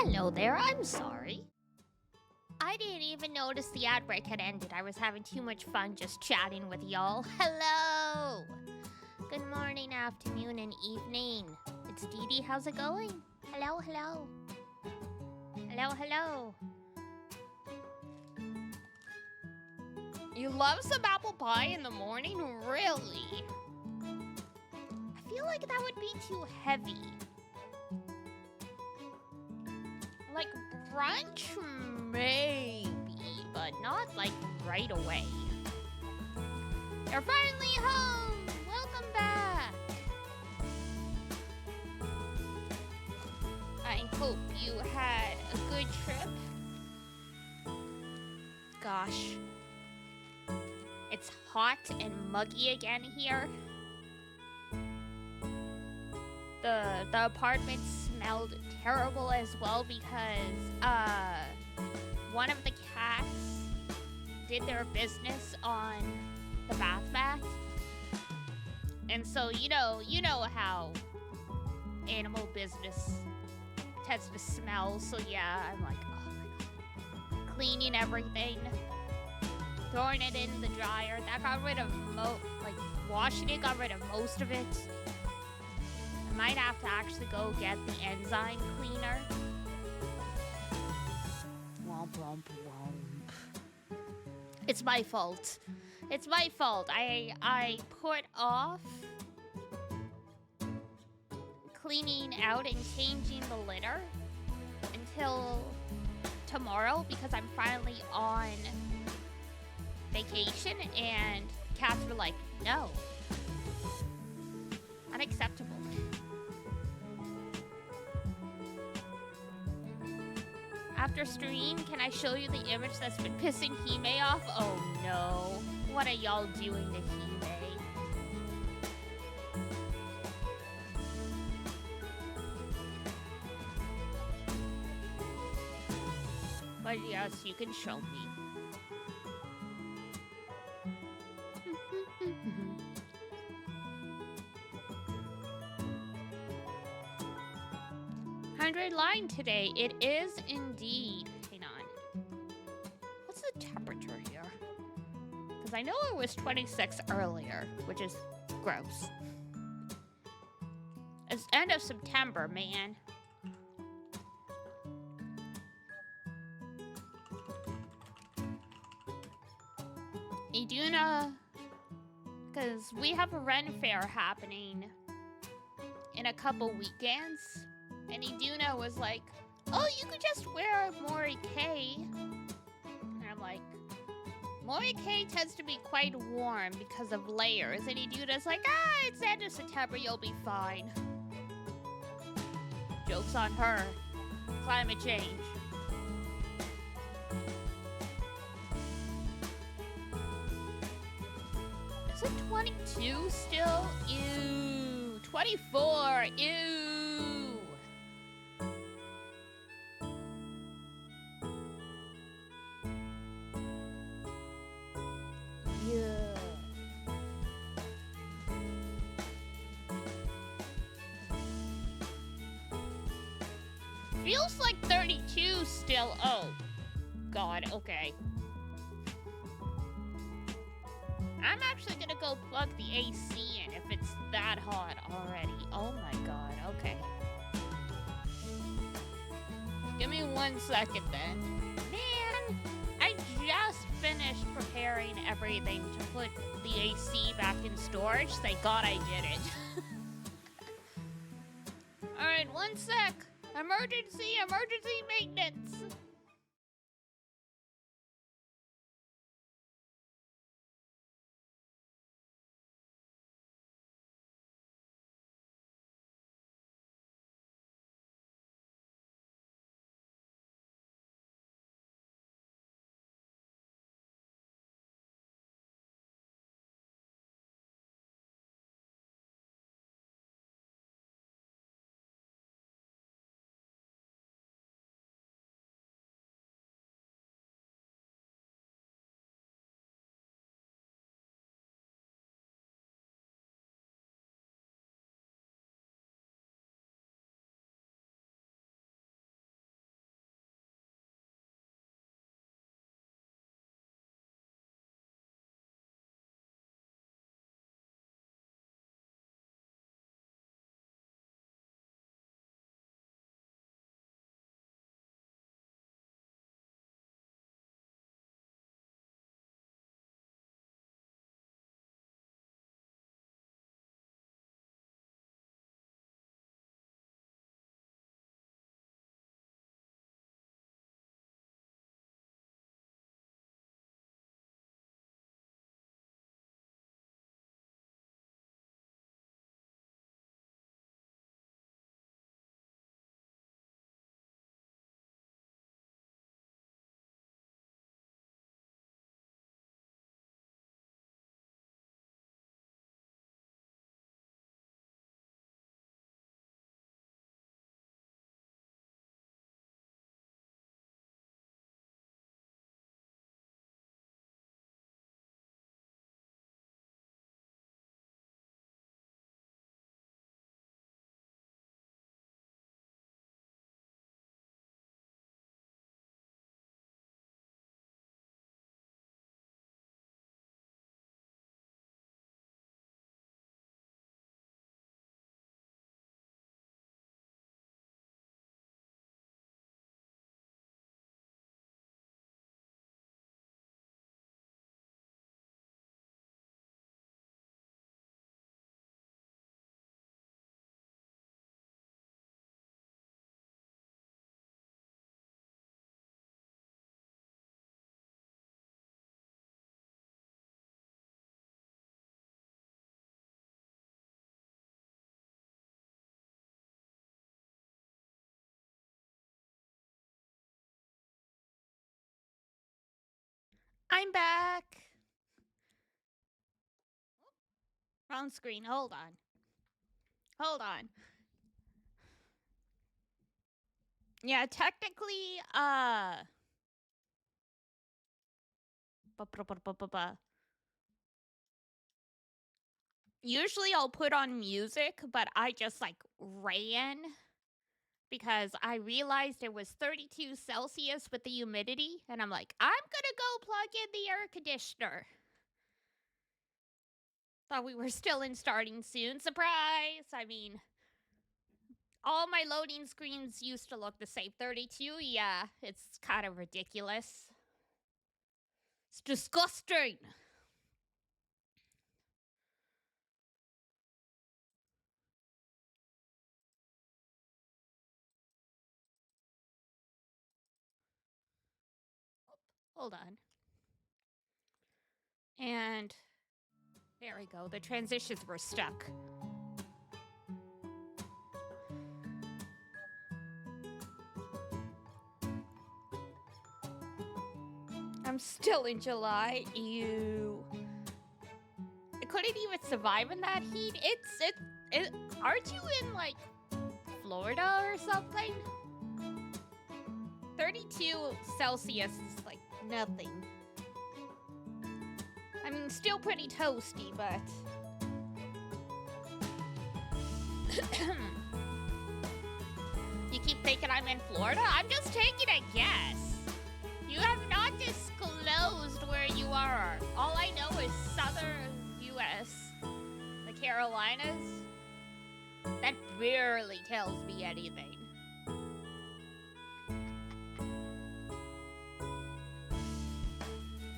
Hello there, I'm sorry. I didn't even notice the ad break had ended. I was having too much fun just chatting with y'all. Hello! Good morning, afternoon, and evening. It's Dee Dee, how's it going? Hello, hello. Hello, hello. You love some apple pie in the morning? Really? I feel like that would be too heavy. Like brunch, maybe, but not like right away. You're finally home! Welcome back! I hope you had a good trip. Gosh. It's hot and muggy again here. The apartment smelled terrible as well because one of the cats did their business on the bath mat. And so you know how animal business tends to smell. So yeah, I'm like, oh my god. Cleaning everything, throwing it in the dryer. That got rid of washing it got rid of most of it. I might have to actually go get the enzyme cleaner. Womp womp womp. It's my fault. It's my fault. I put off cleaning out and changing the litter until tomorrow because I'm finally on vacation, and cats were like, no. Unacceptable. After stream, can I show you the image that's been pissing Hime off? Oh no. What are y'all doing to Hime? But yes, you can show me. 100 line today. It is indeed. Hang on. What's the temperature here? Because I know it was 26 earlier, which is gross. It's end of September, man. Iduna, because we have a Ren Fair happening in a couple weekends. And Iduna was like, oh, you could just wear Mori K. And I'm like, Mori K tends to be quite warm because of layers. And Iduna's like, it's end of September, you'll be fine. Joke's on her. Climate change. Is it 22 still? Ew. 24. Ew. Feels like 32 still. Oh, God, okay. I'm actually gonna go plug the AC in if it's that hot already. Oh my God, okay. Give me 1 second then. Man, I just finished preparing everything to put the AC back in storage. Thank God I did it. Alright, 1 sec. Emergency maintenance. I'm back. Wrong screen. Hold on. Hold on. Yeah, technically, usually I'll put on music, but I just like ran because I realized it was 32 Celsius with the humidity, and I'm like, I'm gonna go plug in the air conditioner. Thought we were still in starting soon. Surprise! I mean, all my loading screens used to look the same. 32, yeah, it's kind of ridiculous. It's disgusting. Hold on. And there we go. The transitions were stuck. I'm still in July. Ew. I couldn't even survive in that heat. Aren't you in like Florida or something? 32 Celsius is like nothing. I mean, still pretty toasty, but you keep thinking I'm in Florida? I'm just taking a guess. You have not disclosed where you are. All I know is southern U.S., the Carolinas. That barely tells me anything.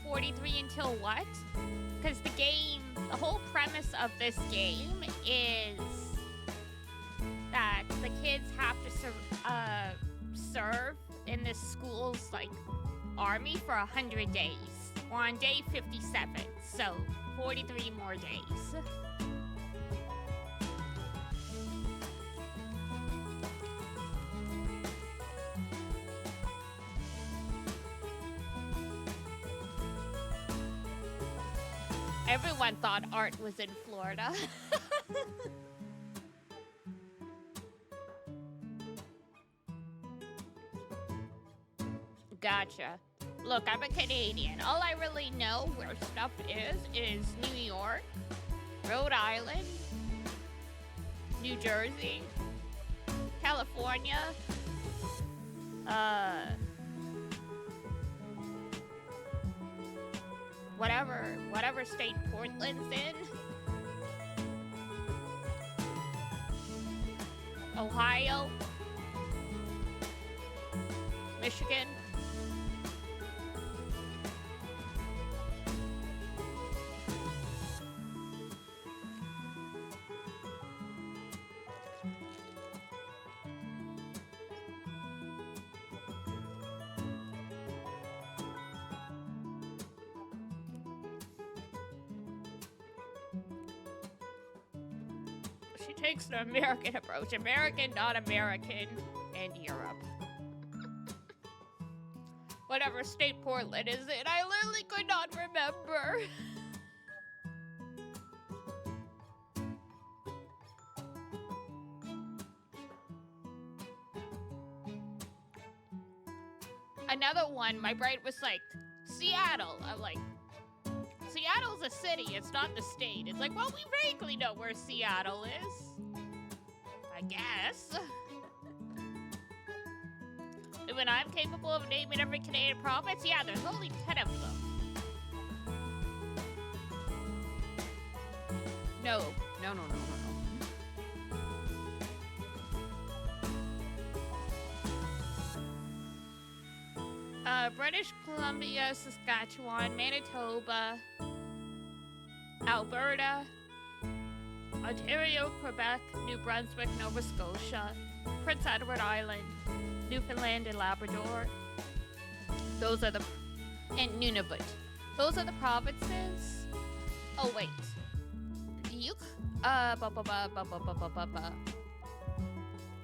$43 until what? Because the whole premise of this game is that the kids have to serve in this school's like army for 100 days. We're on day 57, so 43 more days. Everyone thought Art was in Florida. Gotcha. Look, I'm a Canadian. All I really know where stuff is New York, Rhode Island, New Jersey, California, whatever state Portland's in, Ohio, Michigan. She takes the American approach. American, not American, and Europe. Whatever state Portland is in, I literally could not remember. Another one, my brain was like, Seattle. I'm like, Seattle's a city, it's not the state. It's like, well, we vaguely know where Seattle is. I guess. When I'm capable of naming every Canadian province, yeah, there's only 10 of them. No. British Columbia, Saskatchewan, Manitoba, Alberta, Ontario, Quebec, New Brunswick, Nova Scotia, Prince Edward Island, Newfoundland and Labrador. And Nunavut. Those are the provinces. Oh wait, the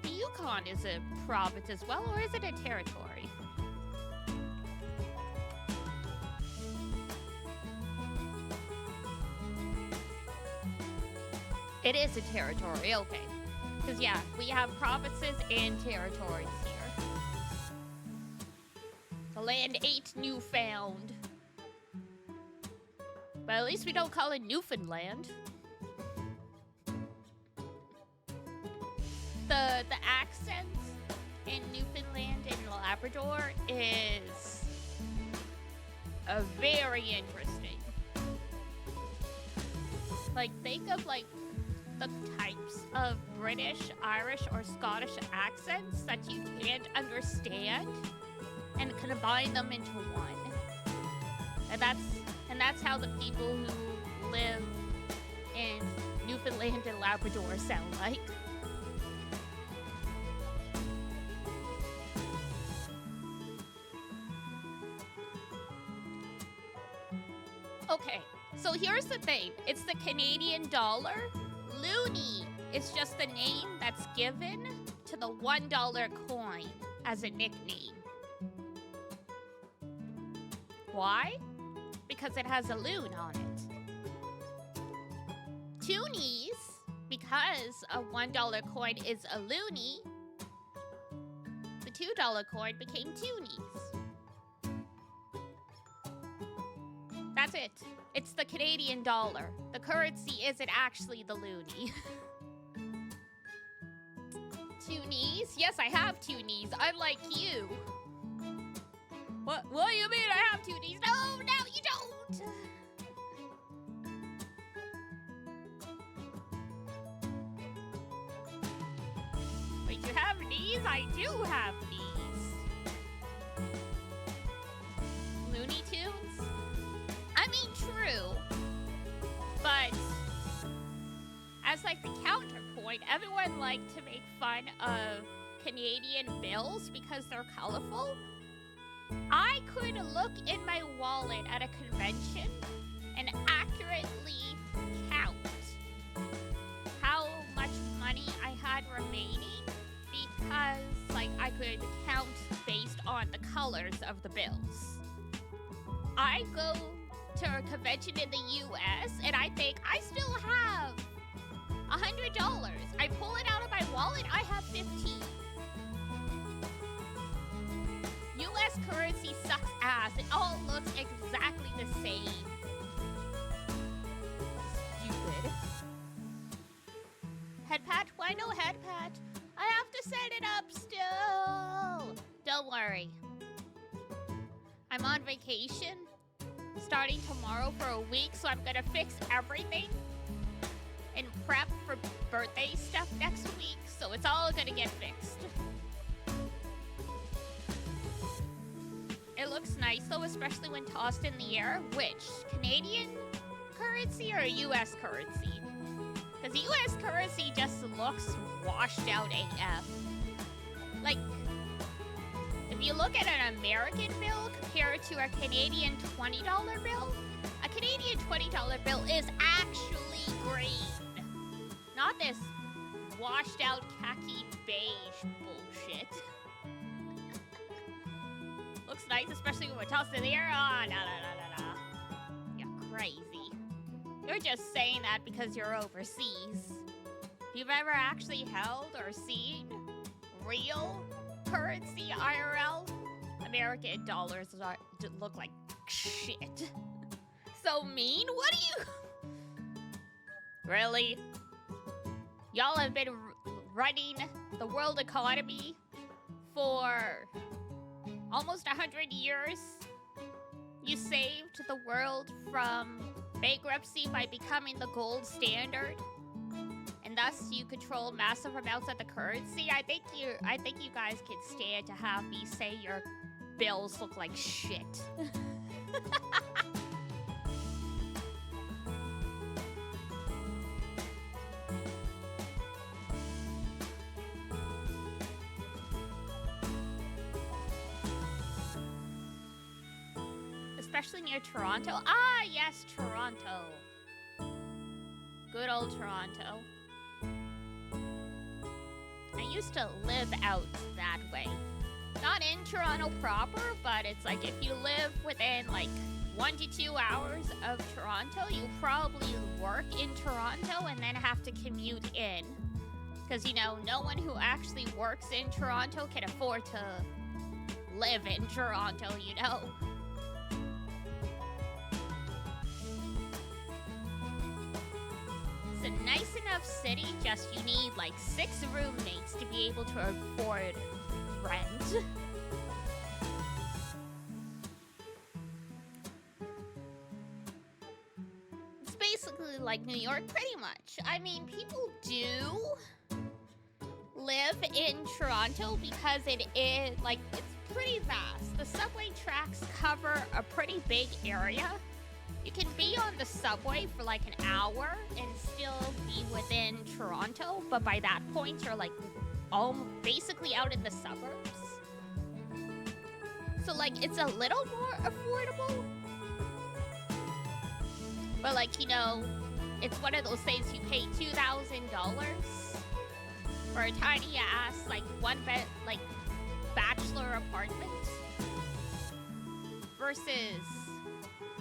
Yukon is a province as well, or is it a territory? It is a territory, okay. Because, yeah, we have provinces and territories here. The land ain't newfound. But at least we don't call it Newfoundland. The accent in Newfoundland and Labrador is very interesting. Like, think of, like, the types of British, Irish, or Scottish accents that you can't understand and combine them into one. And that's how the people who live in Newfoundland and Labrador sound like. Okay, so here's the thing. It's the Canadian dollar. Loonie is just the name that's given to the $1 coin as a nickname. Why? Because it has a loon on it. Toonies, because a $1 coin is a loonie, the $2 coin became toonies. That's it. It's the Canadian dollar. The currency isn't actually the loonie. Two knees? Yes, I have two knees, unlike you. What do you mean I have two knees? No, you don't! Wait, you have knees? I do have knees. Looney Tunes? I mean, true. But as like the counterpoint, everyone liked to make fun of Canadian bills because they're colorful. I could look in my wallet at a convention and accurately count how much money I had remaining because, like, I could count based on the colors of the bills. I go to a convention in the US and I think I still have $100. I pull it out of my wallet, I have 15. US currency sucks ass. It all looks exactly the same. Stupid. Head pat? Why no head pat? I have to set it up still. Don't worry. I'm on vacation starting tomorrow for a week, so I'm gonna fix everything and prep for birthday stuff next week, so it's all gonna get fixed. It looks nice though, especially when tossed in the air. Which? Canadian currency or US currency? Because US currency just looks washed out AF. Like, if you look at an American bill compared to a Canadian $20 bill, a Canadian $20 bill is actually green. Not this washed out khaki beige bullshit. Looks nice, especially when we're tossed in the air. Oh, no. You're crazy. You're just saying that because you're overseas. If you've ever actually held or seen real currency IRL, American dollars look like shit. So mean? What do you... Really? Y'all have been running the world economy for almost 100 years. You saved the world from bankruptcy by becoming the gold standard, and thus you control massive amounts of the currency. I think you guys can stand to have me say your bills look like shit. Especially near Toronto. Ah, yes, Toronto. Good old Toronto. I used to live out that way. Not in Toronto proper, but it's like if you live within like 1 to 2 hours of Toronto, you probably work in Toronto and then have to commute in. Because, you know, no one who actually works in Toronto can afford to live in Toronto, you know? It's a nice enough city, just you need like 6 roommates to be able to afford rent. It's basically like New York, pretty much. I mean, people do live in Toronto because it is, like, it's pretty vast. The subway tracks cover a pretty big area. You can be on the subway for like an hour and still be within Toronto, but by that point, you're like basically out in the suburbs. So like, it's a little more affordable. But like, you know, it's one of those things you pay $2,000 for a tiny ass, like, one bed, like, bachelor apartment. Versus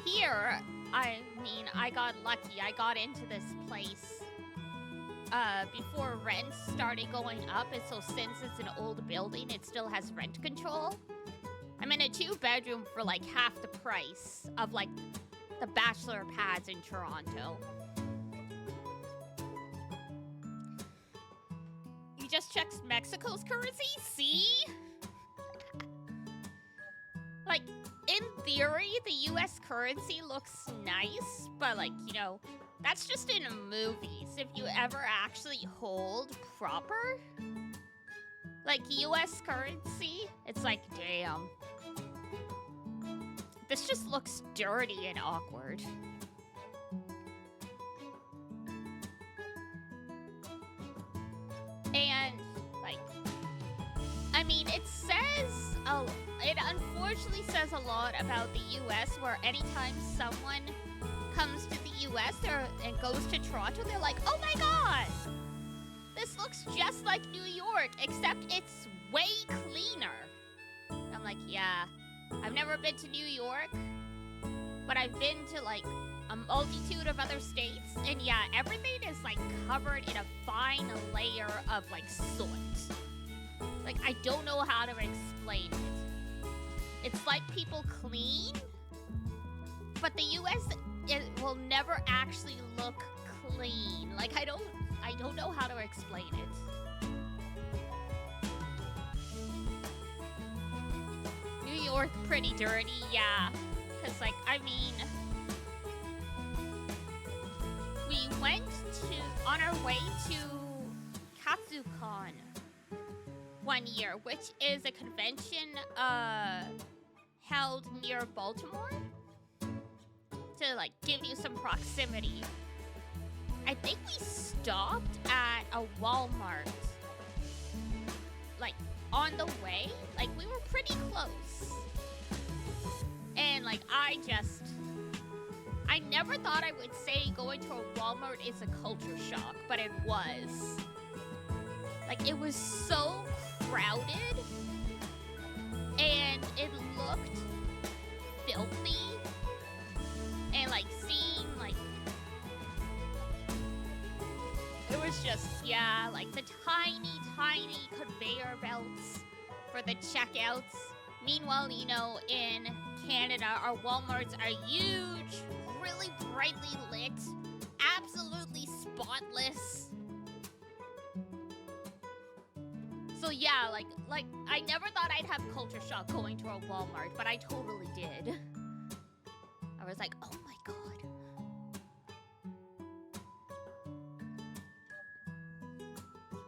here, I mean, I got lucky. I got into this place before rents started going up, and so since it's an old building, it still has rent control. I'm in a 2-bedroom for like half the price of like the bachelor pads in Toronto. You just checked Mexico's currency? See? Like, in theory, the US currency looks nice, but like, you know, that's just in movies. If you ever actually hold proper, like, US currency, it's like, damn. This just looks dirty and awkward. And, like, I mean, it says, it unfortunately says a lot about the US, where anytime someone comes to the US and goes to Toronto, they're like, oh my god! This looks just like New York, except it's way cleaner. I'm like, yeah, I've never been to New York, but I've been to like a multitude of other states, and yeah, everything is like covered in a fine layer of like soot. Like, I don't know how to explain it. It's like people clean, but the US, it will never actually look clean. Like, I don't know how to explain it. New York, pretty dirty, yeah. Cause like, I mean, we went on our way to KatsuCon one year, which is a convention held near Baltimore to like give you some proximity. I think we stopped at a Walmart like on the way. Like, we were pretty close. And like, I never thought I would say going to a Walmart is a culture shock, but it was. Like, it was so crowded, and it looked filthy, and like, seeing like, it was just, yeah, like the tiny conveyor belts for the checkouts. Meanwhile, you know, in Canada, our Walmarts are huge, really brightly lit, absolutely spotless. So yeah, like I never thought I'd have culture shock going to a Walmart, but I totally did. I was like, oh my god.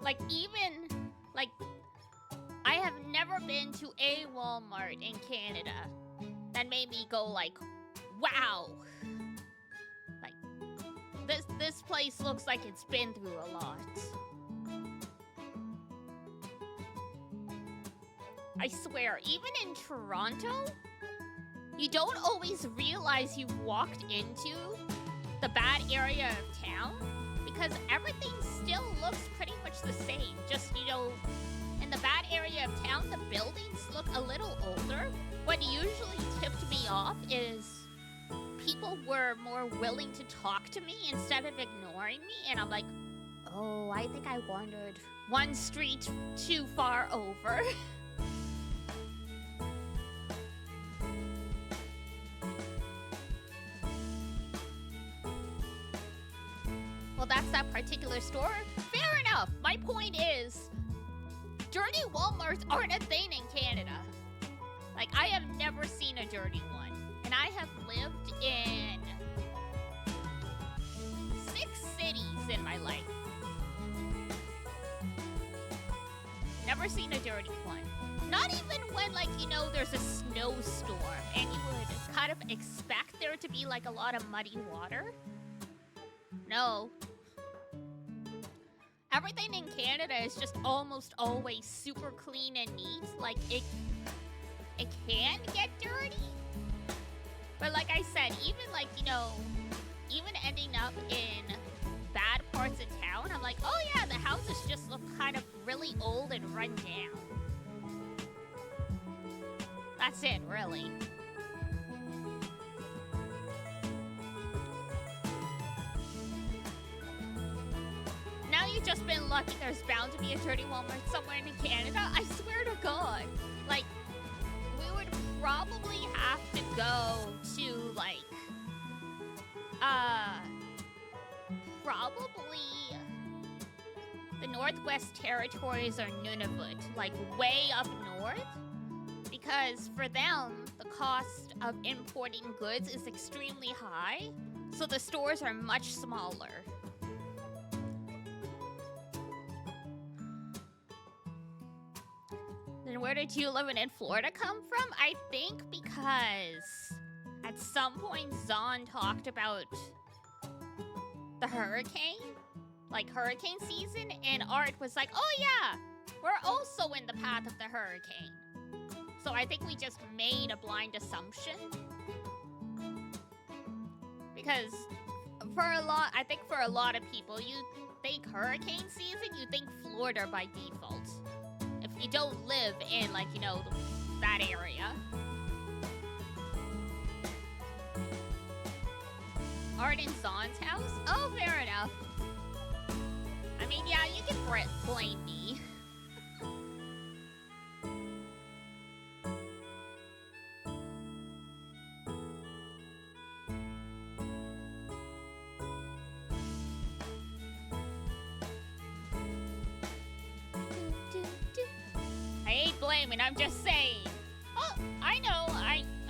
Like, even, like, I have never been to a Walmart in Canada that made me go like, wow. Like, this place looks like it's been through a lot. I swear, even in Toronto, you don't always realize you've walked into the bad area of town because everything still looks pretty much the same. Just, you know, in the bad area of town, the buildings look a little older. What usually tipped me off is people were more willing to talk to me instead of ignoring me, and I'm like, oh, I think I wandered one street too far over. Well, that's that particular store. Fair enough. My point is, dirty Walmarts aren't a thing in Canada. Like, I have never seen a dirty one. And I have lived in 6 cities in my life. Never seen a dirty one. Not even when, like, you know, there's a snowstorm and you would kind of expect there to be, like, a lot of muddy water. No. Everything in Canada is just almost always super clean and neat. Like, it can get dirty. But like I said, even like, you know, even ending up in bad parts of town, I'm like, oh yeah, the houses just look kind of really old and run down. That's it, really. Now you've just been lucky there's bound to be a dirty Walmart somewhere in Canada. I swear to God. Like, we would probably have to go to, like, probably the Northwest Territories or Nunavut, like, way up north. Because for them, the cost of importing goods is extremely high, so the stores are much smaller. Then where did you living in Florida come from? I think because at some point Zon talked about the hurricane, like hurricane season, and Art was like, oh yeah, we're also in the path of the hurricane. So I think we just made a blind assumption. Because I think for a lot of people, you think hurricane season, you think Florida by default. If you don't live in, like, you know, that area. Art in Zon's house? Oh, fair enough. I mean, yeah, you can blame me. I ain't blaming, I'm just saying. Oh, I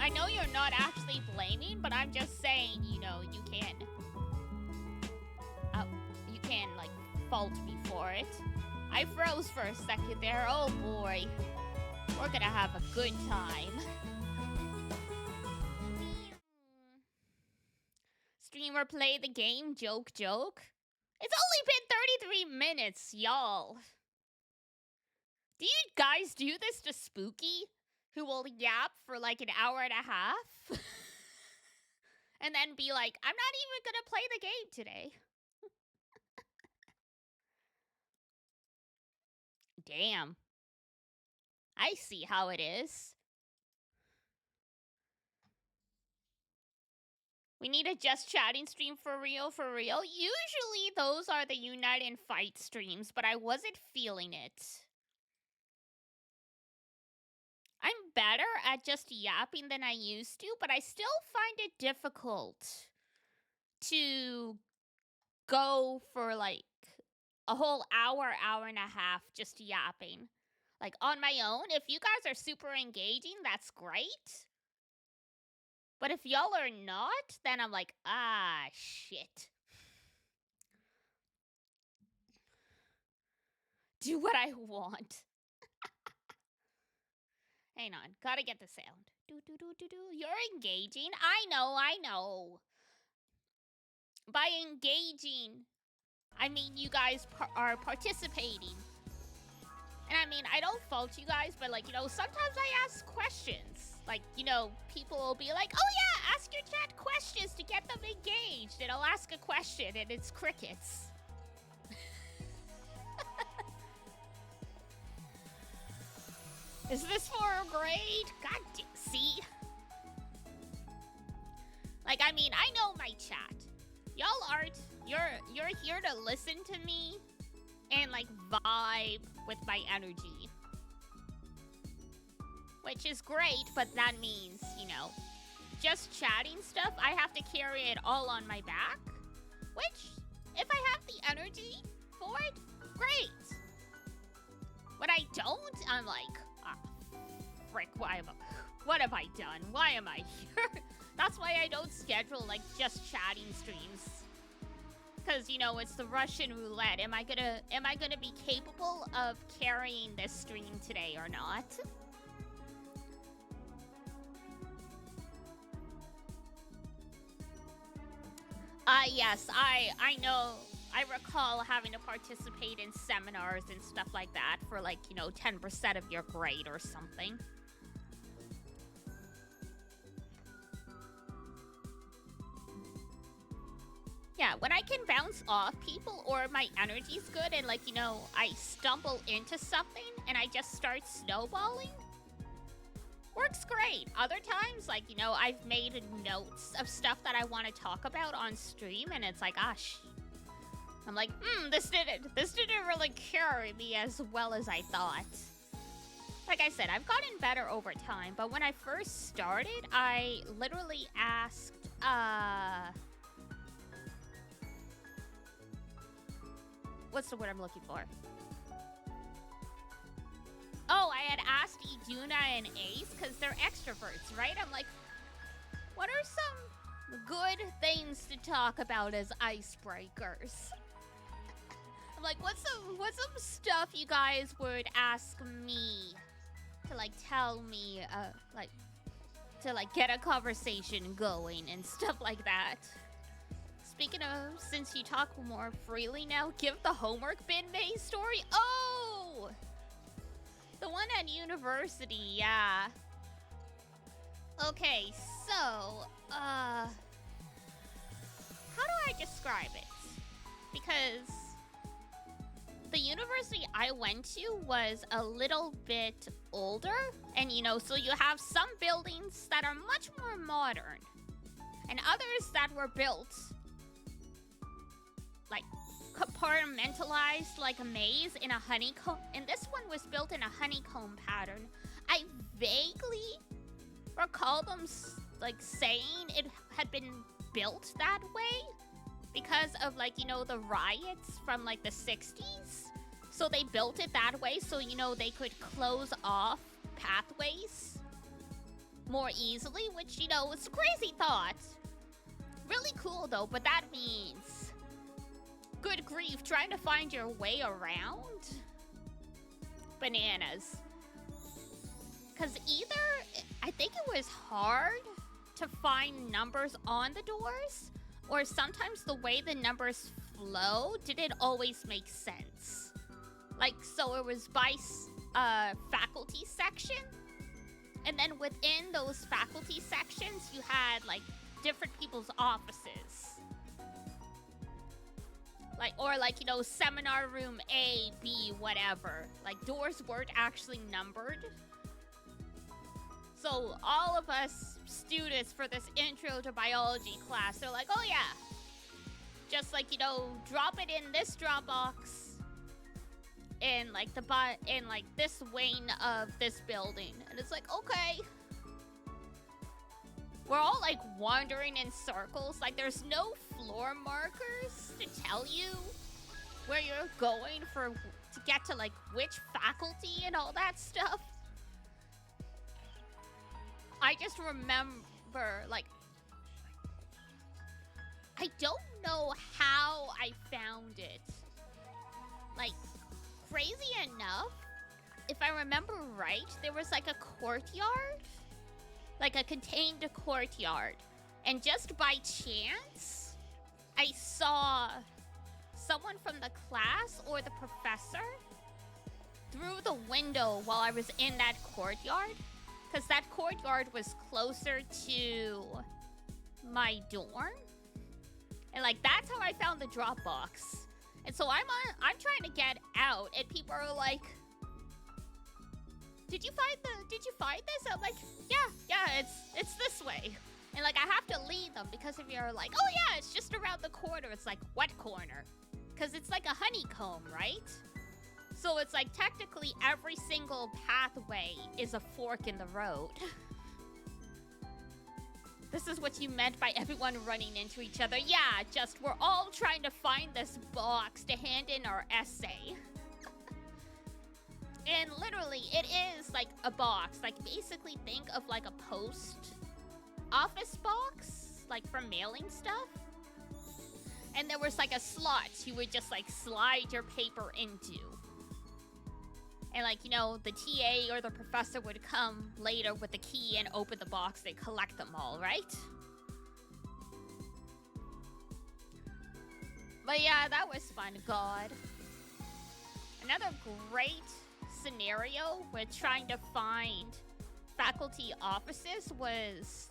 know you're not actually blaming, but I'm just saying, you know, you can, like, fault me for it. I froze for a second there. Oh boy. We're gonna have a good time. Streamer play the game, joke. It's only been 33 minutes, y'all. Do you guys do this to Spooky? Who will yap for like an hour and a half? And then be like, I'm not even gonna play the game today. Damn. I see how it is. We need a just chatting stream for real. Usually those are the Unite and Fight streams, but I wasn't feeling it. I'm better at just yapping than I used to, but I still find it difficult to go for like a whole hour and a half just yapping. Like on my own, if you guys are super engaging, that's great. But if y'all are not, then I'm like, ah, shit. Do what I want. Hang on, gotta get the sound. You're engaging? I know. By engaging, I mean you guys are participating. And I mean, I don't fault you guys, but like, you know, sometimes I ask questions. Like, you know, people will be like, oh yeah, ask your chat questions to get them engaged. And I'll ask a question and it's crickets. Is this for a grade? God, see? Like, I mean, I know my chat. Y'all aren't. You're here to listen to me and like vibe with my energy. Which is great, but that means, you know, just chatting stuff, I have to carry it all on my back. Which, if I have the energy for it, great. When I don't, I'm like, ah, frick, what have I done? Why am I here? That's why I don't schedule like just chatting streams. Cause you know it's the Russian roulette. Am I gonna be capable of carrying this stream today or not? Yes, I know. I recall having to participate in seminars and stuff like that for like, you know, 10% of your grade or something. Yeah, when I can bounce off people or my energy's good and like, you know, I stumble into something and I just start snowballing, works great. Other times, like, you know, I've made notes of stuff that I want to talk about on stream and it's like, gosh, I'm like, this didn't really carry me as well as I thought. Like I said, I've gotten better over time, but when I first started, I literally asked, what's the word I'm looking for? Oh, I had asked Iduna and Ace because they're extroverts, right? I'm like, what are some good things to talk about as icebreakers? I'm like, what's some stuff you guys would ask me to like tell me, to like get a conversation going and stuff like that. Speaking of, since you talk more freely now, give the homework bin May story. Oh! The one at university, yeah. Okay, so, how do I describe it? Because the university I went to was a little bit older, and you know, so you have some buildings that are much more modern, and others that were built like compartmentalized like a maze in a honeycomb, and this one was built in a honeycomb pattern. I vaguely recall them like saying it had been built that way because of like, you know, the riots from like the 60s. So they built it that way so, you know, they could close off pathways more easily, which, you know, it's a crazy thought. Really cool though, but that means good grief, trying to find your way around? Bananas. Because either, I think it was hard to find numbers on the doors, or sometimes the way the numbers flow didn't always make sense. Like, so it was by faculty section, and then within those faculty sections, you had, like, different people's offices. Like, or like, you know, seminar room A, B, whatever. Like, doors weren't actually numbered. So all of us students for this intro to biology class, they're like, oh yeah, just like, you know, drop it in this Dropbox in like in like this wing of this building. And it's like, okay. We're all like wandering in circles. Like there's no floor markers to tell you where you're going to get to like which faculty and all that stuff. I just remember like, I don't know how I found it. Like, crazy enough, if I remember right, there was like a courtyard. Like a contained courtyard. And just by chance, I saw someone from the class or the professor through the window while I was in that courtyard. Because that courtyard was closer to my dorm. And like, that's how I found the Dropbox. And so I'm trying to get out, and people are like, did you find this? I'm like, yeah, it's this way. And like, I have to lead them because because if you're like, oh yeah, it's just around the corner, it's like, what corner? Because it's like a honeycomb, right? So it's like technically every single pathway is a fork in the road. This is what you meant by everyone running into each other. Yeah, just we're all trying to find this box to hand in our essay. And literally, it is like a box. Like, basically think of like a post office box, like for mailing stuff. And there was like a slot you would just like slide your paper into. And like, you know, the TA or the professor would come later with the key and open the box and collect them all, right? But yeah, that was fun, God. Another great scenario with trying to find faculty offices was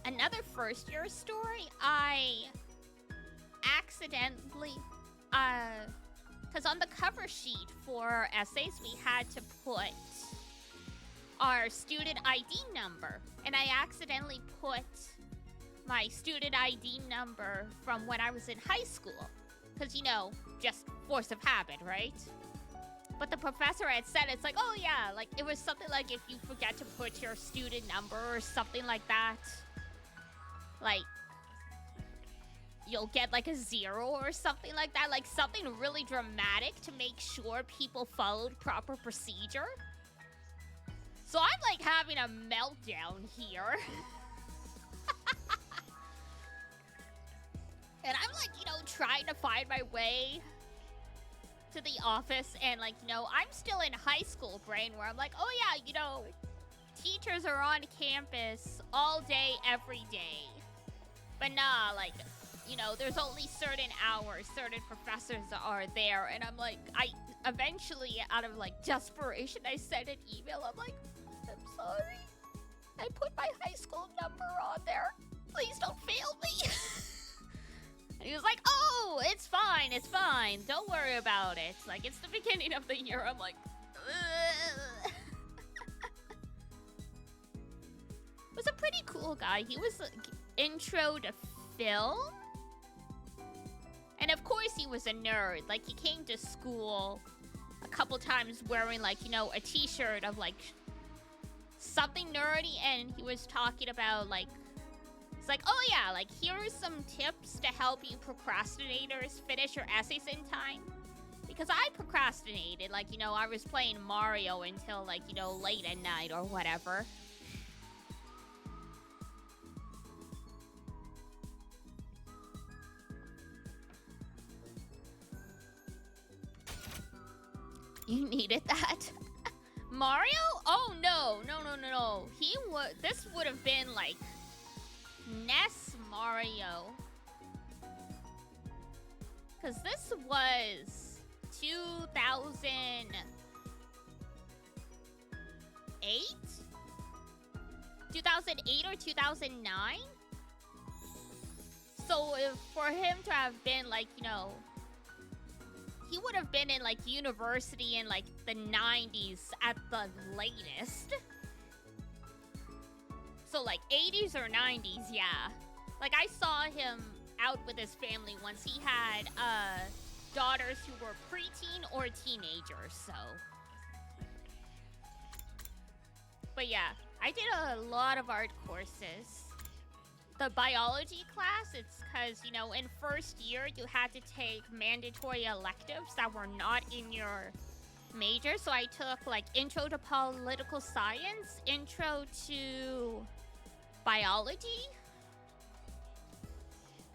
another first year story. I accidentally, because on the cover sheet for essays, we had to put our student ID number. And I accidentally put my student ID number from when I was in high school. Because, you know, just force of habit, right? But the professor had said, it's like, oh yeah, like it was something like if you forget to put your student number or something like that, like you'll get like a 0 or something like that, like something really dramatic to make sure people followed proper procedure. So I'm like having a meltdown here. And I'm like, you know, trying to find my way to the office, and like, you know, I'm still in high school brain where I'm like, oh yeah, you know, teachers are on campus all day, every day. But nah, like, you know, there's only certain hours, certain professors are there, and I'm like, I eventually, out of like desperation, I sent an email. I'm like, I'm sorry, I put my high school number on there. Please don't fail me. And he was like, oh, it's fine. Don't worry about it. Like, it's the beginning of the year. I'm like, ugh. Was a pretty cool guy. He was like, intro to film. And of course he was a nerd. Like, he came to school a couple times wearing like, you know, a t-shirt of like something nerdy. And he was talking about like, it's like, oh yeah, like here's some tips to help you procrastinators finish your essays in time. Because I procrastinated, like, you know, I was playing Mario until like, you know, late at night or whatever. You needed that? Mario? Oh no. This would have been like NES Mario. Because this was 2008? 2008 or 2009? So for him to have been like, you know, he would have been in like university in like the 90s at the latest. So like 80s or 90s, yeah. Like I saw him out with his family once. He had daughters who were preteen or teenagers, so. But yeah, I did a lot of art courses. The biology class, it's because, you know, in first year you had to take mandatory electives that were not in your major. So I took like intro to political science, intro to biology,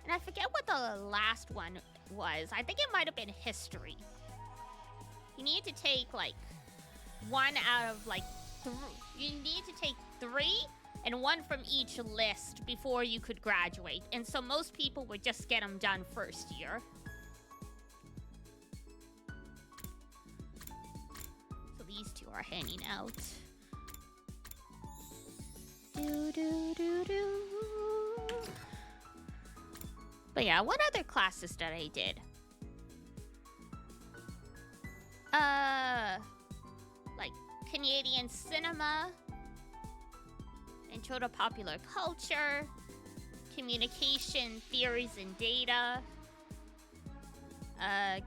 and I forget what the last one was. I think it might have been history. You need to take like one out of like you need to take 3 and 1 from each list before you could graduate. And so most people would just get them done first year. So these two are hanging out. But yeah, what other classes that I did? Like Canadian cinema, intro to popular culture, communication, theories, and data.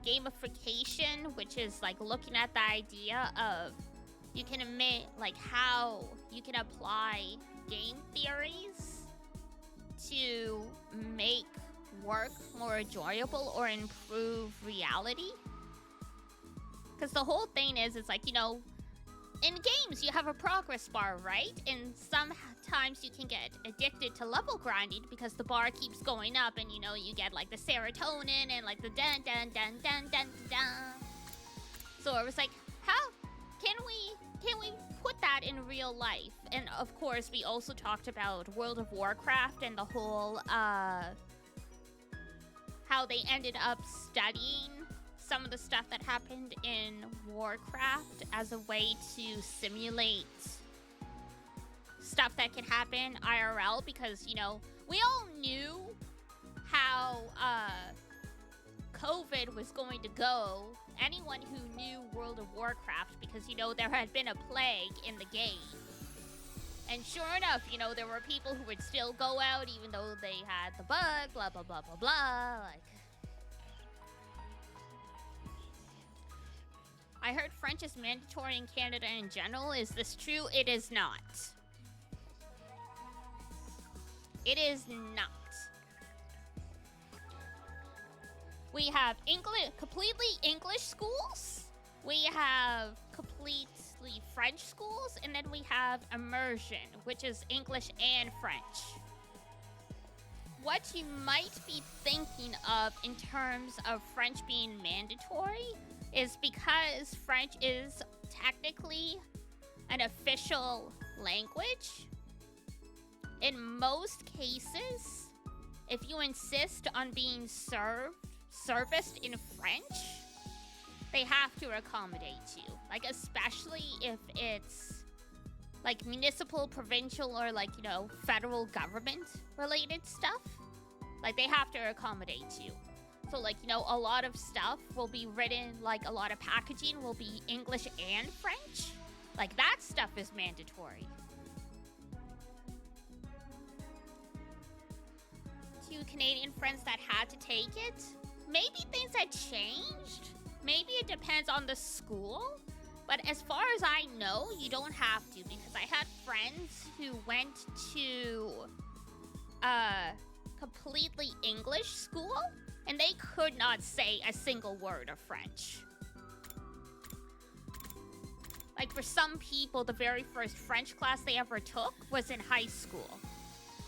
Gamification, which is like looking at the idea of you can admit like how you can apply game theories to make work more enjoyable or improve reality. Because the whole thing is, it's like, you know, in games you have a progress bar, right? And sometimes you can get addicted to level grinding because the bar keeps going up, and you know, you get like the serotonin and like the dun dun dun dun dun dun. So it was like, how can we put that in real life? And of course, we also talked about World of Warcraft and the whole how they ended up studying some of the stuff that happened in Warcraft as a way to simulate stuff that can happen IRL, because, you know, we all knew how COVID was going to go. Anyone who knew World of Warcraft, because, you know, there had been a plague in the game. And sure enough, you know, there were people who would still go out even though they had the bug, blah, blah, blah, blah, blah. Like, I heard French is mandatory in Canada in general. Is this true? It is not. It is not. We have completely English schools. We have completely French schools. And then we have immersion, which is English and French. What you might be thinking of in terms of French being mandatory is because French is technically an official language. In most cases, if you insist on being serviced in French, they have to accommodate you. Like, especially if it's like municipal, provincial, or like, you know, federal government related stuff. Like, they have to accommodate you. So, like, you know, a lot of stuff will be written, like, a lot of packaging will be English and French. Like, that stuff is mandatory. Two Canadian friends that had to take it. Maybe things had changed. Maybe it depends on the school. But as far as I know, you don't have to, because I had friends who went to completely English school, and they could not say a single word of French. Like, for some people, the very first French class they ever took was in high school.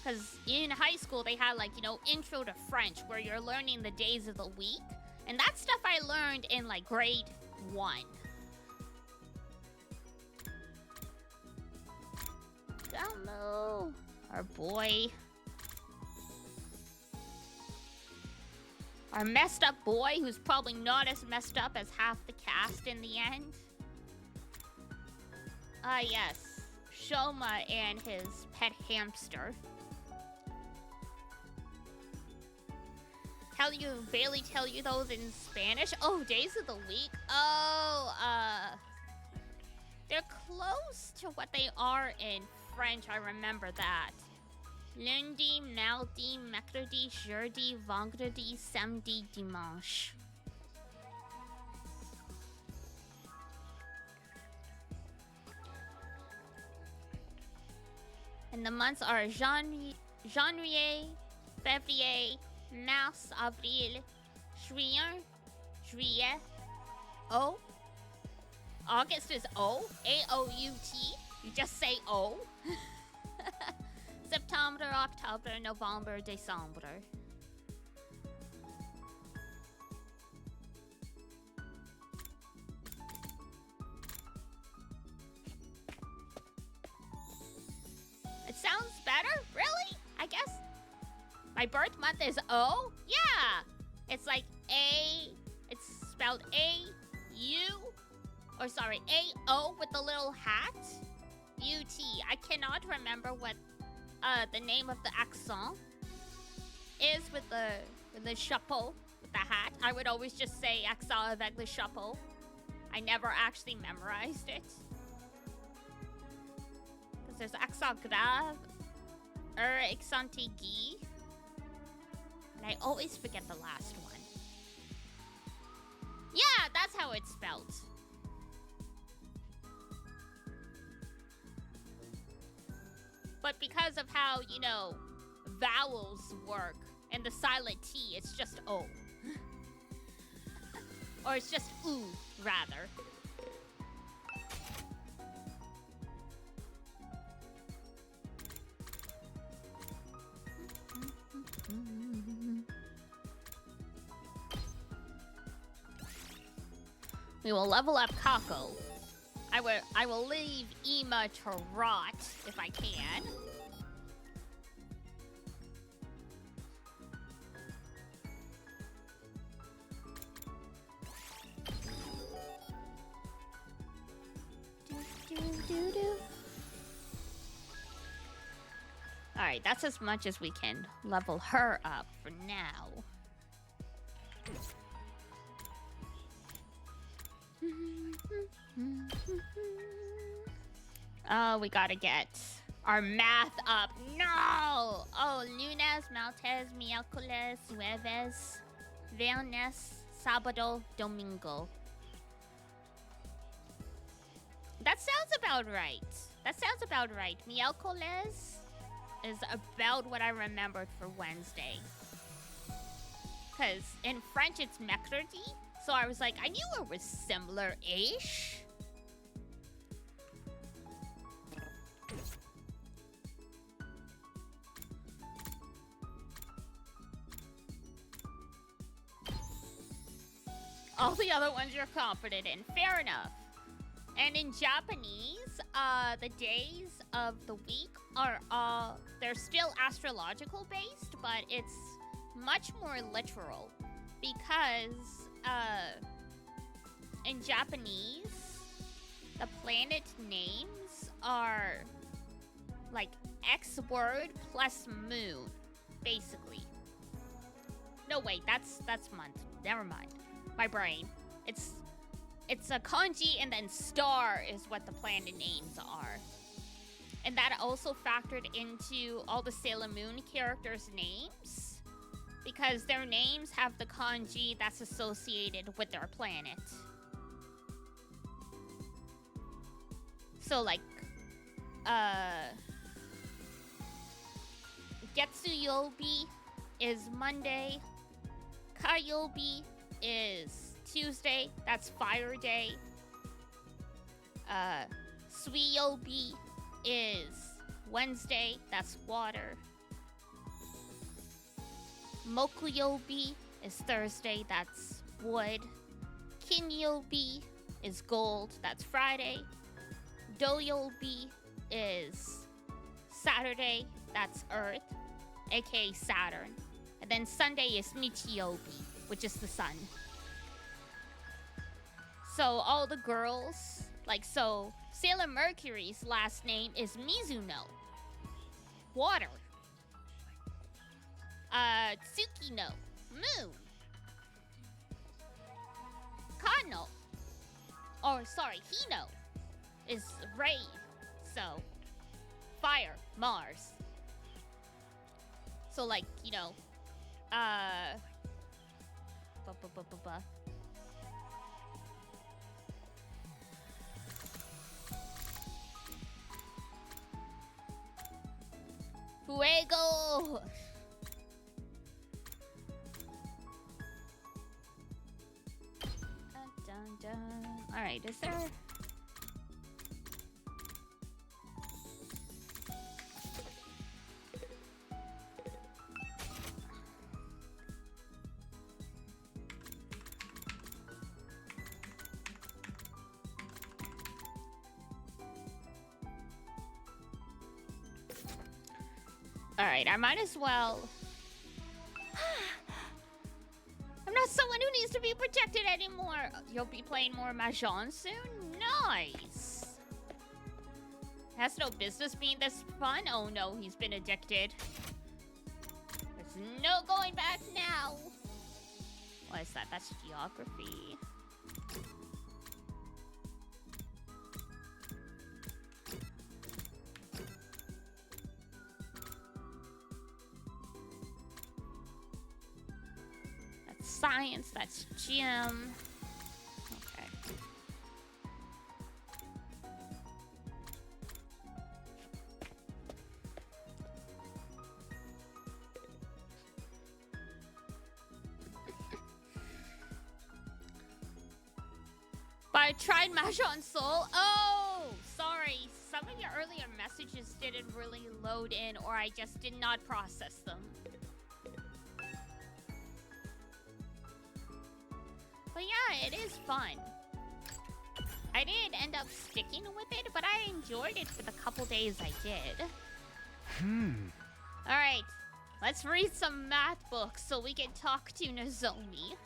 Because in high school, they had, like, you know, Intro to French, where you're learning the days of the week. And that stuff I learned in, like, grade 1. Hello, our boy. Our messed up boy, who's probably not as messed up as half the cast in the end. Ah, yes. Shoma and his pet hamster. Barely tell you those in Spanish. Oh, days of the week. Oh, they're close to what they are in French. I remember that. Lundi, mardi, mercredi, jeudi, vendredi, samedi, dimanche. And the months are janvier, février, mars, avril, juillet, O. August is O, A-O-U-T. You just say O. September, October, November, December. It sounds better? Really? I guess. My birth month is O? Yeah! It's like A, it's spelled A-U, or sorry, A-O with the little hat. U-T. I cannot remember what the name of the accent is with the chapeau, with the hat. I would always just say accent avec le chapeau. I never actually memorized it. Because there's accent grave, accent aigu. And I always forget the last one. Yeah, that's how it's spelled. But because of how, you know, vowels work and the silent T, it's just O. Or it's just oo, rather. We will level up Kako. I will leave Ema to rot if I can. Alright, that's as much as we can level her up for now. Oh, we gotta get our math up. No! Oh, lunes, martes, miércoles, jueves, viernes, sábado, domingo. That sounds about right. Miércoles is about what I remembered for Wednesday. Because in French, it's mercredi. So I was like, I knew it was similar-ish. All the other ones you're confident in. Fair enough. And in Japanese, the days of the week are they're still astrological based, but it's much more literal because in Japanese, the planet names are like X word plus moon, basically. No, wait, that's month. Never mind. My brain. It's a kanji and then star is what the planet names are. And that also factored into all the Sailor Moon characters' names because their names have the kanji that's associated with their planet. So like Getsuyobi is Monday. Kayobi is Tuesday, that's Fire Day. Suiyobi is Wednesday, that's Water. Mokuyobi is Thursday, that's Wood. Kinyobi is Gold, that's Friday. Doyobi is Saturday, that's Earth, aka Saturn. And then Sunday is Nichiyobi, which is the sun. So all the girls, like, so Sailor Mercury's last name is Mizuno. Water. Tsukino. Moon. Kano. Or, sorry, Hino is Rain. So, Fire. Mars. So, like, you know, Fuego! Dun, dun, dun. Alright, is there... Alright, I might as well... I'm not someone who needs to be protected anymore. You'll be playing more Mahjong soon? Nice! Has no business being this fun. Oh no, he's been addicted. There's no going back now. What is that? That's geography. science, that's gym. Okay. But I tried Mahjong Soul. Oh, sorry. Some of your earlier messages didn't really load in, or I just did not process them. But yeah, it is fun. I didn't end up sticking with it, but I enjoyed it for the couple days I did. Alright, let's read some math books so we can talk to Nozomi.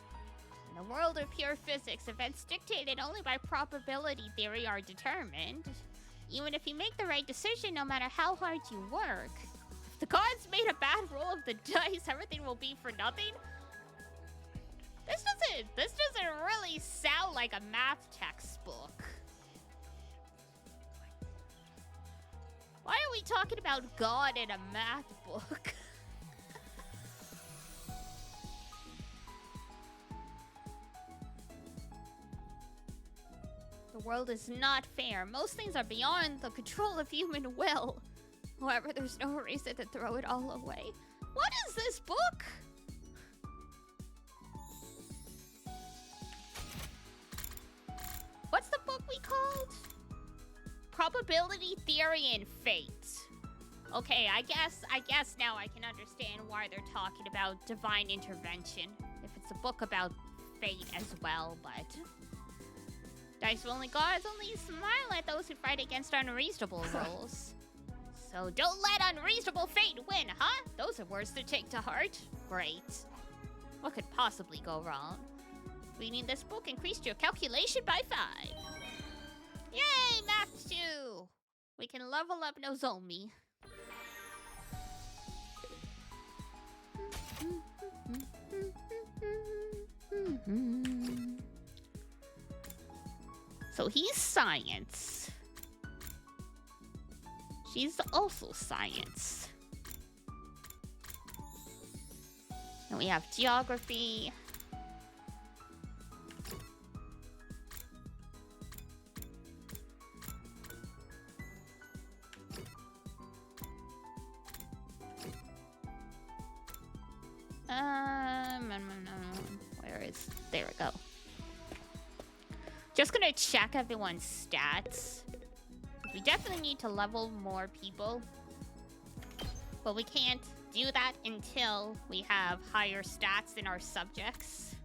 In the world of pure physics, events dictated only by probability theory are determined. Even if you make the right decision, no matter how hard you work, if the gods made a bad roll of the dice, everything will be for nothing. This doesn't really sound like a math textbook. Why are we talking about God in a math book? The world is not fair. Most things are beyond the control of human will. However, there's no reason to throw it all away. What is this book? What's the book we called? Probability Theory and Fate. Okay, I guess now I can understand why they're talking about divine intervention. If it's a book about fate as well, but... Dice rolling gods only smile at those who fight against unreasonable rules. So don't let unreasonable fate win, huh? Those are words to take to heart. Great. What could possibly go wrong? Reading this book increased your calculation by 5. Yay, Math 2! We can level up Nozomi. So he's science. She's also science. And we have geography. Where is... There we go. Just gonna check everyone's stats. We definitely need to level more people. But we can't do that until we have higher stats in our subjects.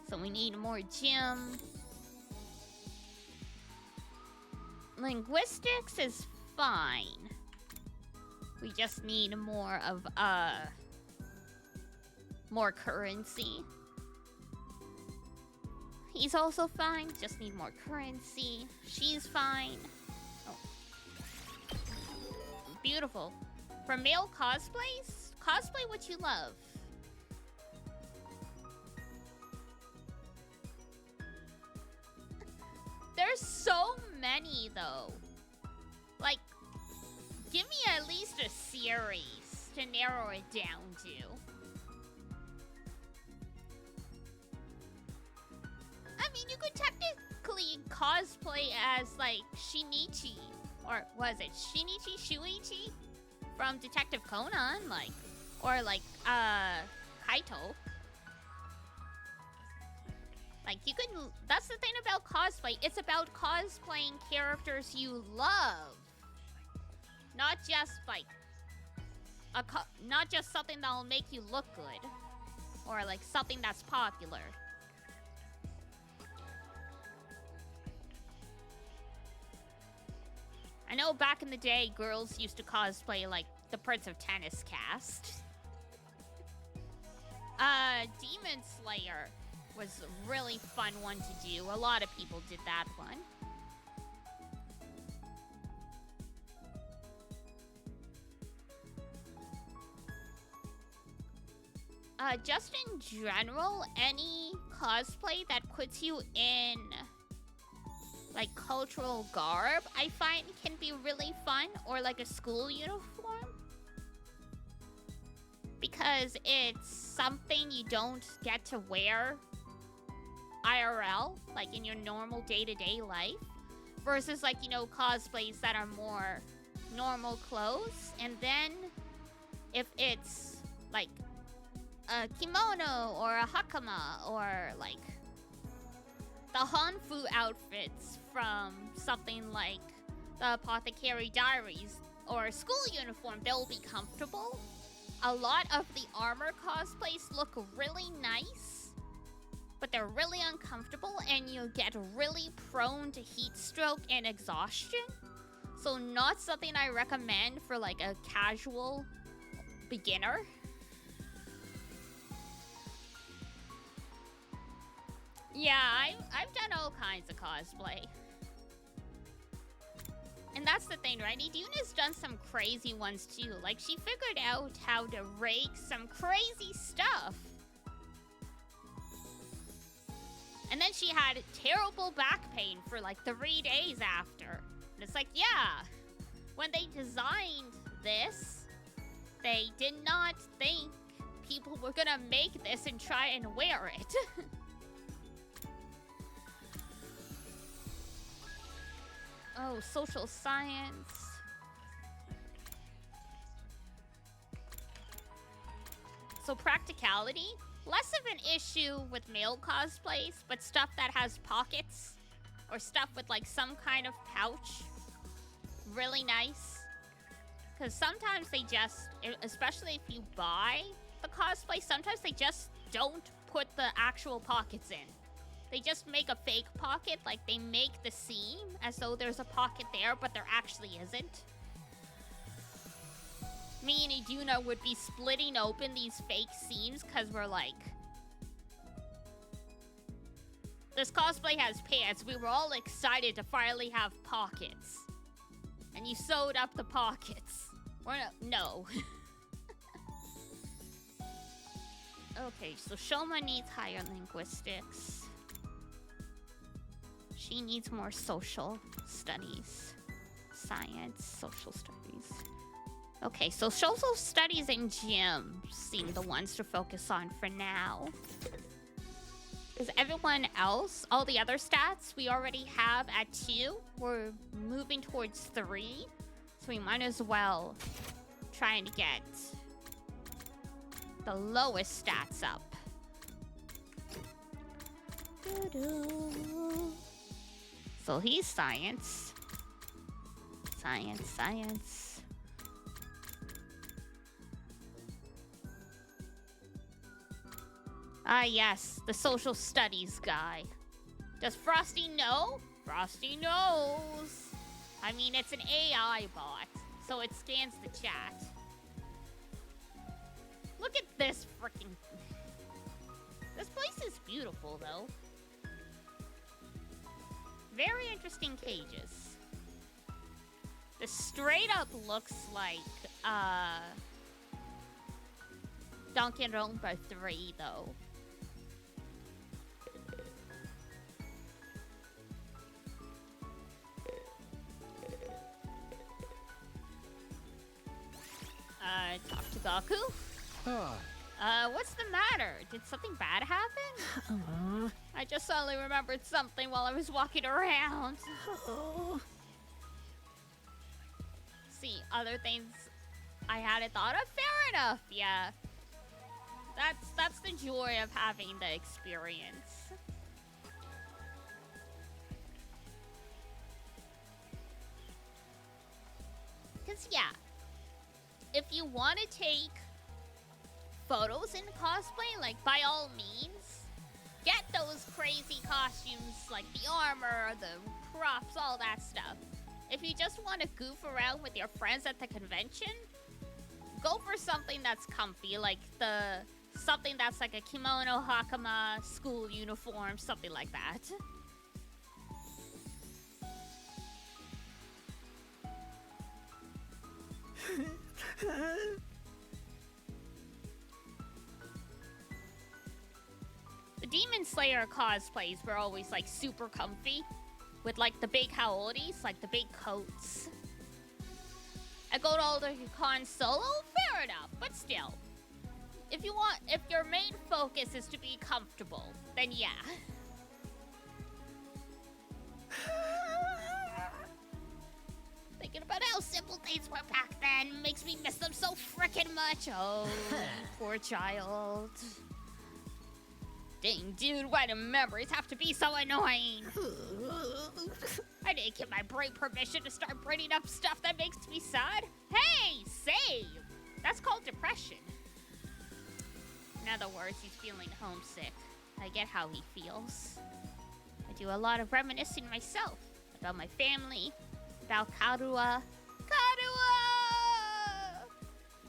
So we need more gym. Linguistics is fine. We just need more of, more currency. He's also fine, just need more currency. She's fine. Oh. Beautiful. For male cosplays, cosplay what you love. There's so many, though. Like, give me at least a series to narrow it down to. I mean, you could technically cosplay as, like, Shinichi. Or was it Shinichi Shuichi? From Detective Conan, like. Or, like, Kaito. Like, you could... That's the thing about cosplay. It's about cosplaying characters you love. Not just, like... not just something that'll make you look good. Or, like, something that's popular. I know back in the day, girls used to cosplay, like, the Prince of Tennis cast. Demon Slayer was a really fun one to do. A lot of people did that one. Just in general, any cosplay that puts you in... like cultural garb, I find can be really fun, or like a school uniform. Because because it's something you don't get to wear IRL, like in your normal day-to-day life, versus like, you know, cosplays that are more normal clothes. And then if it's like a kimono or a hakama or like the Hanfu outfits from something like the Apothecary Diaries or a school uniform, they'll be comfortable. A lot of the armor cosplays look really nice, but they're really uncomfortable and you get really prone to heat stroke and exhaustion. So not something I recommend for like a casual beginner. Yeah, I've done all kinds of cosplay. And that's the thing, right? Iduna's done some crazy ones too. Like, she figured out how to rake some crazy stuff. And then she had terrible back pain for like 3 days after. And it's like, yeah, when they designed this, they did not think people were gonna make this and try and wear it. Oh, social science. So practicality, less of an issue with male cosplays, but stuff that has pockets or stuff with like some kind of pouch, really nice. Because sometimes they just, especially if you buy the cosplay, sometimes they just don't put the actual pockets in. They just make a fake pocket, like they make the seam as though there's a pocket there, but there actually isn't. Me and Iduna would be splitting open these fake seams because we're like, this cosplay has pants. We were all excited to finally have pockets. And you sewed up the pockets. Or no. Okay, so Shoma needs higher linguistics. She needs more social studies. Science, social studies. Okay, so social studies and gym seem the ones to focus on for now. Because everyone else, all the other stats we already have at 2, we're moving towards 3. So we might as well try to get the lowest stats up. Doo-doo. So he's science. Science. Ah, yes, the social studies guy. Does Frosty know? Frosty knows. I mean, it's an AI bot, so it scans the chat. Look at this freaking... This place is beautiful, though. Very interesting cages. This straight up looks like, Danganronpa 3, though. Talk to Gaku. What's the matter? Did something bad happen? I just suddenly remembered something while I was walking around. See, other things I hadn't thought of? Fair enough, yeah. That's the joy of having the experience. Because, yeah, if you want to take photos in cosplay, like, by all means, get those crazy costumes, like the armor, the props, all that stuff. If you just want to goof around with your friends at the convention, go for something that's comfy, like something that's like a kimono, hakama, school uniform, something like that. The Demon Slayer cosplays were always like super comfy with like the big haoris, like the big coats. I go to all the con solo, fair enough, but still. if your main focus is to be comfortable, then yeah. Thinking about how simple things were back then makes me miss them so frickin' much. Oh, poor child. Dang, dude, why do memories have to be so annoying? I didn't give my brain permission to start bringing up stuff that makes me sad. Hey, save! That's called depression. In other words, he's feeling homesick. I get how he feels. I do a lot of reminiscing myself about my family, about Karua. Karua!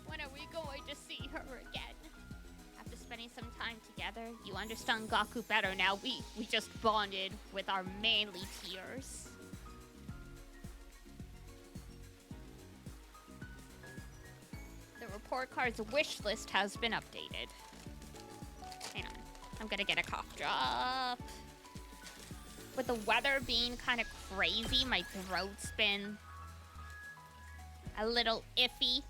When are we going to see her again? After spending some time together, you understand Gaku better now. We just bonded with our manly tears. The report card's wish list has been updated. Hang on. I'm gonna get a cough drop. With the weather being kind of crazy, my throat's been a little iffy.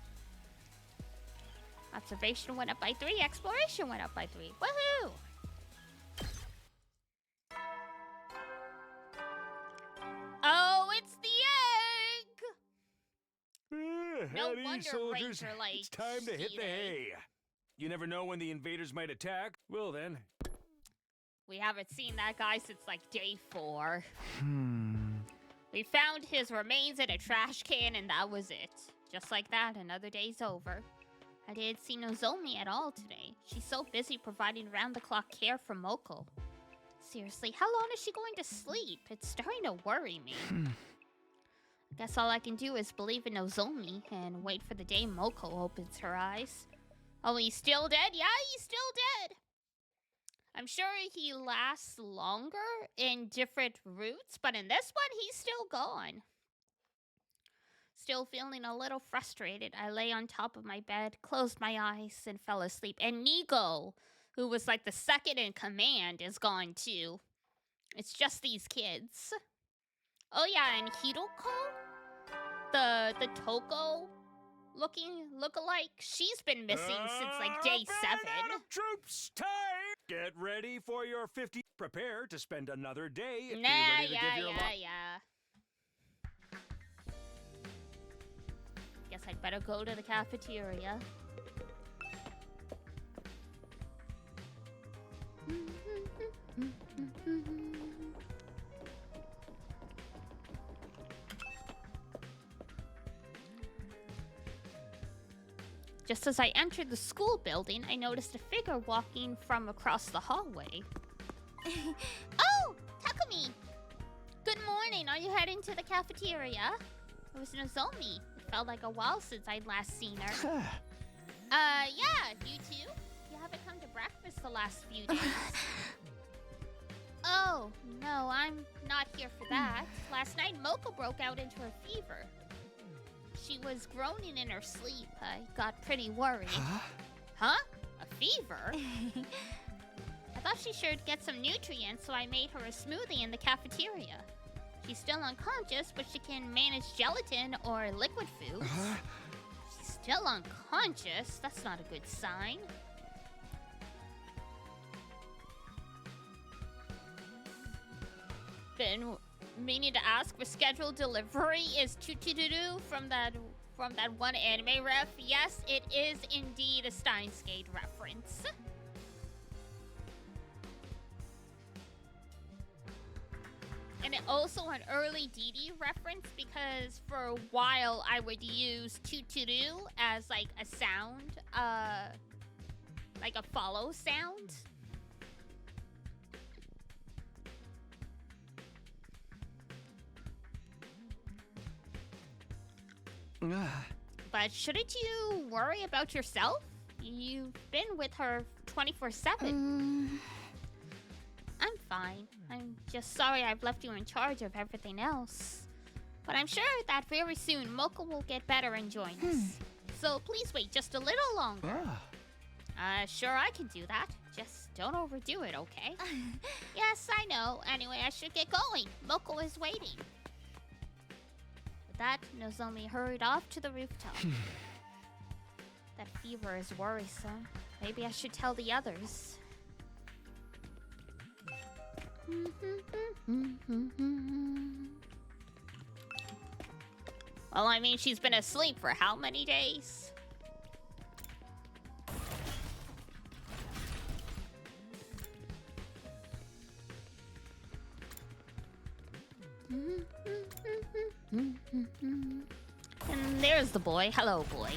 Observation went up by 3. Exploration went up by 3. Woohoo! Oh, it's the egg! No wonder soldiers. rays are like, It's time to hit the hay. You never know when the invaders might attack. Well then. We haven't seen that guy since like day 4. We found his remains in a trash can and that was it. Just like that, another day's over. I didn't see Nozomi at all today. She's so busy providing round-the-clock care for Moko. Seriously, how long is she going to sleep? It's starting to worry me. I guess all I can do is believe in Nozomi and wait for the day Moko opens her eyes. Oh, he's still dead? Yeah, he's still dead. I'm sure he lasts longer in different routes, but in this one, he's still gone. Still feeling a little frustrated, I lay on top of my bed, closed my eyes, and fell asleep. And Nigo, who was like the second in command, is gone too. It's just these kids. Oh yeah, and Hiroko, the Toko look-alike, she's been missing since like day 7. Troops, time! Get ready for your 50. Prepare to spend another day. Nah, yeah. Guess I'd better go to the cafeteria. Just as I entered the school building, I noticed a figure walking from across the hallway. Oh! Takumi! Good morning. Are you heading to the cafeteria? It was Nozomi. It felt like a while since I'd last seen her. Yeah, you too? You haven't come to breakfast the last few days. Oh, no, I'm not here for that. Last night, Moko broke out into a fever. She was groaning in her sleep. I got pretty worried. Huh? A fever? I thought she should get some nutrients, so I made her a smoothie in the cafeteria. She's still unconscious, but she can manage gelatin or liquid foods. She's still unconscious? That's not a good sign. Been meaning to ask for scheduled delivery. Is Tutudu from that one anime ref? Yes, it is indeed a Steins Gate reference. And it also an early DD reference because for a while I would use Tutudu as like a sound, like a follow sound. But shouldn't you worry about yourself? You've been with her 24/7. I'm fine. I'm just sorry I've left you in charge of everything else. But I'm sure that very soon Moko will get better and join us. So please wait just a little longer. Sure, I can do that. Just don't overdo it, okay? Yes, I know. Anyway, I should get going. Moko is waiting. With that, Nozomi hurried off to the rooftop. That fever is worrisome. Maybe I should tell the others. Well, I mean, she's been asleep for how many days? And there's the boy. Hello, boy.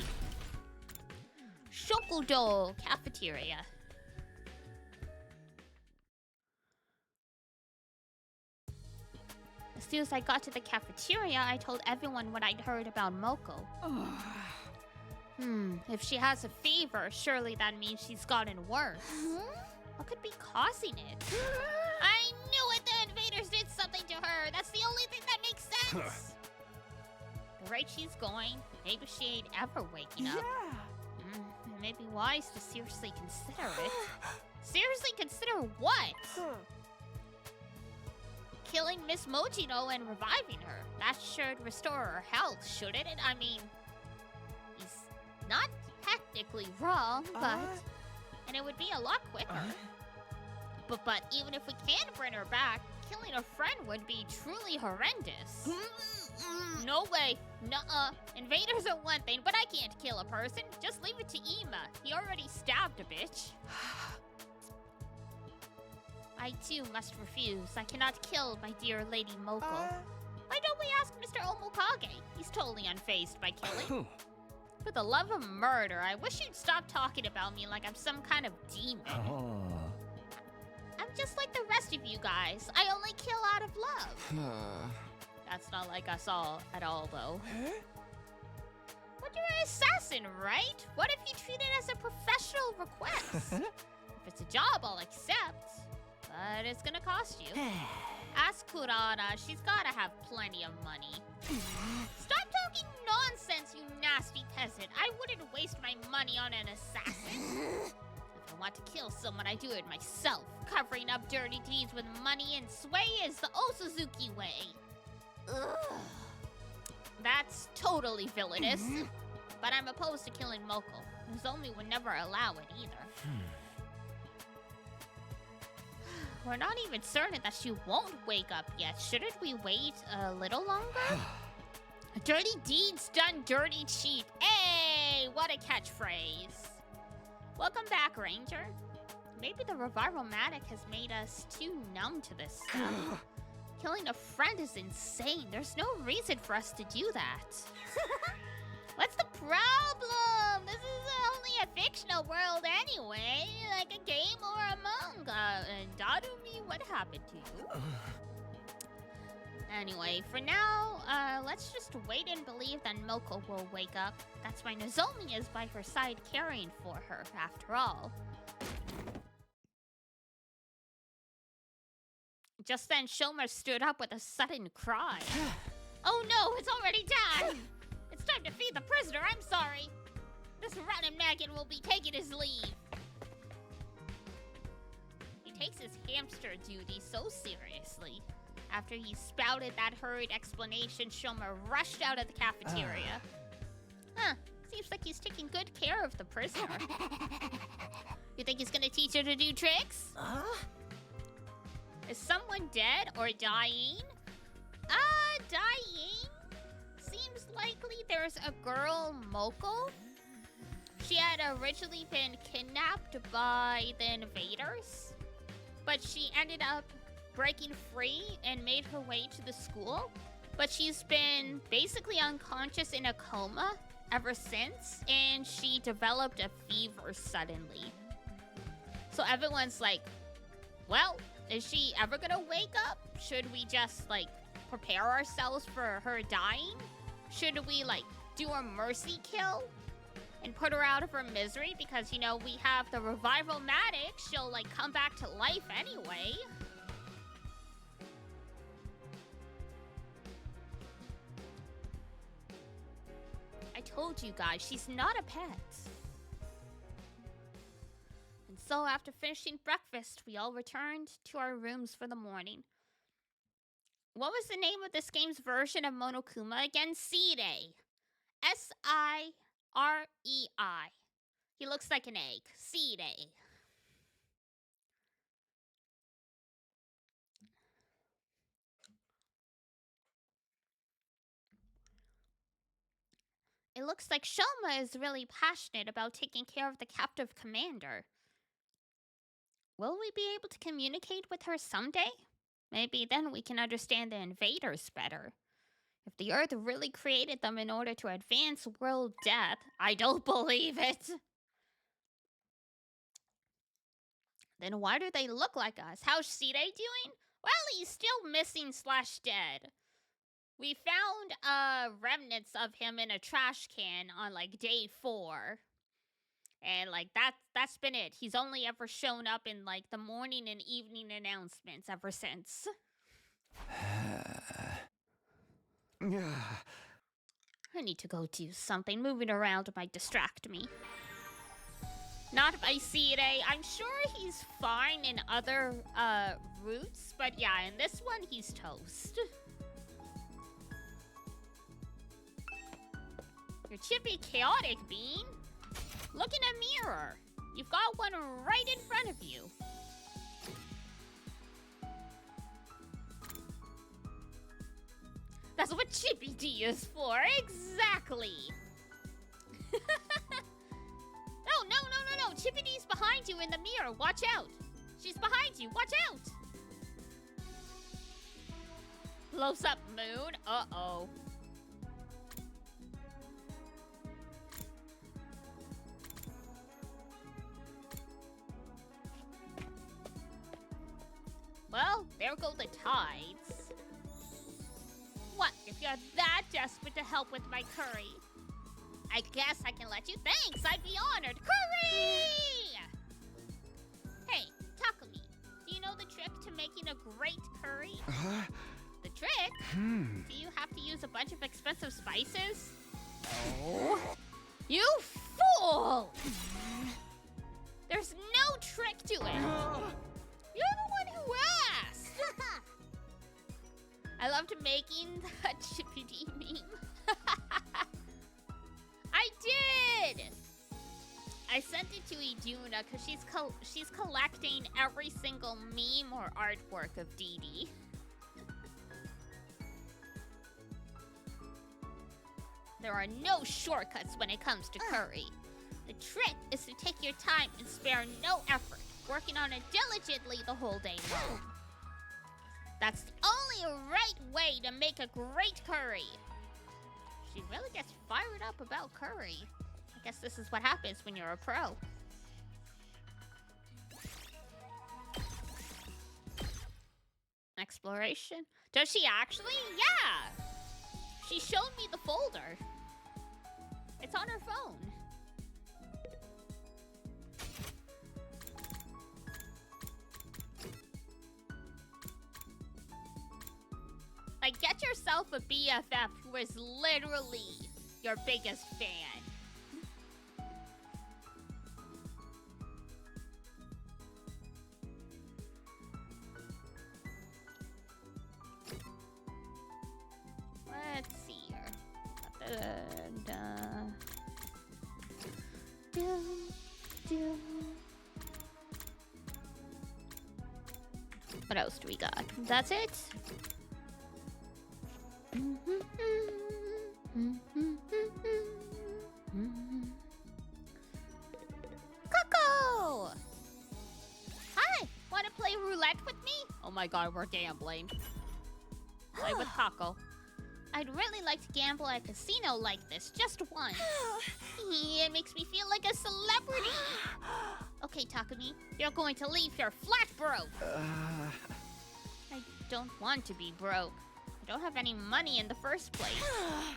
Shokudo cafeteria. As soon as I got to the cafeteria, I told everyone what I'd heard about Moko. If she has a fever, surely that means she's gotten worse. What could be causing it? I knew it! The invaders did something to her! That's the only thing that makes sense! The rate she's going, maybe she ain't ever waking up. It may be wise to seriously consider it. Seriously consider what? Killing Miss Mojito and reviving her. That should restore her health, shouldn't it? I mean, he's not technically wrong, but... And it would be a lot quicker. But even if we can bring her back, killing a friend would be truly horrendous. No way. Nuh-uh. Invaders are one thing, but I can't kill a person. Just leave it to Ima. He already stabbed a bitch. I too must refuse. I cannot kill my dear Lady Moko. Why don't we ask Mr. Omokage? He's totally unfazed by killing. For the love of murder, I wish you'd stop talking about me like I'm some kind of demon. I'm just like the rest of you guys. I only kill out of love. That's not like us all at all, though. But you're an assassin, right? What if you treat it as a professional request? If it's a job, I'll accept. But it's gonna cost you. Ask Kurara. She's gotta have plenty of money. Stop talking nonsense, you nasty peasant. I wouldn't waste my money on an assassin. If I want to kill someone, I do it myself. Covering up dirty deeds with money and sway is the Osuzuki way. Ugh. That's totally villainous. But I'm opposed to killing Moko. Nozomi would never allow it either. We're not even certain that she won't wake up yet. Shouldn't we wait a little longer? Dirty deeds done dirty cheap. Hey, what a catchphrase. Welcome back, Ranger. Maybe the revival-matic has made us too numb to this stuff. Killing a friend is insane. There's no reason for us to do that. What's the problem? This is only a fictional world anyway, like a game or a manga. And Darumi, what happened to you? Anyway, for now, let's just wait and believe that Moko will wake up. That's why Nozomi is by her side caring for her, after all. Just then, Shomer stood up with a sudden cry. Oh no, it's already done! It's time to feed the prisoner, I'm sorry. This rotten maggot will be taking his leave. He takes his hamster duty so seriously. After he spouted that hurried explanation, Shomer rushed out of the cafeteria. Seems like he's taking good care of the prisoner. You think he's gonna teach her to do tricks? Is someone dead or dying? Dying? Seems likely there's a girl, Moko. She had originally been kidnapped by the invaders, but she ended up breaking free and made her way to the school. But she's been basically unconscious in a coma ever since, and she developed a fever suddenly. So everyone's like, well, is she ever gonna wake up? Should we just, like, prepare ourselves for her dying? Should we, like, do a mercy kill and put her out of her misery? Because, you know, we have the revival-matic. She'll, like, come back to life anyway. I told you guys, she's not a pet. And so after finishing breakfast, we all returned to our rooms for the morning. What was the name of this game's version of Monokuma again? Sirei. Sirei. He looks like an egg. Seed egg. It looks like Shoma is really passionate about taking care of the captive commander. Will we be able to communicate with her someday? Maybe then we can understand the invaders better. If the Earth really created them in order to advance world death, I don't believe it. Then why do they look like us? How's Side doing? Well, he's still missing / dead. We found remnants of him in a trash can on like day 4. And like that's been it. He's only ever shown up in like the morning and evening announcements ever since. I need to go do something. Moving around might distract me. Not by Sire. I'm sure he's fine in other routes, but yeah, in this one he's toast. You're chippy chaotic, Bean. Look in a mirror. You've got one right in front of you. That's what Chippy D is for, exactly. No. Chippy D's behind you in the mirror. Watch out. She's behind you. Watch out. Close up, Moon. Uh-oh. Well, there go the tides. What, if you're that desperate to help with my curry? I guess I can let you. Thanks, I'd be honored. Curry! Hey, Takumi, do you know the trick to making a great curry? The trick? Do you have to use a bunch of expensive spices? Oh. You fool! There's no trick to it. You're the one who asked. I loved making that Chippy D meme. I did! I sent it to Iduna because she's collecting every single meme or artwork of Dee Dee. There are no shortcuts when it comes to curry. The trick is to take your time and spare no effort, working on it diligently the whole day long. That's the only right way to make a great curry. She really gets fired up about curry. I guess this is what happens when you're a pro. Exploration? Does she actually? Yeah! She showed me the folder. It's on her phone. Like, get yourself a BFF who is literally your biggest fan. Let's see here. What else do we got? That's it? Coco! Hi! Wanna play roulette with me? Oh my god, we're gambling. Play with Coco. I'd really like to gamble at a casino like this, just once. It makes me feel like a celebrity. Okay, Takumi, you're going to leave here flat broke. I don't want to be broke. I don't have any money in the first place.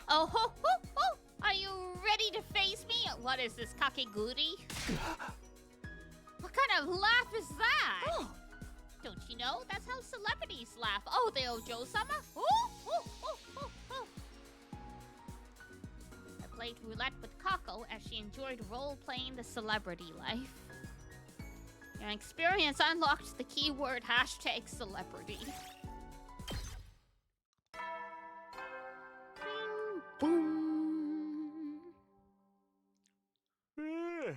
Oh, ho, ho, ho! Are you ready to face me? What is this, kakeguri? What kind of laugh is that? Don't you know? That's how celebrities laugh. Oh, the Ojo-sama. I played roulette with Kako as she enjoyed role-playing the celebrity life. Your experience unlocked the keyword #celebrity. Bing, boom.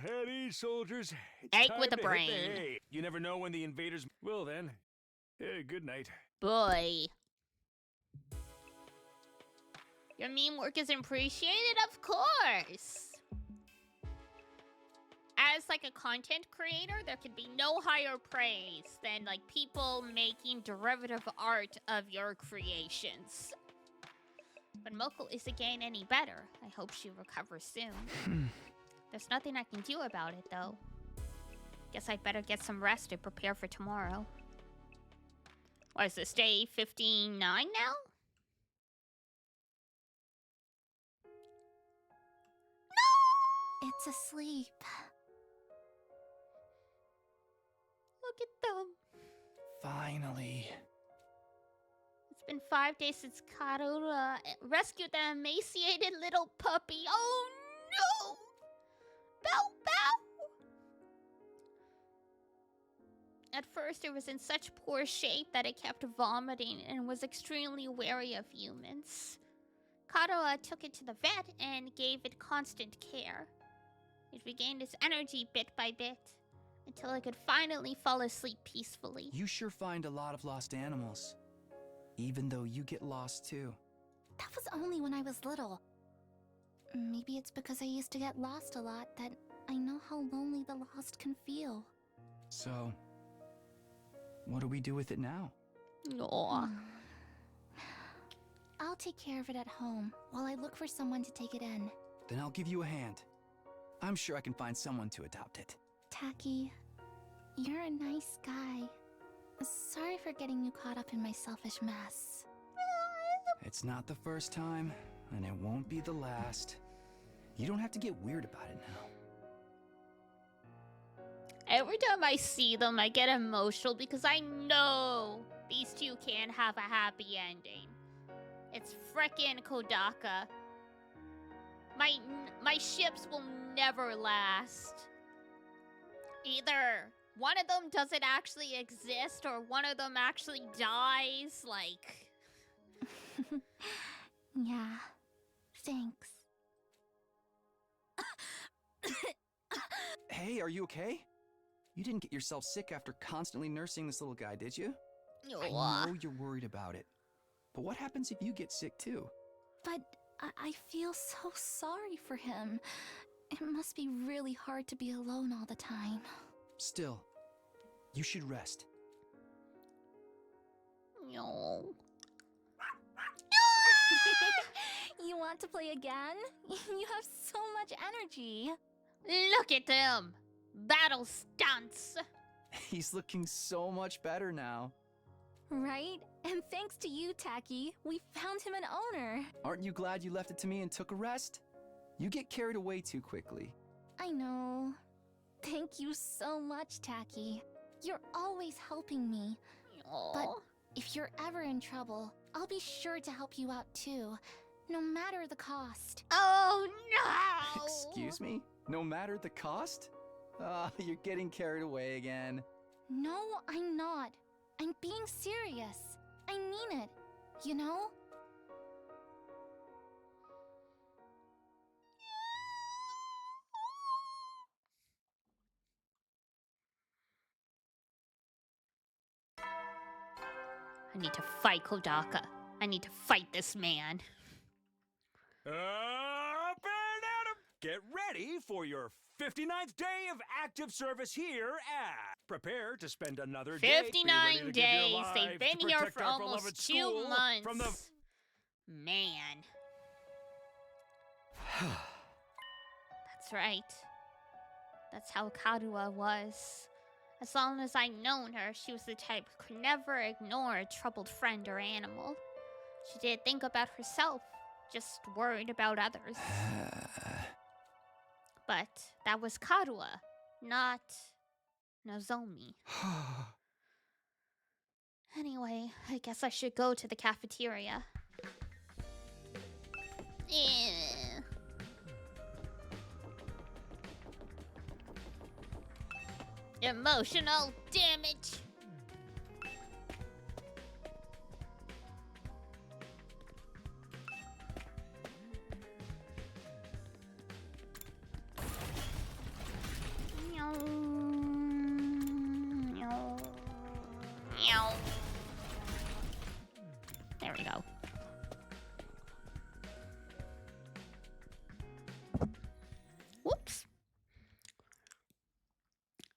Heady soldiers. It's Egg time with a to hit the brain. hay. You never know when the invaders... Well then, good night. Boy. Your meme work is appreciated? Of course! As like a content creator, there can be no higher praise than like people making derivative art of your creations. But Moko isn't getting any better. I hope she recovers soon. There's nothing I can do about it though. Guess I'd better get some rest and prepare for tomorrow. What is this, day 59 now? No! It's asleep. Look at them. Finally. It's been 5 days since Karura rescued the emaciated little puppy. Oh no! Bow bow! At first, it was in such poor shape that it kept vomiting and was extremely wary of humans. Karura took it to the vet and gave it constant care. It regained its energy bit by bit, until it could finally fall asleep peacefully. You sure find a lot of lost animals. Even though you get lost too. That was only when I was little. Maybe it's because I used to get lost a lot that I know how lonely the lost can feel. So, what do we do with it now? Aw. I'll take care of it at home while I look for someone to take it in. Then I'll give you a hand. I'm sure I can find someone to adopt it. Taki, you're a nice guy. Sorry for getting you caught up in my selfish mess. It's not the first time, and it won't be the last. You don't have to get weird about it now. Every time I see them, I get emotional because I know these two can't have a happy ending. It's frickin' Kodaka. My ships will never last. Either one of them doesn't actually exist or one of them actually dies, like... Yeah, thanks. Hey, are you okay? You didn't get yourself sick after constantly nursing this little guy, did you? I know you're worried about it. But what happens if you get sick too? But I feel so sorry for him. It must be really hard to be alone all the time. Still, you should rest. No. You want to play again? You have so much energy. Look at them! Battle stunts! He's looking so much better now. Right? And thanks to you, Taki, we found him an owner. Aren't you glad you left it to me and took a rest? You get carried away too quickly. I know. Thank you so much, Taki. You're always helping me. But if you're ever in trouble, I'll be sure to help you out too, no matter the cost. Oh no! Excuse me? No matter the cost? You're getting carried away again. No, I'm not. I'm being serious. I mean it, you know? I need to fight Kodaka. I need to fight this man. Up and at 'em! Get ready for your 59th day of active service here at... Prepare to spend another day. 59 days. They've been here for almost 2 months. From the... Man. That's right. That's how Karua was. As long as I'd known her, she was the type who could never ignore a troubled friend or animal. She didn't think about herself, just worried about others. But that was Karua, not Nozomi. Anyway, I guess I should go to the cafeteria. Emotional damage. Meow. There we go. Whoops.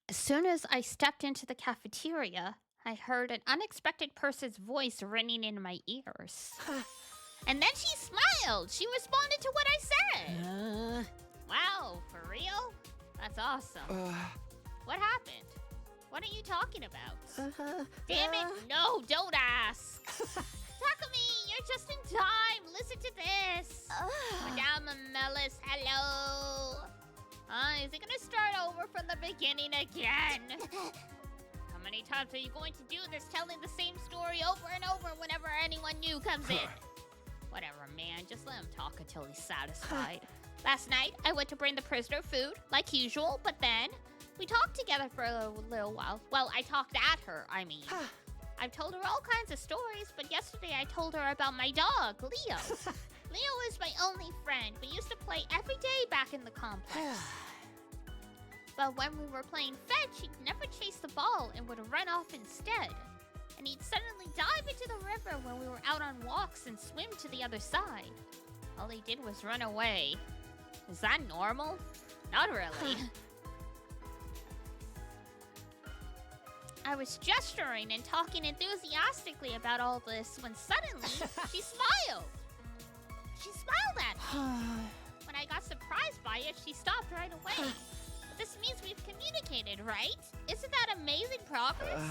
As soon as I stepped into the cafeteria, I heard an unexpected person's voice ringing in my ears. And then she smiled. She responded to what I said. Wow, for real? That's awesome. What happened? What are you talking about? Damn it, no, don't ask. Takumi, you're just in time. Listen to this. Madame Melis, hello. Is it gonna start over from the beginning again? How many times are you going to do this, telling the same story over and over whenever anyone new comes in? Whatever, man. Just let him talk until he's satisfied. Last night, I went to bring the prisoner food, like usual, but then we talked together for a little while. Well, I talked at her, I mean. I've told her all kinds of stories, but yesterday I told her about my dog, Leo. Leo is my only friend. We used to play every day back in the complex. But when we were playing fetch, he'd never chase the ball and would run off instead. And he'd suddenly dive into the river when we were out on walks and swim to the other side. All he did was run away. Is that normal? Not really. I was gesturing and talking enthusiastically about all this when suddenly she smiled. She smiled at me. When I got surprised by it, she stopped right away. But this means we've communicated, right? Isn't that amazing progress?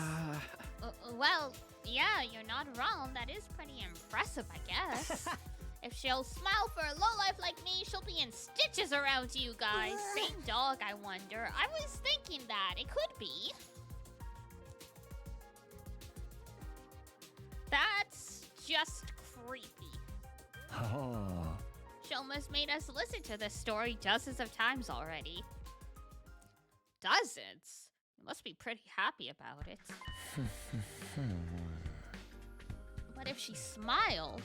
Well, yeah, you're not wrong. That is pretty impressive, I guess. If she'll smile for a lowlife like me, she'll be in stitches around you guys. Same dog, I wonder. I was thinking that. It could be. That's just creepy. Oh. Shoma's made us listen to this story dozens of times already. Dozens? You must be pretty happy about it. But if she smiled,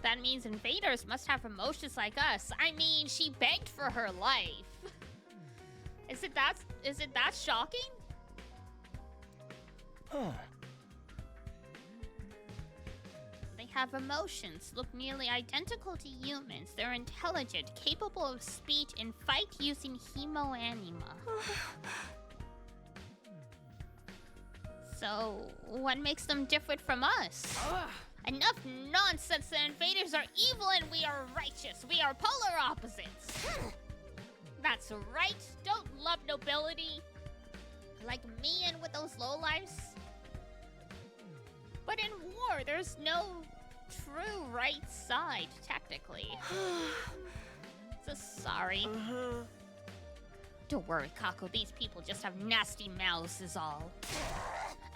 that means invaders must have emotions like us. I mean, she begged for her life. Is it that shocking? Huh. They have emotions, look nearly identical to humans. They're intelligent, capable of speech, and fight using hemoanima. So, what makes them different from us? Enough nonsense! The invaders are evil and we are righteous. We are polar opposites. That's right. Don't love nobility. Like me and with those lowlifes. But in war, there's no true right side, technically. So sorry. Don't worry, Kako. These people just have nasty mouths is all.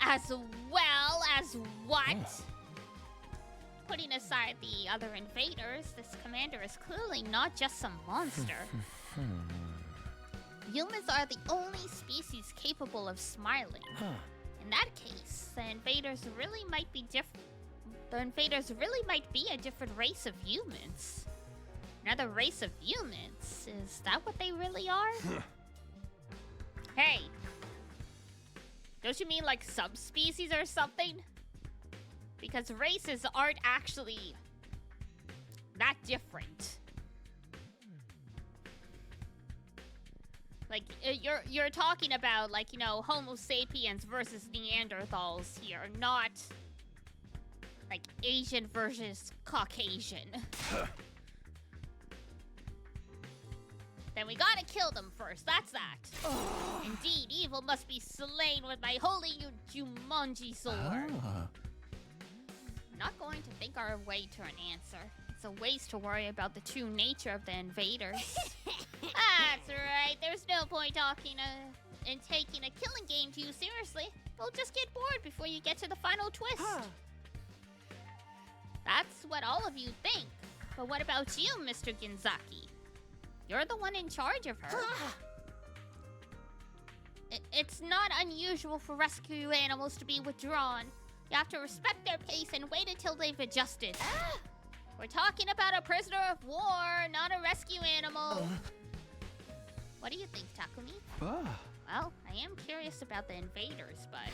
As well as what? Putting aside the other invaders, this commander is clearly not just some monster. Humans are the only species capable of smiling. In that case, the invaders really might be different. The invaders really might be a different race of humans. Another race of humans? Is that what they really are? Hey! Don't you mean like subspecies or something? Because races aren't actually that different. Like, you're talking about, like, you know, Homo sapiens versus Neanderthals here, not, like, Asian versus Caucasian. Then we gotta kill them first, that's that. Indeed, evil must be slain with my holy Jumanji sword. Not going to think our way to an answer. It's a waste to worry about the true nature of the invaders. That's right. There's no point talking and taking a killing game too seriously. You'll just get bored before you get to the final twist. That's what all of you think. But what about you, Mr. Ginzaki? You're the one in charge of her. It's not unusual for rescue animals to be withdrawn. You have to respect their pace and wait until they've adjusted. We're talking about a prisoner of war, not a rescue animal. What do you think, Takumi? Well, I am curious about the invaders, but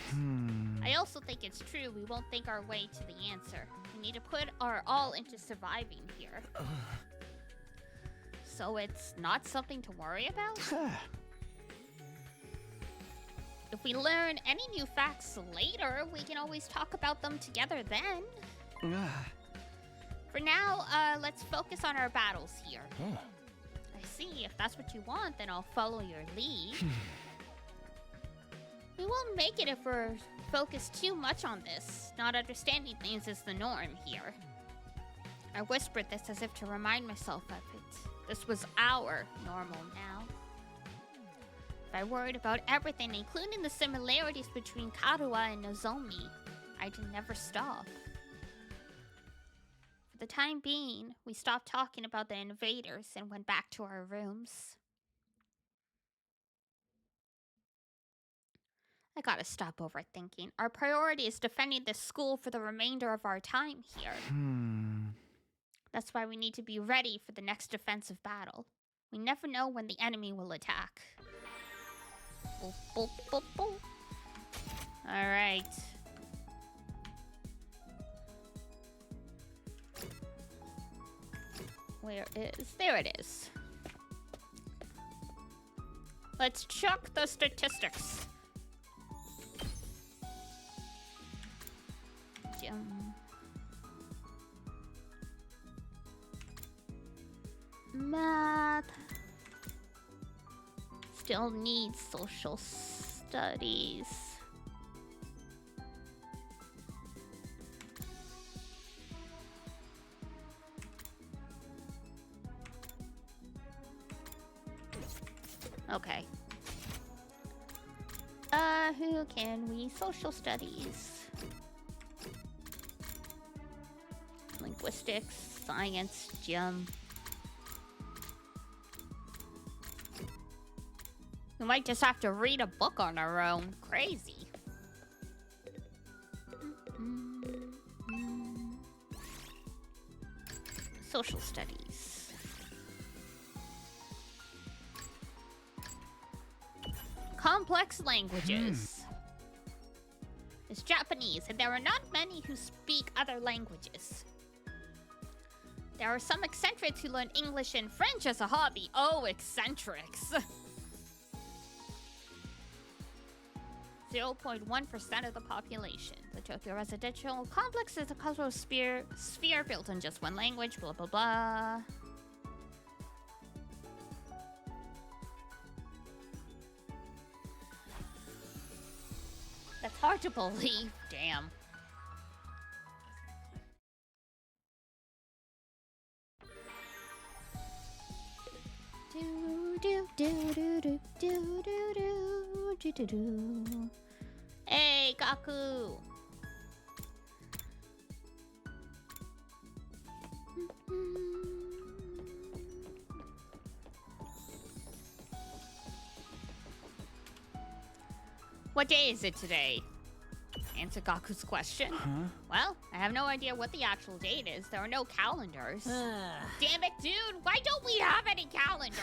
I also think it's true we won't think our way to the answer. We need to put our all into surviving here. So it's not something to worry about? If we learn any new facts later, we can always talk about them together then. For now, let's focus on our battles here. I see, if that's what you want, then I'll follow your lead. We won't make it if we're focused too much on this. Not understanding things is the norm here. I whispered this as if to remind myself of it. This was our normal now. If I worried about everything, including the similarities between Karuha and Nozomi, I'd never stop. For the time being, we stopped talking about the invaders and went back to our rooms. I gotta stop overthinking. Our priority is defending this school for the remainder of our time here. That's why we need to be ready for the next defensive battle. We never know when the enemy will attack. Boop, boop, boop, boop. Alright. Where is... There it is. Let's check the statistics. Math. Still needs social studies. Okay. Who can we social studies? Linguistics, science, gym. We might just have to read a book on our own. Crazy. Social studies. Complex languages. It's Japanese, and there are not many who speak other languages. There are some eccentrics who learn English and French as a hobby. Oh, eccentrics. 0.1% of the population. The Tokyo residential complex is a cultural sphere built on just one language, blah, blah, blah. That's hard to believe. Damn. Hey, Gaku. What day is it today? Answer Gaku's question. Well, I have no idea what the actual date is. There are no calendars. Damn it, dude! Why don't we have any calendars?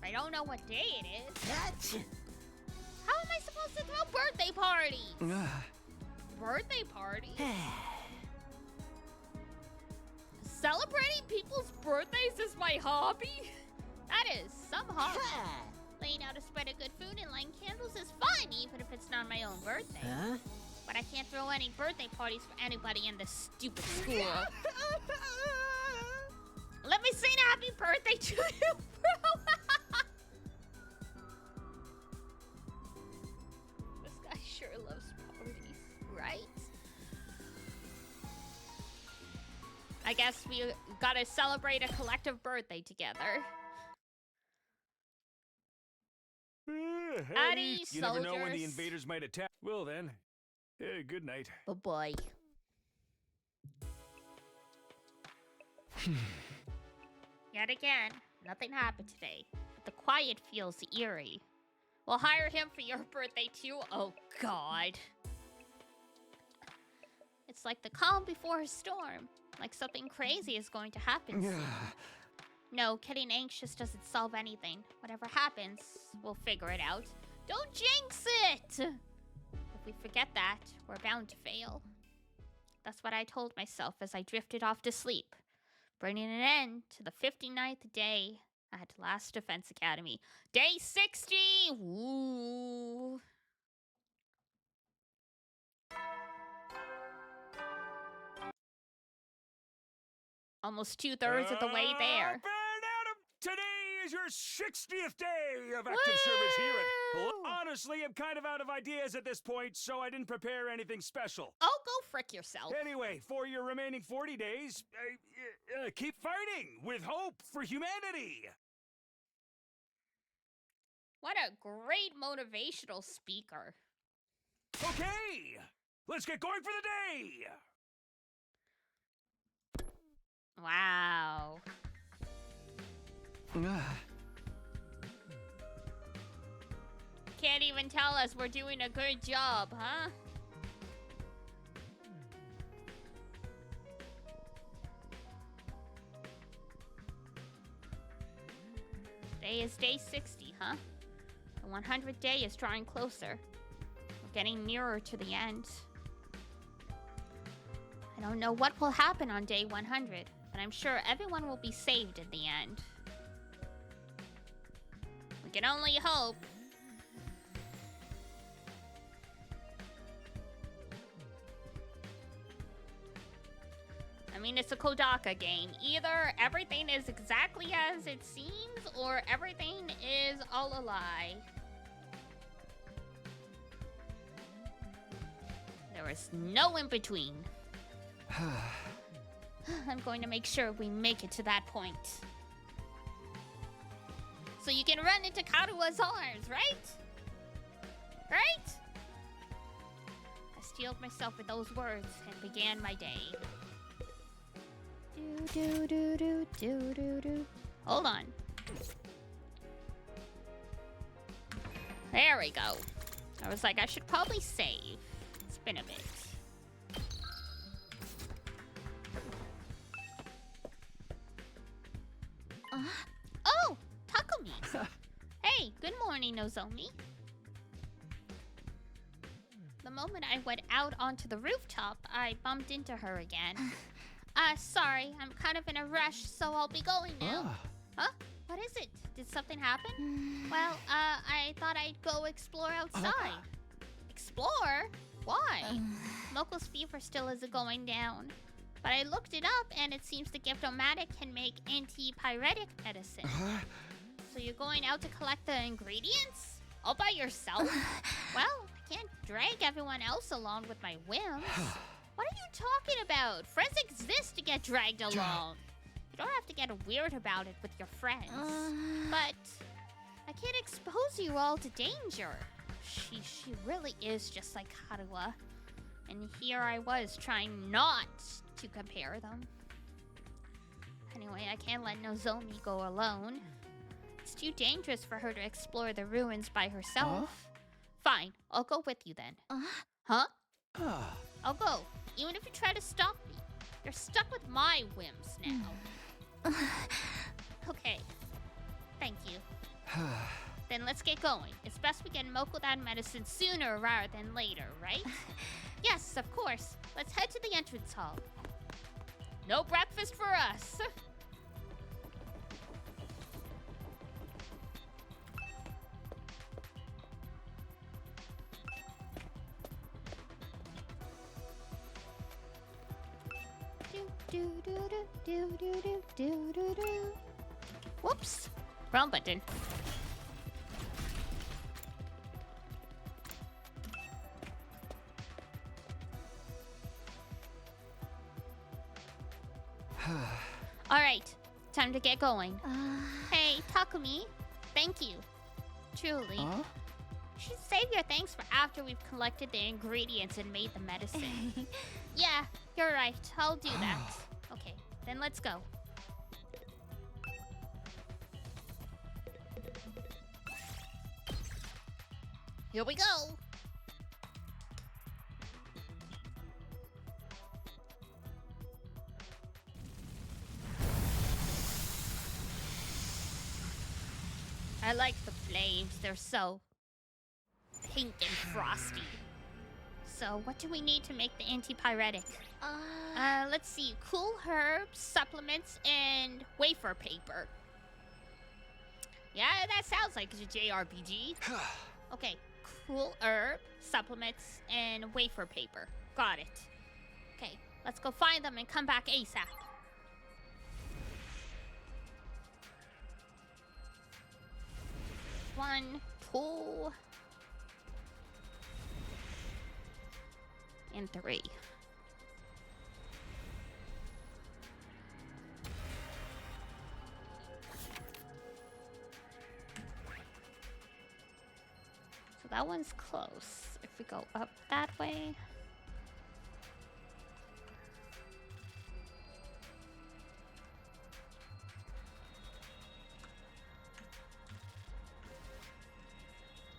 I don't know what day it is. How am I supposed to throw birthday parties? Birthday parties? Celebrating people's birthdays is my hobby? That is some hobby. Laying out a spread of good food and lighting candles is fine, even if it's not my own birthday. But I can't throw any birthday parties for anybody in this stupid school. Let me sing a happy birthday to you, bro. This guy sure loves parties, right? I guess we gotta celebrate a collective birthday together. Addy, you never know when the invaders might attack. Well then, good night. Bye-bye. Yet again, nothing happened today. But the quiet feels eerie. We'll hire him for your birthday too? Oh god. It's like the calm before a storm. Like something crazy is going to happen soon. No, getting anxious doesn't solve anything. Whatever happens, we'll figure it out. Don't jinx it! If we forget that, we're bound to fail. That's what I told myself as I drifted off to sleep, bringing an end to the 59th day at Last Defense Academy. Day 60! Woo! Almost 2/3 of the way there. Today is your 60th day of active service here at... Woo! Honestly, I'm kind of out of ideas at this point, so I didn't prepare anything special. Oh, go frick yourself. Anyway, for your remaining 40 days, keep fighting with hope for humanity. What a great motivational speaker. Okay, let's get going for the day. Wow. Can't even tell us we're doing a good job, huh? Today is day 60, huh? The 100th day is drawing closer. We're getting nearer to the end. I don't know what will happen on day 100, but I'm sure everyone will be saved at the end. We can only hope. I mean, it's a Kodaka game. Either everything is exactly as it seems, or everything is all a lie. There is no in between. I'm going to make sure we make it to that point. So you can run into Karua's arms, right? Right? I steeled myself with those words and began my day. Do do do do do do do. Hold on. There we go. I was like, I should probably save. It's been a bit. Oh, Takumi. Hey, good morning, Nozomi. The moment I went out onto the rooftop, I bumped into her again. Sorry, I'm kind of in a rush, so I'll be going now. Huh? What is it? Did something happen? Well, I thought I'd go explore outside. Explore? Why? Locals' fever still isn't going down. But I looked it up, and it seems the Giftomatic can make antipyretic medicine. So you're going out to collect the ingredients? All by yourself? Well, I can't drag everyone else along with my whims. What are you talking about? Friends exist to get dragged along. You don't have to get weird about it with your friends. But I can't expose you all to danger. She really is just like Karua. And here I was trying not to compare them. Anyway, I can't let Nozomi go alone. It's too dangerous for her to explore the ruins by herself. Fine, I'll go with you then. Huh? I'll go, even if you try to stop me. You're stuck with my whims now. Okay, thank you. Then let's get going. It's best we get Moko that medicine sooner rather than later, right? Yes, of course. Let's head to the entrance hall. No breakfast for us. Do do do do do do do do do. Whoops, wrong button. All right, time to get going. Hey, Takumi, thank you. Truly. You should save your thanks for after we've collected the ingredients and made the medicine. Yeah, you're right. I'll do that. Okay, then let's go. Here we go. I like the flames. They're so pink and frosty. So what do we need to make the antipyretic? Let's see. Cool herbs, supplements, and wafer paper. Yeah, that sounds like a JRPG. Okay, cool herb, supplements, and wafer paper. Got it. Okay, let's go find them and come back ASAP. One, two, and three. So that one's close. If we go up that way.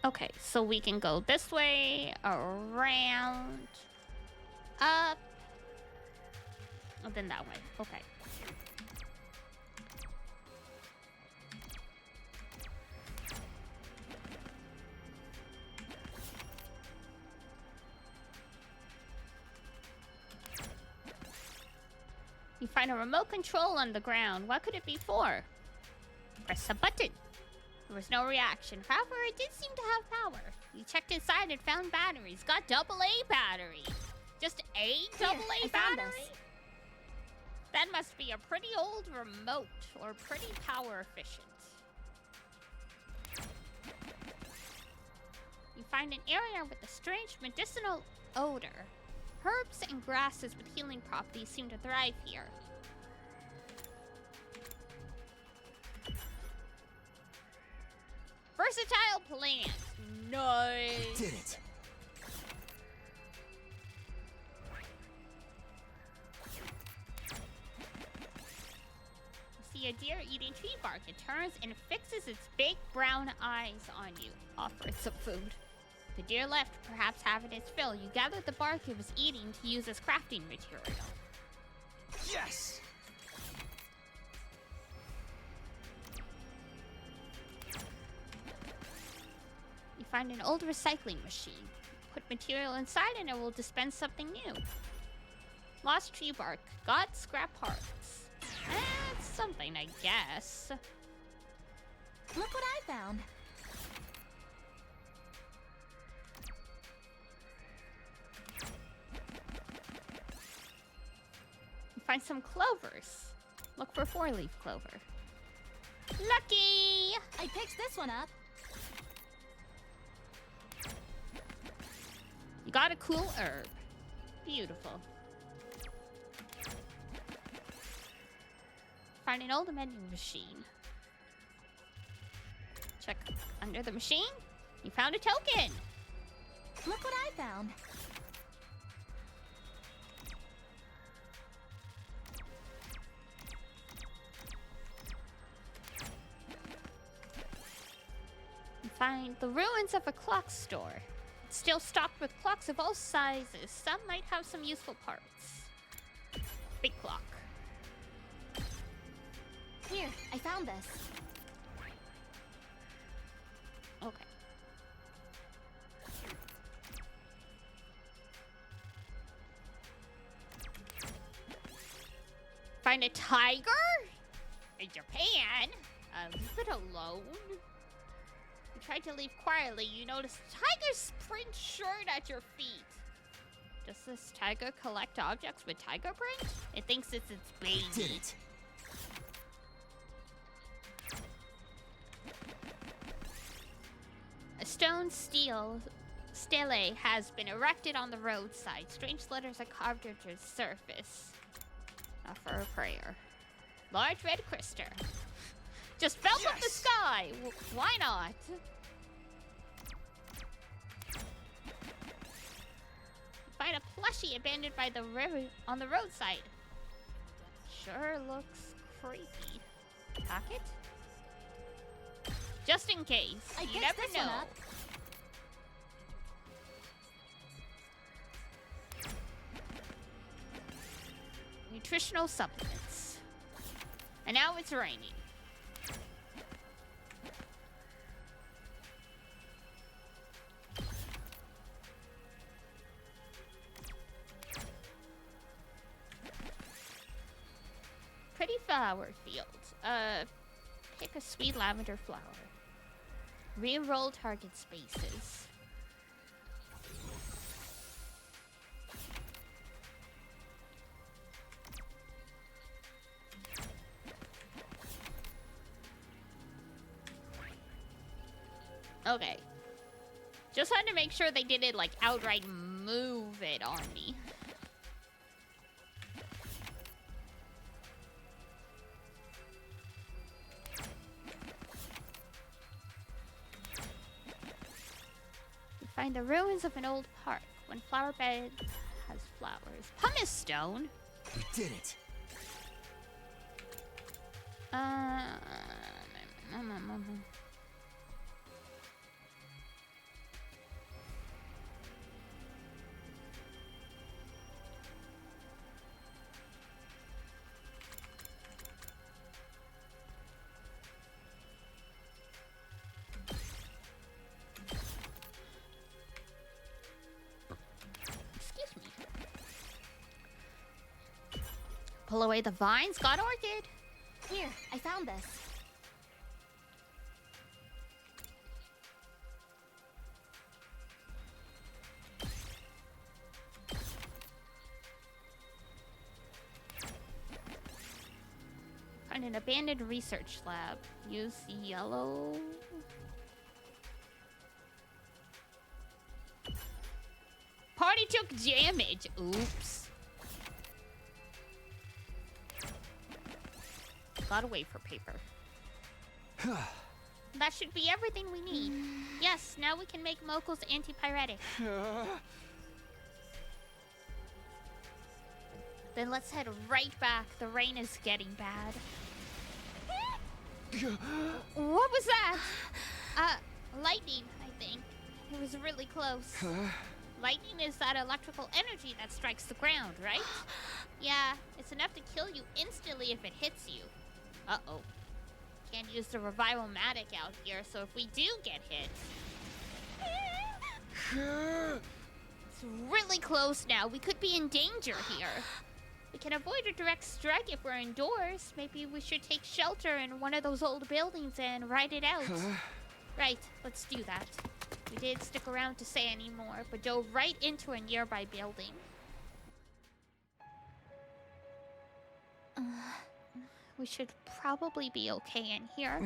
Okay, so we can go this way, around, up, and then that way. Okay. You find a remote control on the ground. What could it be for? Press a button. There was no reaction. However, it did seem to have power. You checked inside and found batteries. Got AA battery. Just a AA battery? That must be a pretty old remote or pretty power efficient. You find an area with a strange medicinal odor. Herbs and grasses with healing properties seem to thrive here. Versatile plant. Nice. Did it. You see a deer eating tree bark. It turns and fixes its big brown eyes on you. Offer it some food. The deer left, perhaps having its fill. You gather the bark it was eating to use as crafting material. Yes! You find an old recycling machine. Put material inside and it will dispense something new. Lost tree bark. Got scrap parts. That's something, I guess. Look what I found. You find some clovers. Look for 4-leaf clover. Lucky! I picked this one up. You got a cool herb. Beautiful. Find an old vending machine. Check under the machine. You found a token. Look what I found. You find the ruins of a clock store. It's still stocked with clocks of all sizes. Some might have some useful parts. Big clock. Here, I found this. Okay. Find a tiger? In Japan? Leave it alone. You tried to leave quietly. You noticed a tiger's print shirt at your feet. Does this tiger collect objects with tiger print? It thinks it's its baby. Did it. A stone stele has been erected on the roadside. Strange letters are carved into its surface. Not for a prayer. Large red crystal. Just fell from the sky. Why not? Find a plushie abandoned by the river on the roadside. Sure looks creepy. Pocket? Just in case. You never this know. one up. Nutritional supplements. And now it's raining. flower field. Pick a sweet lavender flower. Reroll target spaces. Okay. Just had to make sure they didn't, like, outright move it on me. You find the ruins of an old park. When flower bed has flowers. Pumice stone? We did it. Excuse me. Pull away the vines. Got orchid. Here, I found this. Find an abandoned research lab. Use the yellow. Party took damage. Oops. Gotta wait for paper. That should be everything we need. Yes, now we can make Mokel's antipyretic. Then let's head right back. The rain is getting bad. What was that? Lightning, I think. It was really close. Lightning is that electrical energy that strikes the ground, right? Yeah, it's enough to kill you instantly if it hits you. Uh-oh. Can't use the revival-matic out here, so if we do get hit... It's really close now. We could be in danger here. We can avoid a direct strike if we're indoors. Maybe we should take shelter in one of those old buildings and ride it out. Right, let's do that. We didn't stick around to say any more, but dove right into a nearby building. We should probably be okay in here.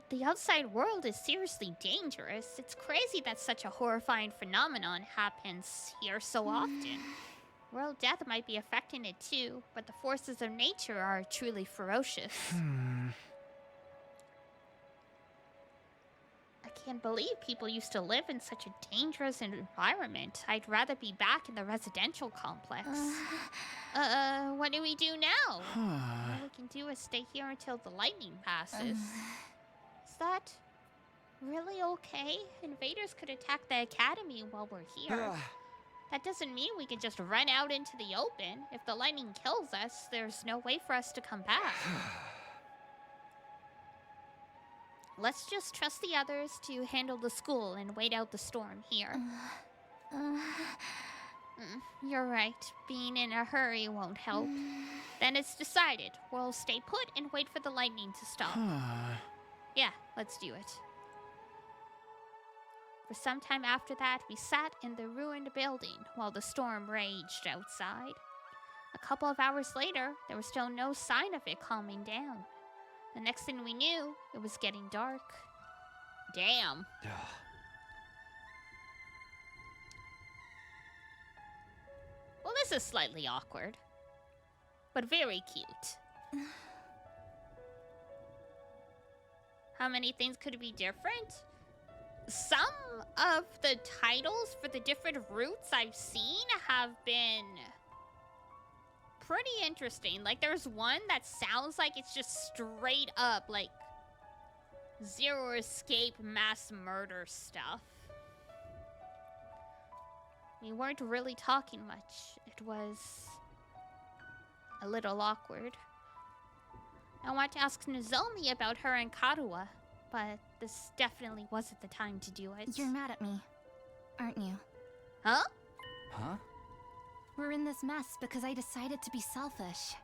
The outside world is seriously dangerous. It's crazy that such a horrifying phenomenon happens here so often. World death might be affecting it too, but the forces of nature are truly ferocious. I can't believe people used to live in such a dangerous environment. I'd rather be back in the residential complex. What do we do now? All we can do is stay here until the lightning passes. Is that really okay? Invaders could attack the academy while we're here. That doesn't mean we can just run out into the open. If the lightning kills us, there's no way for us to come back. Let's just trust the others to handle the school and wait out the storm here. You're right. Being in a hurry won't help. Then it's decided. We'll stay put and wait for the lightning to stop. Yeah, let's do it. For some time after that, we sat in the ruined building while the storm raged outside. A couple of hours later, there was still no sign of it calming down. The next thing we knew, it was getting dark. Damn. Well, this is slightly awkward, but very cute. How many things could be different? Some of the titles for the different routes I've seen have been pretty interesting. Like, there's one that sounds like it's just straight up, like, Zero Escape mass murder stuff. We weren't really talking much. It was a little awkward. I want to ask Nozomi about her and Karuwa, but this definitely wasn't the time to do it. You're mad at me, aren't you? Huh? Huh? We're in this mess because I decided to be selfish.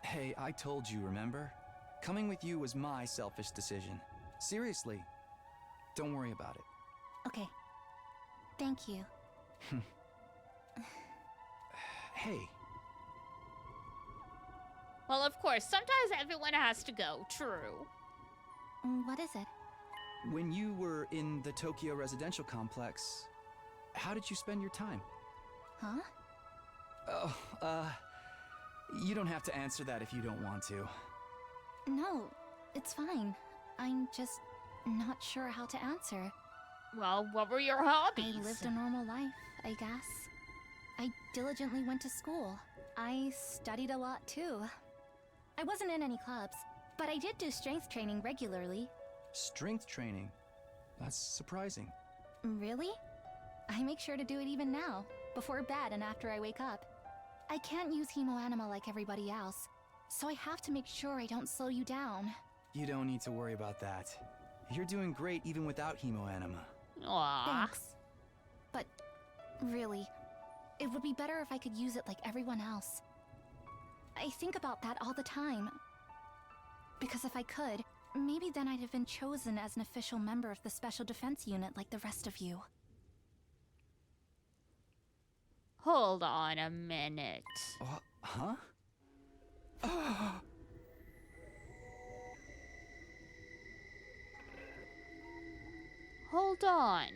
Hey, I told you, remember? Coming with you was my selfish decision. Seriously. Don't worry about it. Okay. Thank you. Hey, Well, of course, sometimes everyone has to go. True. What is it? when you were in the Tokyo residential complex, how did you spend your time? Huh? Oh, you don't have to answer that if you don't want to. No, it's fine. I'm just not sure how to answer. Well, what were your I hobbies? lived a normal life, I guess. I diligently went to school. I studied a lot too. I wasn't in any clubs, but I did do strength training regularly. Strength training? That's surprising. Really? I make sure to do it even now, before bed and after I wake up. I can't use hemoanima like everybody else, so I have to make sure I don't slow you down. You don't need to worry about that. You're doing great even without hemoanima. Aww. Thanks. But really, it would be better if I could use it like everyone else. I think about that all the time. Because if I could, maybe then I'd have been chosen as an official member of the Special Defense Unit like the rest of you. Hold on a minute. Huh? Hold on.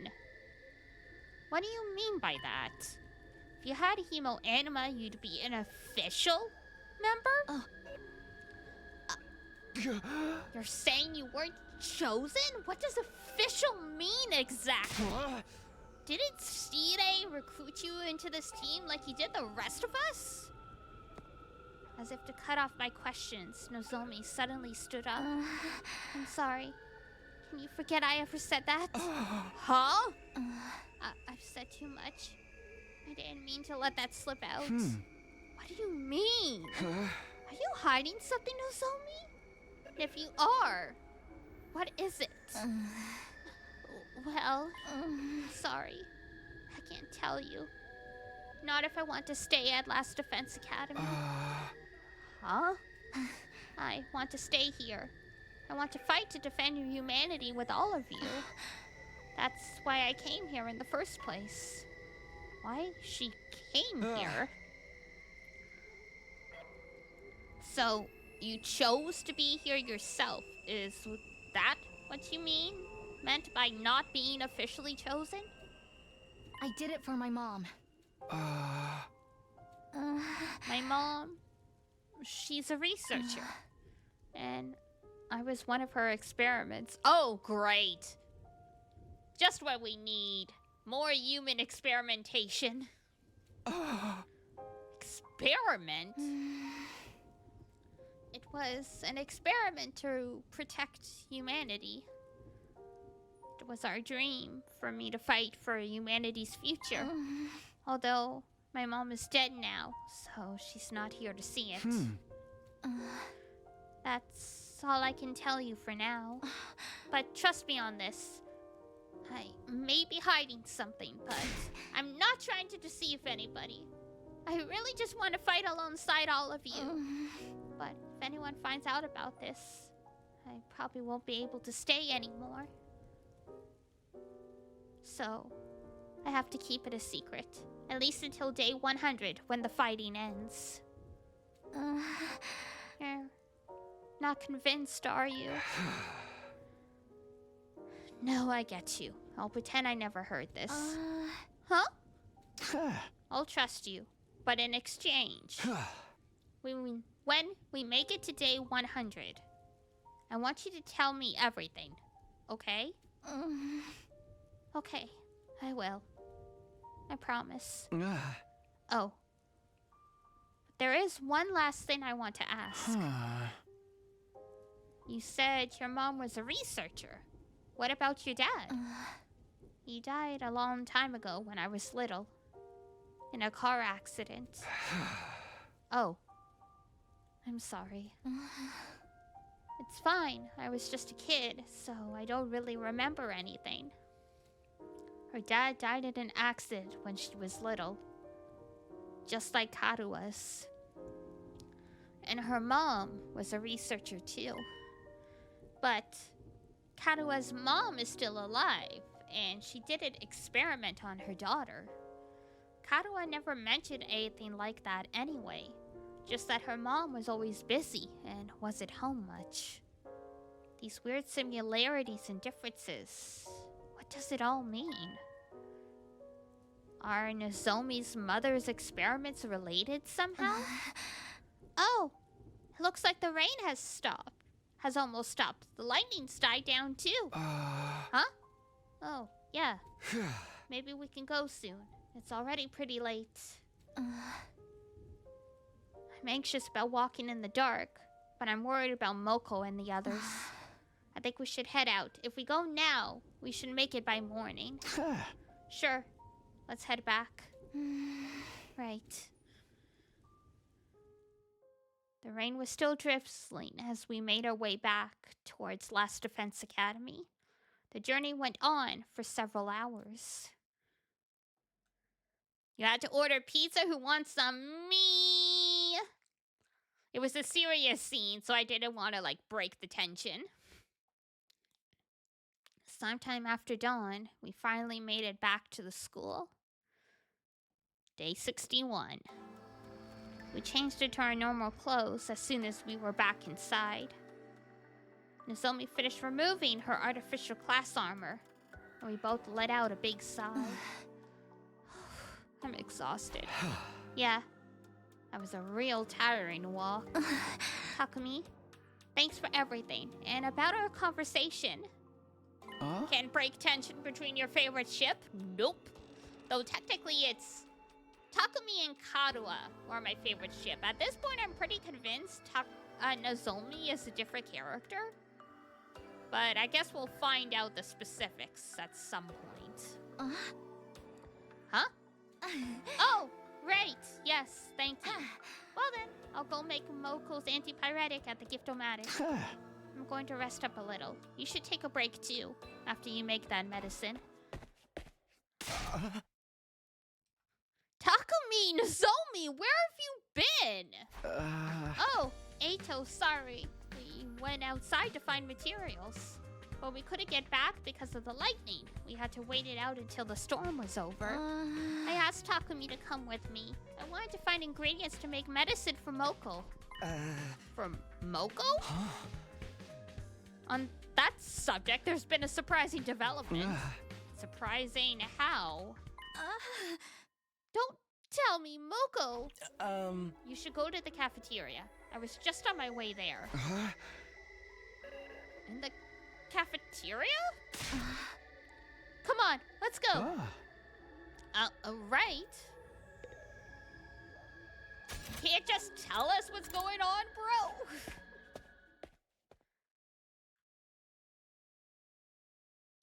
What do you mean by that? If you had hemoanima, you'd be an official member? You're saying you weren't chosen? What does official mean exactly? Didn't Stide recruit you into this team like he did the rest of us? As if to cut off my questions, Nozomi suddenly stood up. I'm sorry. Can you forget I ever said that? Huh? I've said too much. I didn't mean to let that slip out. What do you mean? Are you hiding something, Nozomi? If you are, what is it? Well, sorry. I can't tell you. Not if I want to stay at Last Defense Academy. Huh? I want to stay here. I want to fight to defend your humanity with all of you. That's why I came here in the first place. Why she came here? So, you chose to be here yourself. Is that what you mean? Meant by not being officially chosen? I did it for my mom. My mom, she's a researcher. And I was one of her experiments. Oh, great. Just what we need. More human experimentation. Experiment? It was an experiment to protect humanity. It was our dream for me to fight for humanity's future. Although my mom is dead now, so she's not here to see it. That's all I can tell you for now. But trust me on this. I may be hiding something, but I'm not trying to deceive anybody. I really just want to fight alongside all of you. But if anyone finds out about this, I probably won't be able to stay anymore. So, I have to keep it a secret. At least until day 100, when the fighting ends. You're not convinced, are you? No, I get you. I'll pretend I never heard this. Huh? I'll trust you. But in exchange, when we make it to day 100, I want you to tell me everything. Okay? Okay, I will. I promise. Oh. There is one last thing I want to ask. You said your mom was a researcher. What about your dad? He died a long time ago when I was little. In a car accident. Oh. I'm sorry. It's fine. I was just a kid, so I don't really remember anything. Her dad died in an accident when she was little. just like Karua's. And her mom was a researcher too. But Karua's mom is still alive, and she did an experiment on her daughter. Karua never mentioned anything like that anyway, just that her mom was always busy and wasn't home much. These weird similarities and differences, what does it all mean? Are Nozomi's mother's experiments related somehow? Oh, it looks like the rain has stopped. Has almost stopped. The lightning's died down too. Huh? Oh, yeah. Maybe we can go soon. It's already pretty late. I'm anxious about walking in the dark, but I'm worried about Moko and the others. I think we should head out. If we go now, we should make it by morning. Sure. Let's head back. Right. The rain was still drizzling as we made our way back towards Last Defense Academy. The journey went on for several hours. You had to order pizza. Who wants some? Me. It was a serious scene, so I didn't want to, break the tension. Sometime after dawn, we finally made it back to the school. Day 61. We changed into our normal clothes as soon as we were back inside. Nozomi finished removing her artificial class armor, and we both let out a big sigh. I'm exhausted. Yeah, that was a real tiring walk. Takumi, thanks for everything. And about our conversation. Can't break tension between your favorite ship? Nope. Though technically it's Takumi and Karua are my favorite ship. At this point, I'm pretty convinced Nozomi is a different character. But I guess we'll find out the specifics at some point. Huh? Oh, right. Yes, thank you. Well then, I'll go make Moko's antipyretic at the Gift-O-Matic. I'm going to rest up a little. You should take a break too, after you make that medicine. Takumi, Nozomi, where have you been? Oh, Eito, sorry. We went outside to find materials. But we couldn't get back because of the lightning. We had to wait it out until the storm was over. I asked Takumi to come with me. I wanted to find ingredients to make medicine for Moko. For Moko? On that subject, there's been a surprising development. Surprising how? Don't tell me, Moko! You should go to the cafeteria. I was just on my way there. In the cafeteria? Come on, let's go. Right. You can't just tell us what's going on, bro.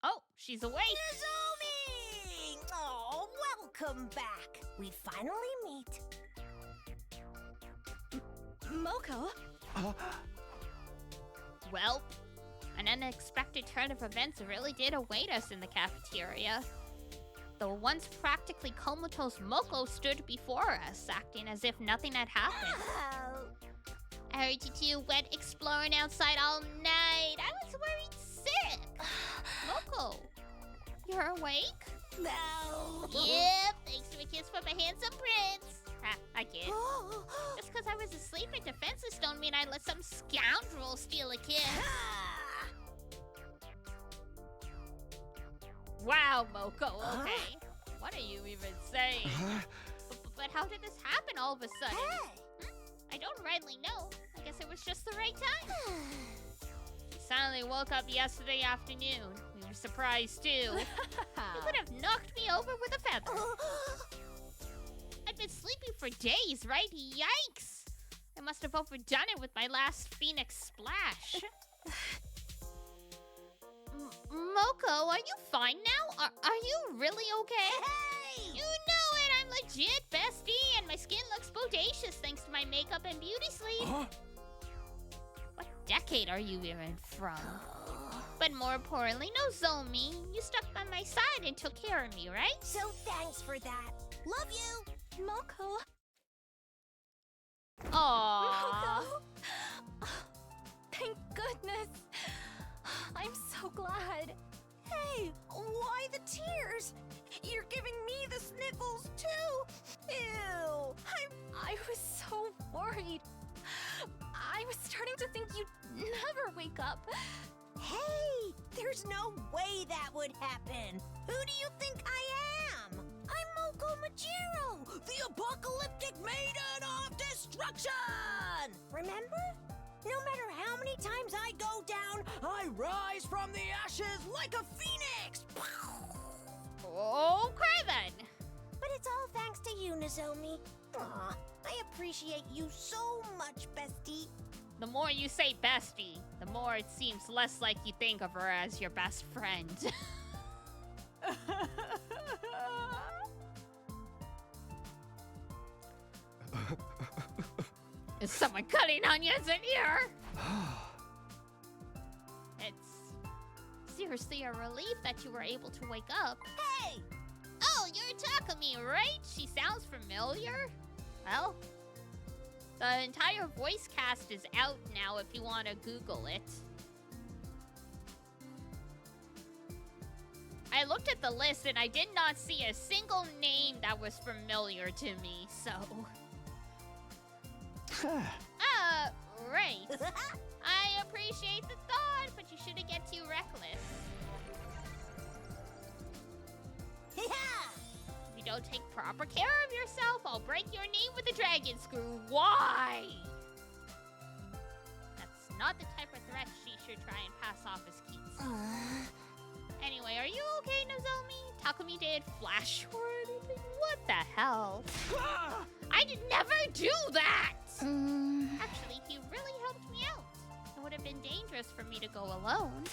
Oh, she's awake. Nozomi! Oh, welcome back. We finally meet. Moko? Well, an unexpected turn of events really did await us in the cafeteria. The once practically comatose Moko stood before us, acting as if nothing had happened. Oh. I heard you two went exploring outside all night. I was worried sick. Moko, you're awake? No. Yep, thanks to a kiss from a handsome prince. I kid. Just because I was asleep in defenses don't mean I let some scoundrel steal a kiss. Wow, Moko, okay. What are you even saying? But how did this happen all of a sudden? I don't rightly know. I guess it was just the right time. We suddenly woke up yesterday afternoon. We were surprised too. You could have knocked me over with a feather. I've been sleeping for days, right? Yikes! I must have overdone it with my last Phoenix splash. Moko, are you fine now? Are you really okay? Hey! You know it! I'm legit, bestie, and my skin looks bodacious thanks to my makeup and beauty sleep. What decade are you even from? But more importantly, Nozomi, you stuck by my side and took care of me, right? So thanks for that. Love you. Moko, Aww. Thank goodness. I'm so glad. Hey, why the tears? You're giving me the sniffles too. Ew. I was so worried. I was starting to think you'd never wake up. Hey, there's no way that would happen. Who do you think I am? I'm Moko Majiro, the apocalyptic maiden of destruction! Remember? No matter how many times I go down, I rise from the ashes like a phoenix! Okay then. But it's all thanks to you, Nozomi. Aw, I appreciate you so much, bestie. The more you say bestie, the more it seems less like you think of her as your best friend. Is someone cutting onions in here? It's seriously a relief that you were able to wake up. Hey! Oh, you're Takumi, right? She sounds familiar. Well, the entire voice cast is out now if you want to Google it. I looked at the list and I did not see a single name that was familiar to me, so... right. I appreciate the thought, but you shouldn't get too reckless. Yeah! If you don't take proper care of yourself, I'll break your knee with a dragon screw. Why? That's not the type of threat she should try and pass off as cute. Anyway, are you okay, Nozomi? Takumi did flash or anything? What the hell? I did never do that! Actually, he really helped me out. It would have been dangerous for me to go alone.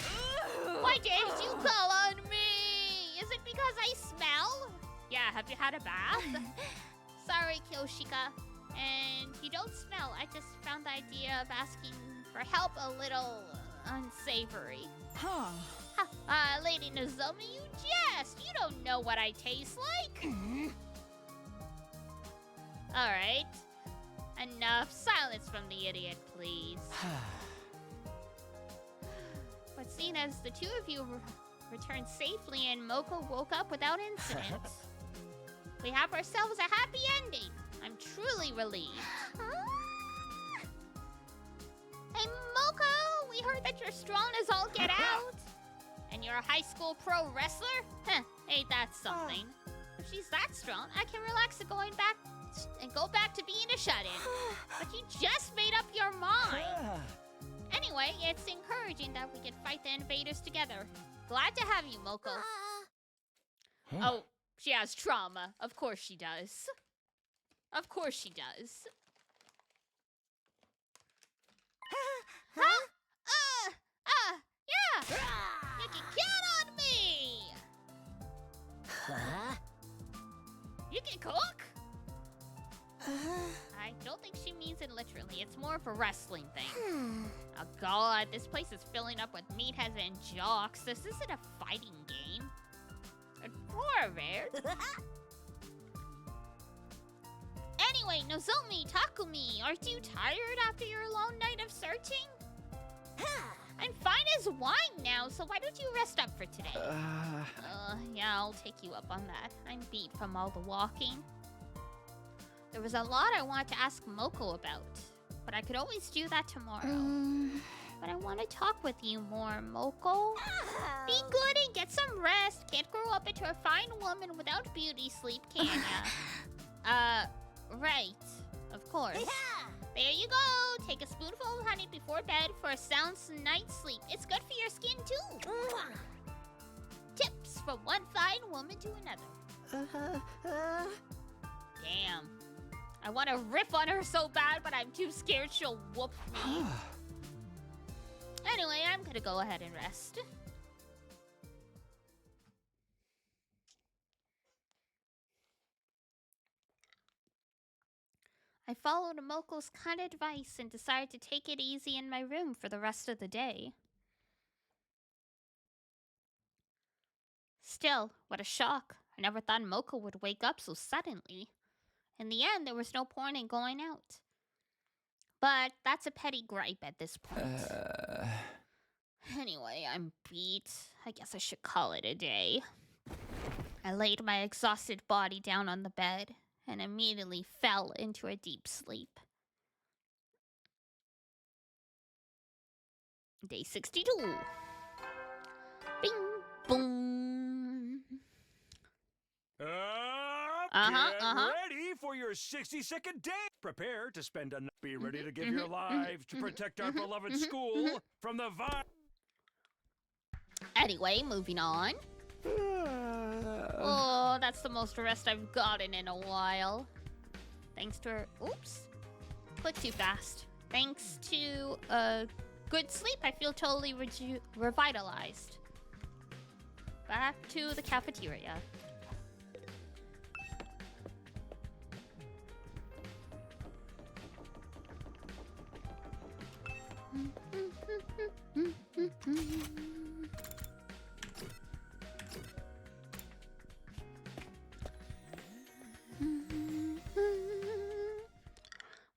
Why didn't you call on me? Is it because I smell? Yeah, have you had a bath? Sorry, Kyoshika. And you don't smell. I just found the idea of asking for help a little unsavory. Huh. Lady Nozomi, you jest! You don't know what I taste like! Alright. Enough. Silence from the idiot, please. But seeing as the two of you returned safely and Moko woke up without incident, we have ourselves a happy ending. I'm truly relieved. Hey, Moko! We heard that you're strong as all get out. And you're a high school pro wrestler? Huh, ain't that something? If she's that strong, I can relax and go back to being a shut-in. But you just made up your mind. Anyway, it's encouraging that we can fight the invaders together. Glad to have you, Moko. Oh, she has trauma. Of course she does. Of course she does. Huh? Yeah! You can count on me! Huh? You can cook? I don't think she means it literally. It's more of a wrestling thing. Oh god, this place is filling up with meatheads and jocks. This isn't a fighting game. Forward. Anyway, Nozomi, Takumi, aren't you tired after your long night of searching? I'm fine as wine now, so why don't you rest up for today? Yeah, I'll take you up on that. I'm beat from all the walking. There was a lot I wanted to ask Moko about, but I could always do that tomorrow. But I want to talk with you more, Moko. Be good and get some rest. Can't grow up into a fine woman without beauty sleep, can ya? Right. Of course. There you go. Take a spoonful of honey before bed for a sound night's sleep. It's good for your skin, too. Tips from one fine woman to another. Damn. I want to riff on her so bad, but I'm too scared she'll whoop me. Anyway, I'm gonna go ahead and rest. I followed Moko's kind advice and decided to take it easy in my room for the rest of the day. Still, what a shock. I never thought Moko would wake up so suddenly. In the end, there was no point in going out. But that's a petty gripe at this point. Anyway, I'm beat. I guess I should call it a day. I laid my exhausted body down on the bed and immediately fell into a deep sleep. Day 62. Bing, boom. Get Uh-huh. ready for your 60-second day. Prepare to spend a night. Be ready to give your lives to protect our beloved school from the virus. Anyway, moving on. Oh, that's the most rest I've gotten in a while. Thanks to her... Oops. Click too fast. Thanks to good sleep, I feel totally revitalized. Back to the cafeteria.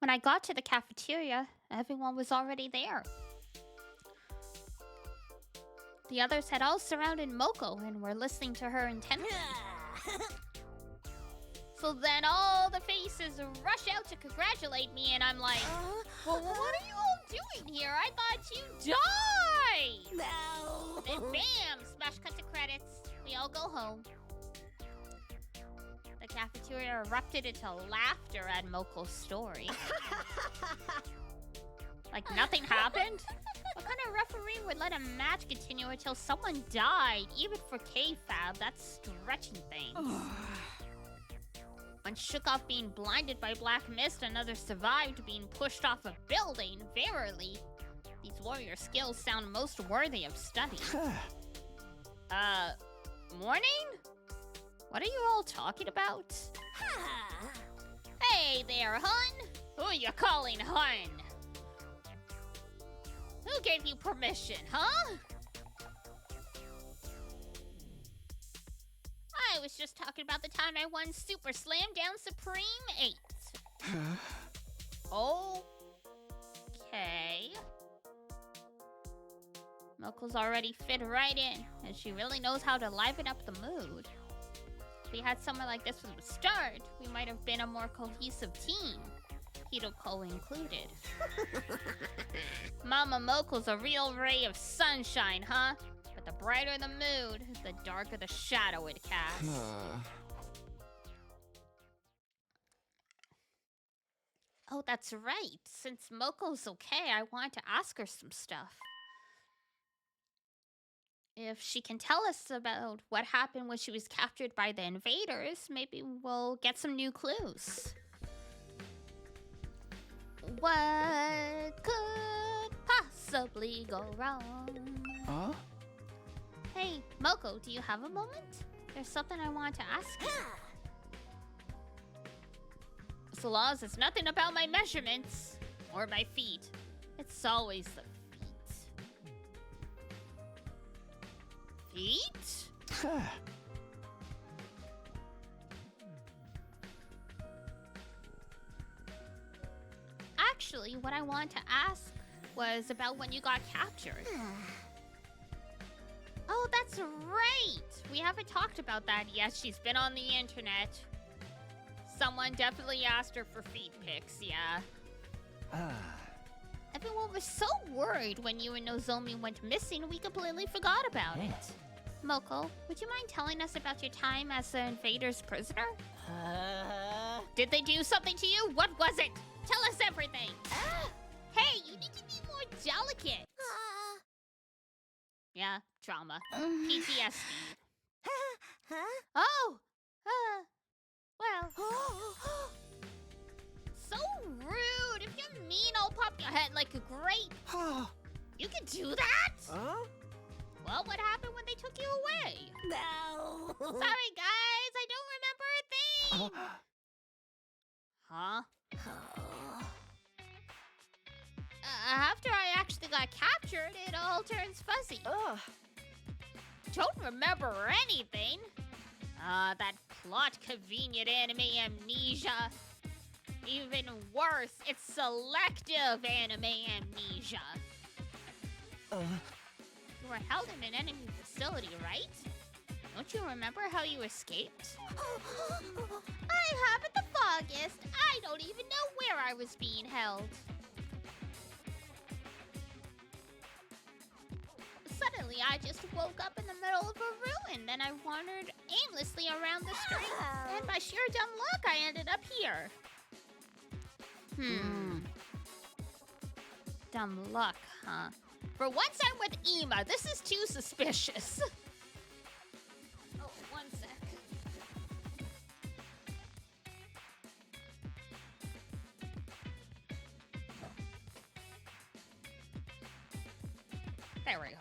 When I got to the cafeteria, everyone was already there. The others had all surrounded Moko and were listening to her intently. So then all the faces rush out to congratulate me, and I'm like, well, what are you all doing here? I thought you died! No. Then bam! Smash cut to credits. We all go home. The cafeteria erupted into laughter at Moko's story. Like nothing happened? What kind of referee would let a match continue until someone died? Even for K-Fab, that's stretching things. One shook off being blinded by black mist, another survived being pushed off a building. Verily, these warrior skills sound most worthy of study. Morning? What are you all talking about? Hey there, hun! Who you calling hun? Who gave you permission, huh? I was just talking about the time I won Super Slam Down Supreme 8. Okay. Moko's already fit right in, and she really knows how to liven up the mood. If we had someone like this from the start, we might have been a more cohesive team. Hidoko included. Mama Moko's a real ray of sunshine, huh? But the brighter the mood, the darker the shadow it casts. Oh, that's right. Since Moko's okay, I want to ask her some stuff. If she can tell us about what happened when she was captured by the invaders, maybe we'll get some new clues. What could possibly go wrong? Huh? Hey, Moko, do you have a moment? There's something I want to ask you. So long as it's nothing about my measurements or my feet. It's always the feet. Actually, what I want to ask was about when you got captured. Oh, that's right! We haven't talked about that yet. She's been on the internet. Someone definitely asked her for feet pics, yeah. Everyone was so worried when you and Nozomi went missing, we completely forgot about it. Moko, would you mind telling us about your time as the invader's prisoner? Did they do something to you? What was it? Tell us everything. Hey, you need to be more delicate. Yeah, trauma. PTSD. Oh! Well. So rude! If you're mean, I'll pop your head like a grape. You can do that? Well, what happened when they took you away? No. Sorry, guys, I don't remember a thing. Huh? After I actually got captured, it all turns fuzzy. Don't remember anything. That plot convenient anime amnesia. Even worse, it's selective anime amnesia. You were held in an enemy facility, right? Don't you remember how you escaped? I haven't the foggiest. I don't even know where I was being held. Suddenly, I just woke up in the middle of a ruin. Then I wandered aimlessly around the street. And by sheer dumb luck, I ended up here. Dumb luck, huh? For once I'm with Ema, this is too suspicious. Oh, one sec. There we go.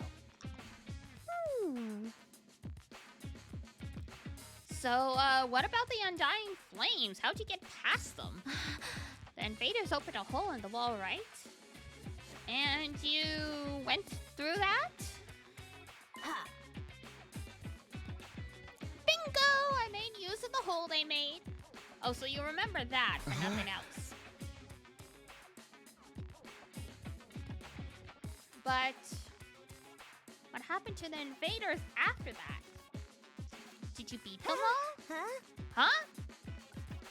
So, what about the undying flames? How'd you get past them? The invaders opened a hole in the wall, right? And you went through that? Bingo! I made use of the hole they made. Oh, so you remember that for nothing else. But what happened to the invaders after that? Did you beat them all? Huh?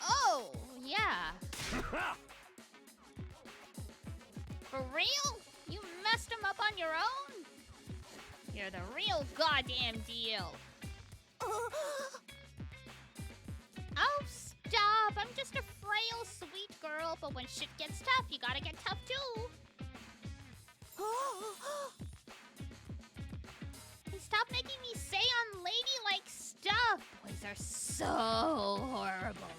Oh, yeah. For real? You messed them up on your own? You're the real goddamn deal. Oh, stop. I'm just a frail, sweet girl, but when shit gets tough, you gotta get tough too. And stop making me say unladylike stuff. Boys are so horrible.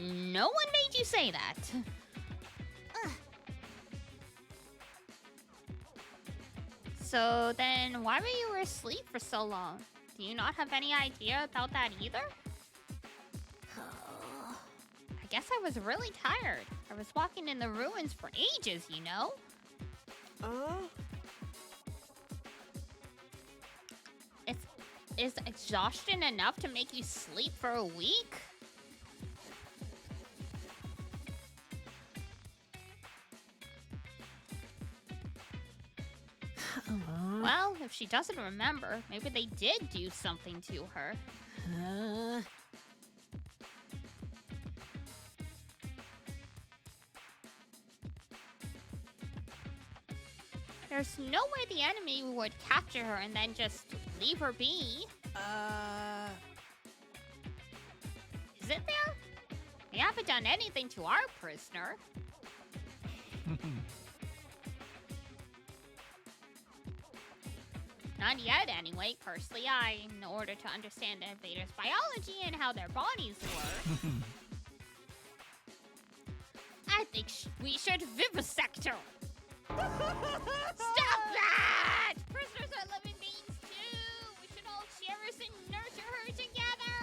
No one made you say that. So then why were you asleep for so long? Do you not have any idea about that either? I guess I was really tired. I was walking in the ruins for ages, you know? Is exhaustion enough to make you sleep for a week? Well, if she doesn't remember, maybe they did do something to her. There's no way the enemy would capture her and then just leave her be. Isn't there? They haven't done anything to our prisoner. Not yet, anyway. Personally, in order to understand the invaders' biology and how their bodies work, I think we should vivisect her. Stop that! Prisoners are living beings too. We should all cherish and nurture her together.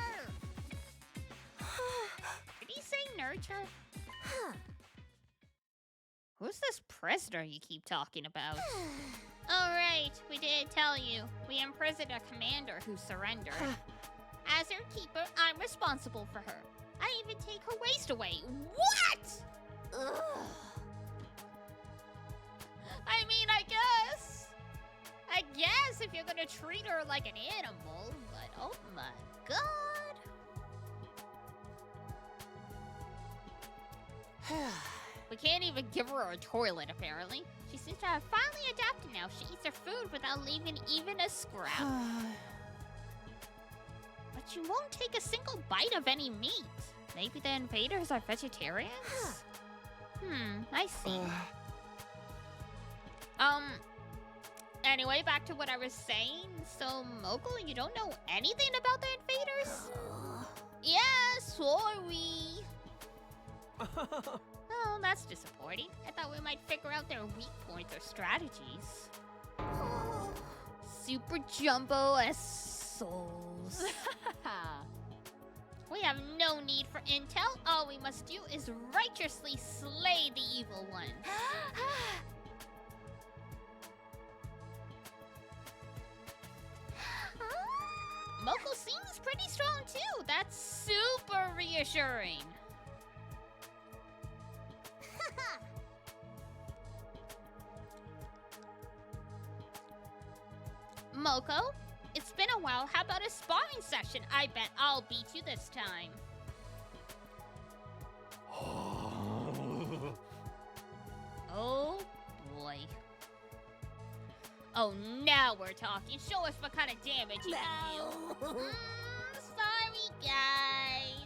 Did he say nurture? Who's this prisoner you keep talking about? All right, we did tell you. We imprisoned a commander who surrendered. As her keeper, I'm responsible for her. I even take her waste away. What? Ugh. I mean, I guess if you're gonna treat her like an animal, but oh my god. We can't even give her a toilet, apparently. She seems to have finally adapted now. She eats her food without leaving even a scrap. But you won't take a single bite of any meat. Maybe the invaders are vegetarians? I see. Anyway, back to what I was saying. So, Mogul, you don't know anything about the invaders? Yes, sorry. Oh, that's disappointing. I thought we might figure out their weak points or strategies. Super Jumbo as souls. We have no need for intel. All we must do is righteously slay the evil one. Mogul seems pretty reassuring. Moko, it's been a while. How about a sparring session? I bet I'll beat you this time. Oh, boy. Oh, now we're talking. Show us what kind of damage you can deal. Sorry, guys.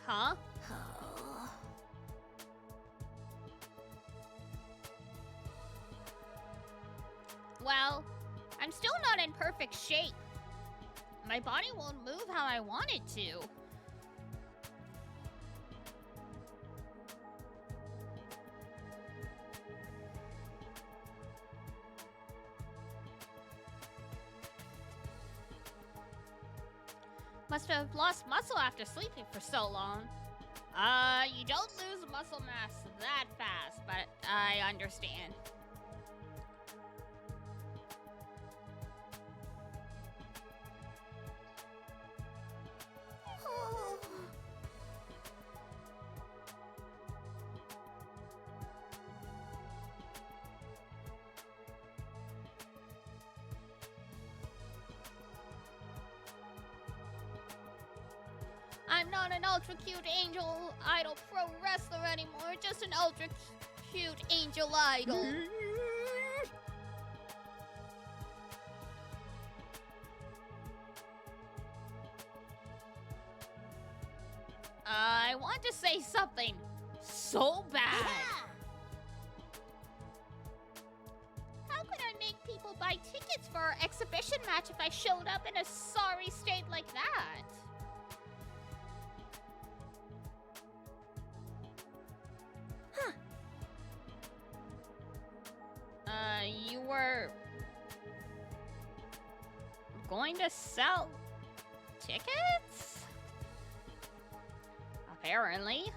Huh? Well, I'm still not in perfect shape. My body won't move how I want it to. Must have lost muscle after sleeping for so long. You don't lose muscle mass that fast, but I understand. I'm not an ultra cute angel idol pro wrestler anymore, just an ultra cute angel idol. I want to say something so bad. How could I make people buy tickets for our exhibition match if I showed up in a sorry state like that? You were going to sell tickets? Apparently.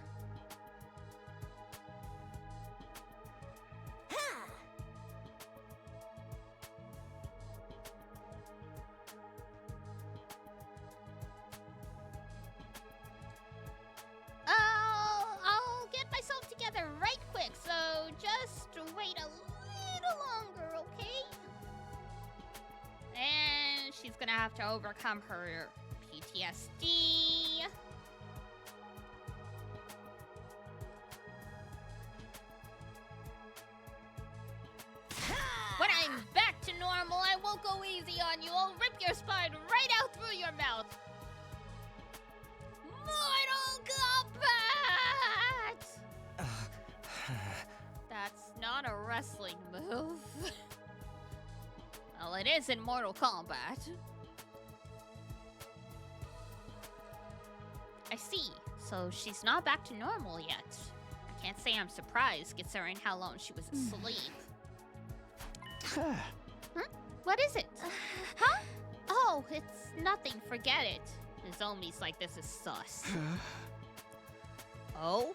I'll get myself together right quick, so just wait a little longer, okay? And she's gonna have to overcome her PTSD. When I'm back to normal, I won't go easy on you. I'll rip your spine right out through your mouth. Mortal Kombat! That's not a wrestling move. Well, it is in Mortal Kombat. I see. So she's not back to normal yet. I can't say I'm surprised considering how long she was asleep. Huh? What is it? Huh? Oh, it's nothing. Forget it. Zombies like this is sus. Oh?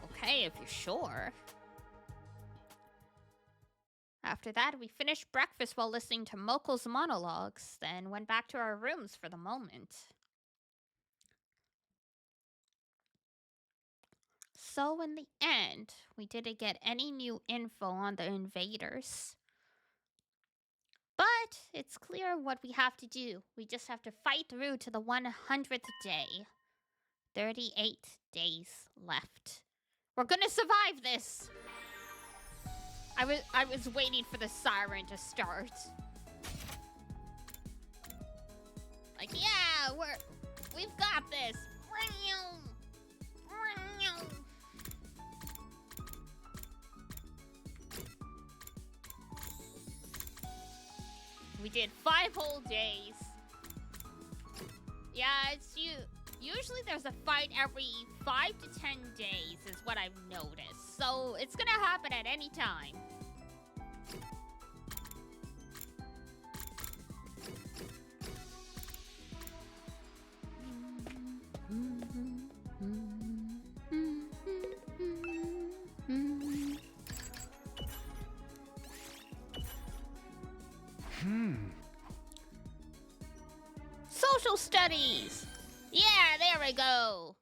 Okay, if you're sure. After that, we finished breakfast while listening to Moko's monologues, then went back to our rooms for the moment. So in the end, we didn't get any new info on the invaders. But it's clear what we have to do. We just have to fight through to the 100th day. 38 days left. We're gonna survive this! I was waiting for the siren to start. Like, yeah, we've got this. We did 5 whole days. Yeah, it's usually there's a fight every 5 to 10 days is what I've noticed. So it's gonna happen at any time. Social studies! Yeah, there we go!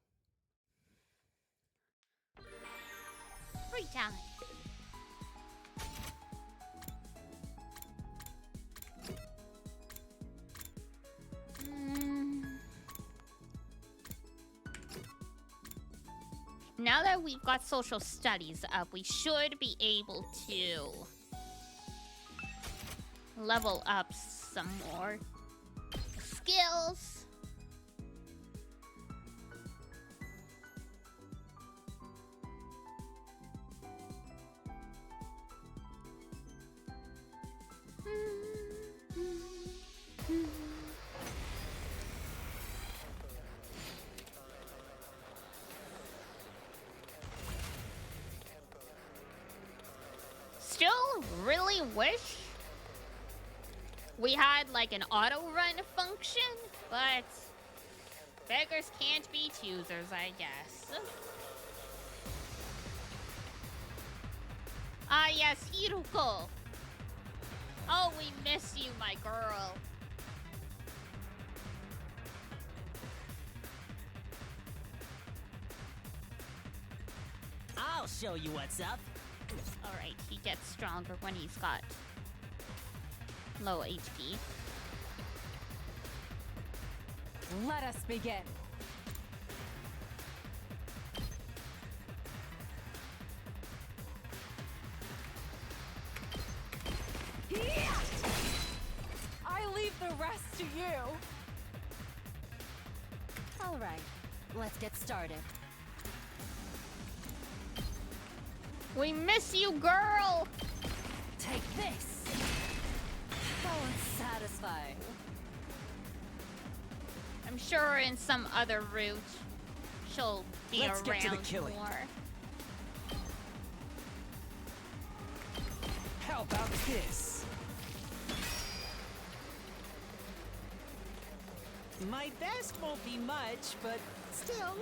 Free time. Now that we've got social studies up, we should be able to level up some more skills. Still really wish we had like an auto run function, but beggars can't be choosers, I guess. Ah, yes, Hiruko. Oh, we miss you, my girl. I'll show you what's up. Alright, he gets stronger when he's got low HP. Let us begin. I leave the rest to you. All right, let's get started. We miss you, girl! Take this. How unsatisfying. I'm sure in some other route she'll be Let's around get to the killing. more. How about this? My best won't be much, but still.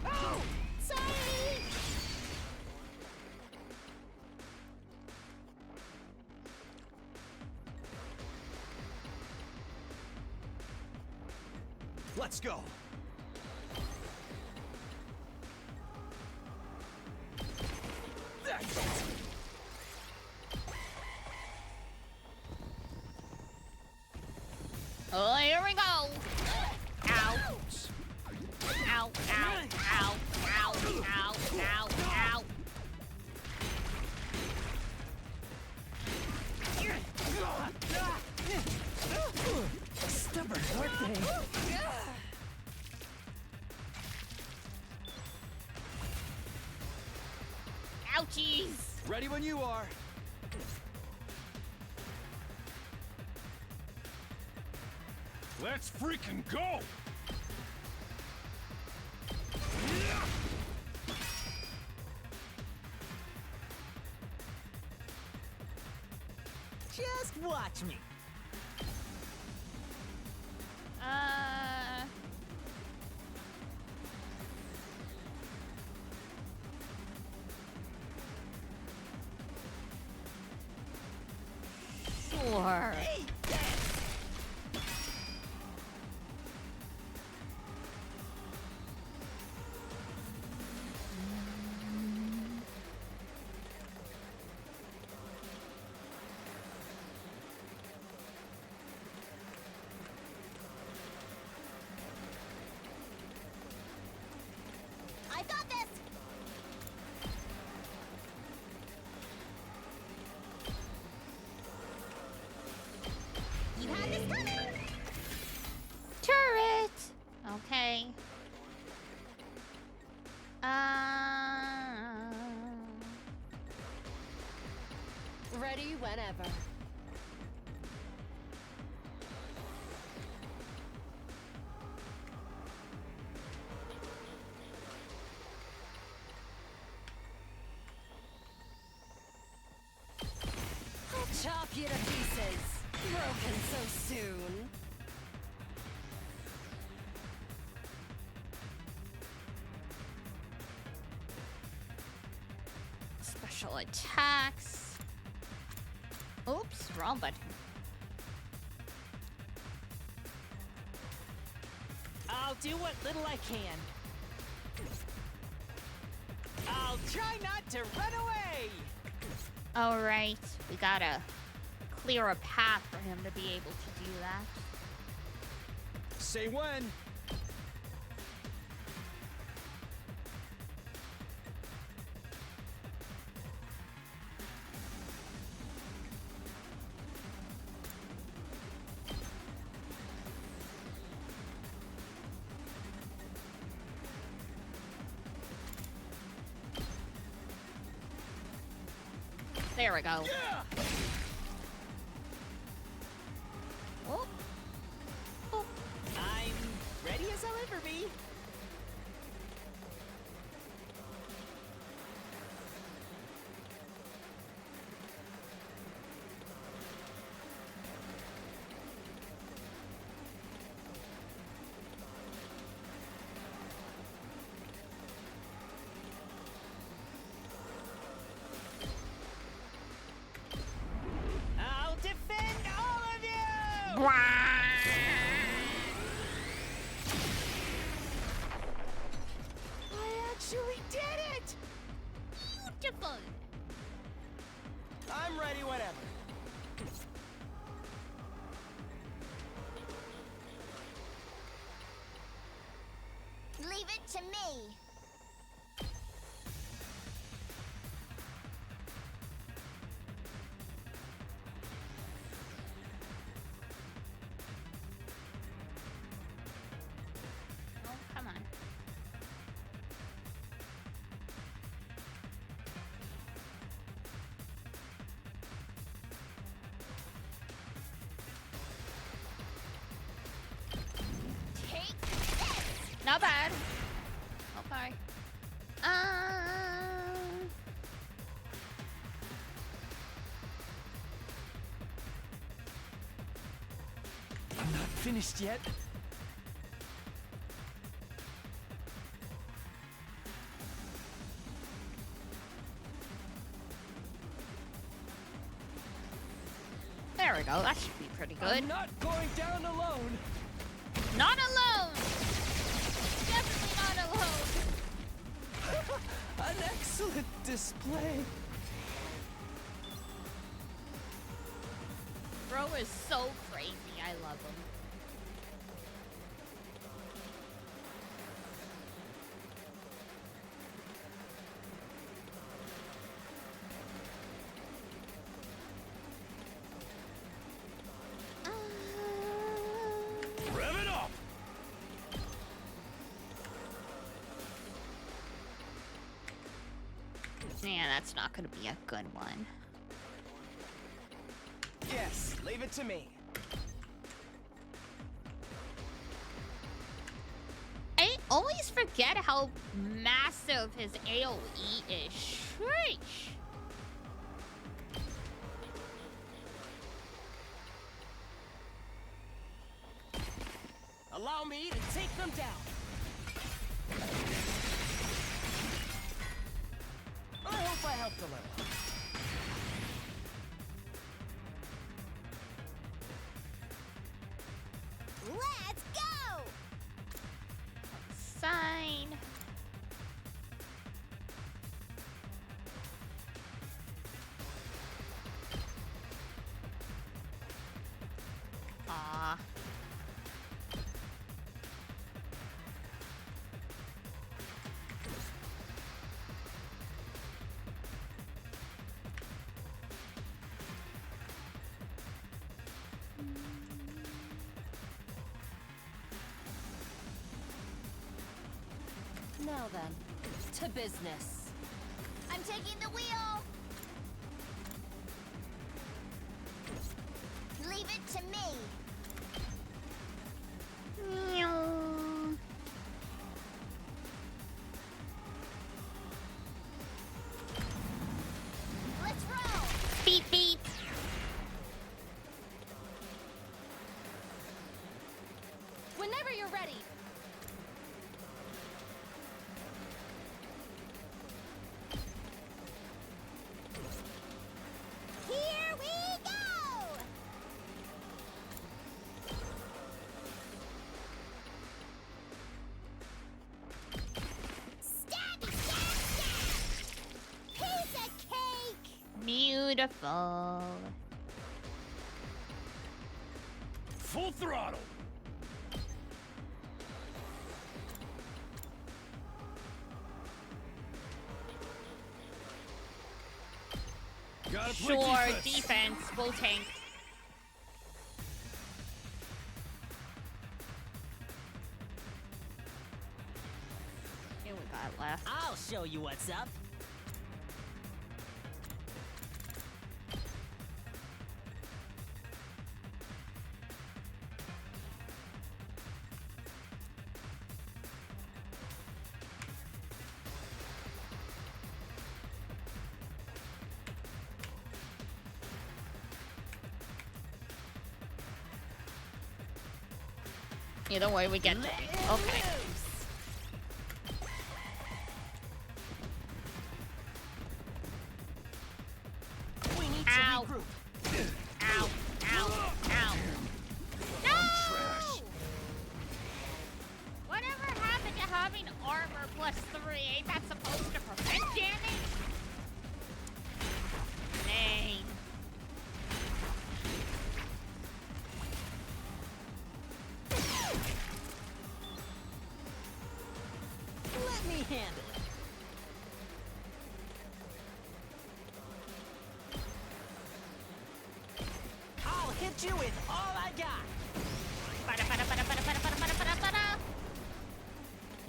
Oh! Sorry! Let's go. That's it. Oh, here we go! Ouch! Ow, ow, ow, ow, ow, ow, ow! Stubborn, aren't they? Ouchies! Ready when you are. Let's freaking go! Just watch me. Sure. I got this. You had this coming. Turret! Okay. Ready whenever. you to pieces. Broken so soon. Special attacks. Oops, wrong button. I'll do what little I can. I'll try not to run away! Alright, we gotta clear a path for him to be able to do that. Say when. There we go. Oh. Oh. I'm ready as I'll ever be. I'll defend all of you! I actually did it! Beautiful. I'm ready whenever. Leave it to me. Oh, come on. Take this. Not bad. Okay. I'm not finished yet. There we go. That should be pretty good. I'm not going down alone. Not alone. Definitely not alone. An excellent display. Bro is so crazy. I love him. Rev it up. Yeah, that's not gonna be a good one. Yes, leave it to me. I always forget how massive his AoE is. Sheesh. Allow me to take them down. I hope I helped a little. Let's go. Sign. Aw. Now then, to business. I'm taking the wheel. Leave it to me. Let's roll. Beep beep. Beautiful. Full throttle. Gotta play Sure, defense. defense. We'll tank. Here we got left. I'll show you what's up. Either way, we get. Okay. We need Ow. to regroup. Ow. Ow. Ow. No! Whatever happened to having armor +3? Ain't that supposed to prevent damage? Lame. Let me handle it. I'll hit you with all I got. Bada, bada, bada, bada, bada, bada, bada, bada, bada.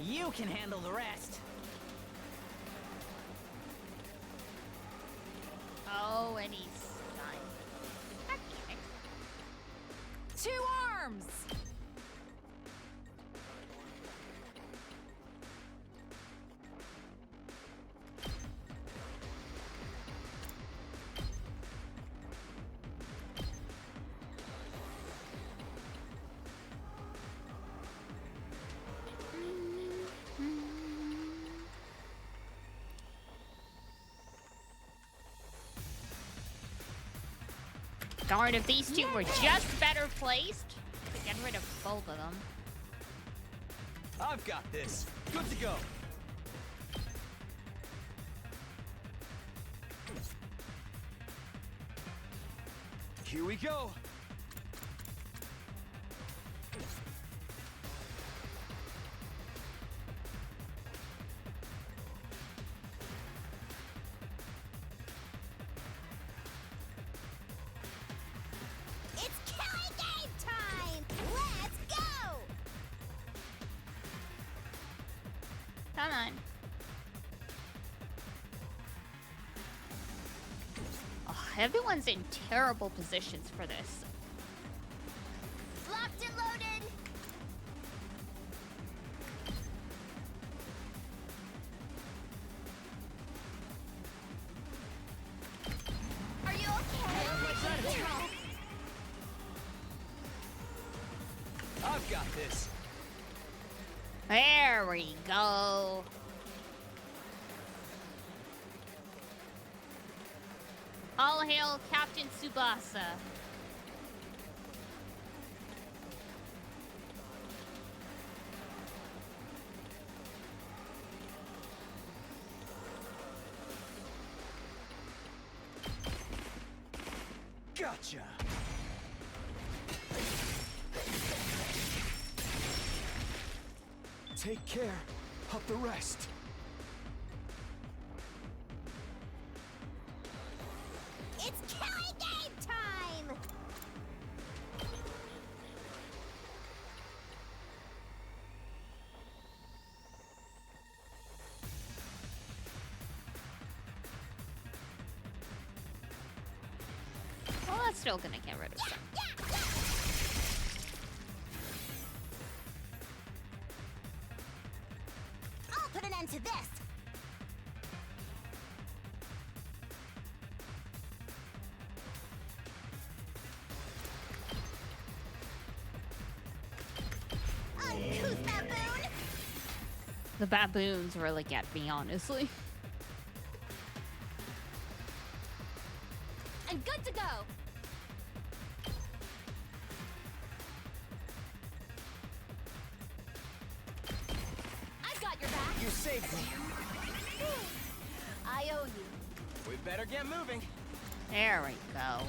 You can handle the rest. Oh, and he's dying. God damn it. 2 arms! Darn, if these two were just better placed, to get rid of both of them. I've got this. Good to go. Here we go. It's killing game time! Let's go! Come on. Oh, everyone's in terrible positions for this. Locked and loaded! Are you okay? I've got this. There we go. All hail Captain Tsubasa. Gotcha. Take care of the rest. It's killing game time! Well, that's still gonna get rid of some. I'll put an end to this! Uncouth baboon! The baboons really get me, honestly. I'm good to go. I've got your back. You saved me. I owe you. We better get moving. There we go.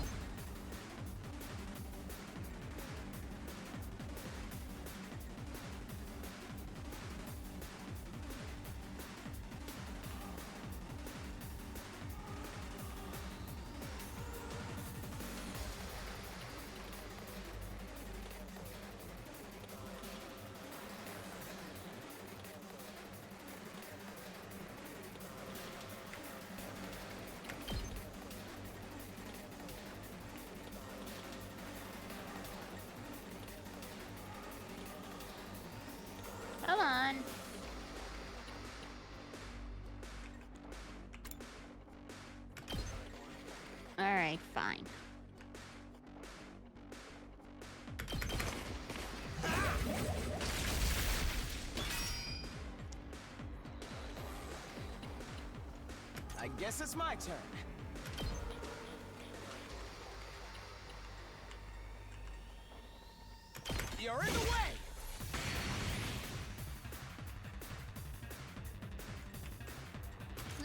Come on. All right, fine. I guess it's my turn. You're in the way!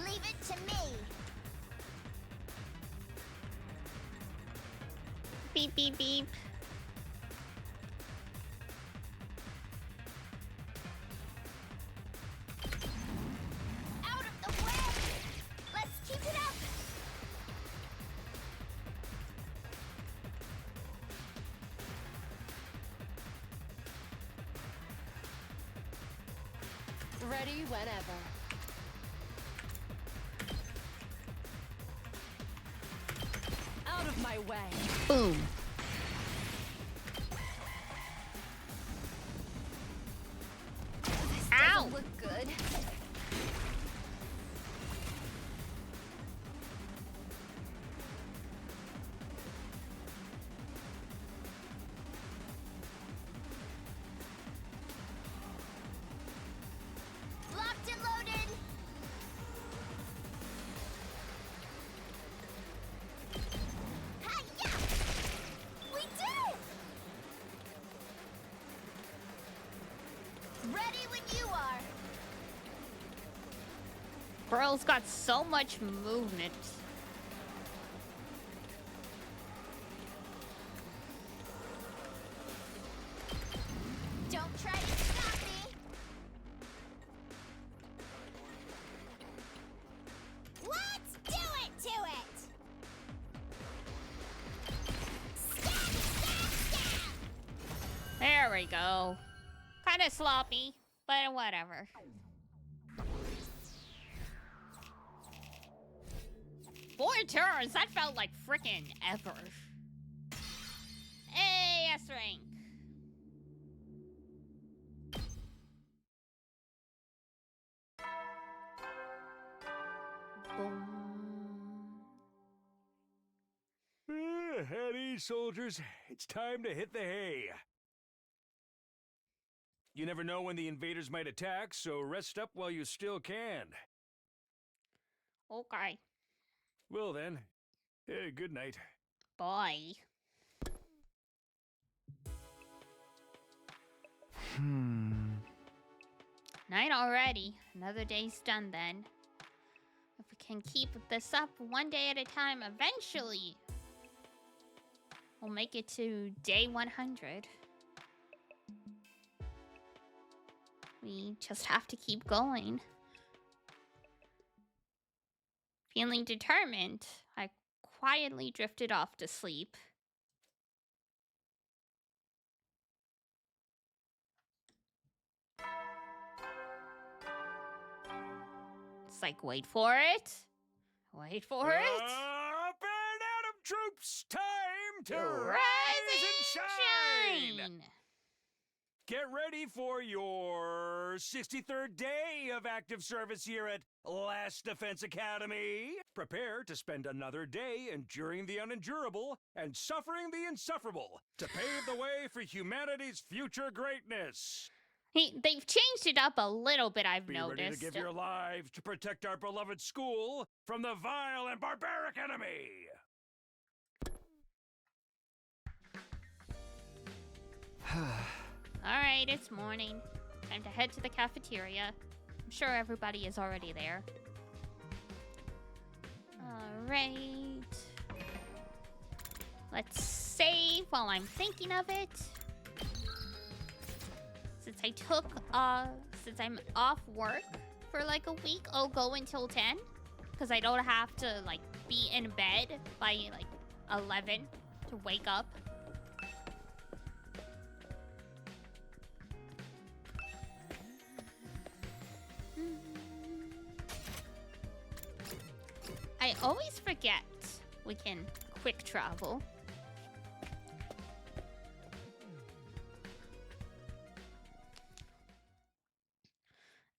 Leave it to me. Beep, beep, beep. Out of the way! Let's keep it up! Ready whenever. Out of my way. Boom. Ow! Doesn't look good. Locked and loaded! Hi-ya! We did it! Ready when you are. Girl's got so much movement. Don't try to stop me. Let's do it to it! Stab, stab, stab! There we go. Kind of sloppy, but whatever. 4 turns? That felt like frickin' ever. Hey, S rank. Boom. At ease, soldiers. It's time to hit the hay. You never know when the invaders might attack, so rest up while you still can. Okay. Well then, good night. Bye. Night already. Another day's done then. If we can keep this up one day at a time, eventually we'll make it to day 100. We just have to keep going. Feeling determined, I quietly drifted off to sleep. It's like, wait for it. Wait for it. Up and at 'em, troops! Time to Rise and shine! Get ready for your 63rd day of active service here at Last Defense Academy. Prepare to spend another day enduring the unendurable and suffering the insufferable to pave the way for humanity's future greatness. They've changed it up a little bit, I've Be noticed. ready to give your lives to protect our beloved school from the vile and barbaric enemy. Alright, it's morning. Time to head to the cafeteria. I'm sure everybody is already there. Alright. Let's save while I'm thinking of it. Since I'm off work for like a week, I'll go until 10. Because I don't have to like be in bed by like 11 to wake up. I always forget we can quick travel.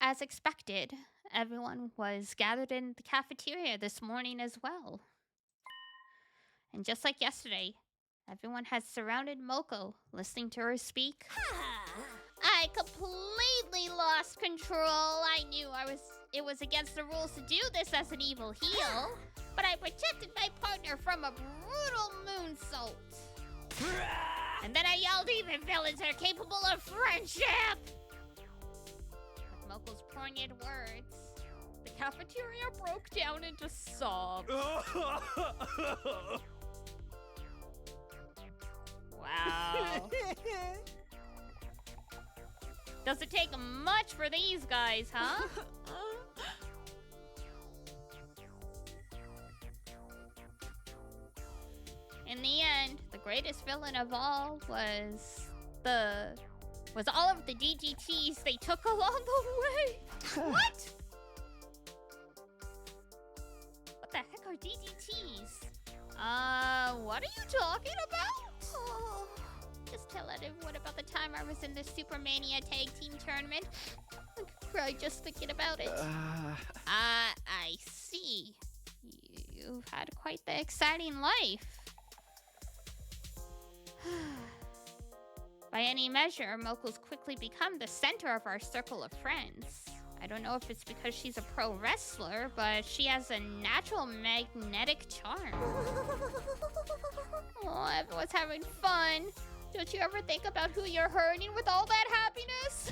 As expected, everyone was gathered in the cafeteria this morning as well. And just like yesterday, everyone has surrounded Moko, listening to her speak. I completely lost control. I knew it was against the rules to do this as an evil heel, but I protected my partner from a brutal moonsault. And then I yelled, even villains are capable of friendship! With Moko's poignant words, the cafeteria broke down into sobs. Wow. Doesn't take much for these guys, huh? In the end, the greatest villain of all was all of the DGTs they took along the way. What? What the heck are DGTs? What are you talking about? Oh, just tell everyone about the time I was in the Supermania tag team tournament. I could cry just thinking about it. I see. You've had quite the exciting life. By any measure, Moko's quickly become the center of our circle of friends. I don't know if it's because she's a pro wrestler, but she has a natural magnetic charm. Oh, everyone's having fun. Don't you ever think about who you're hurting with all that happiness?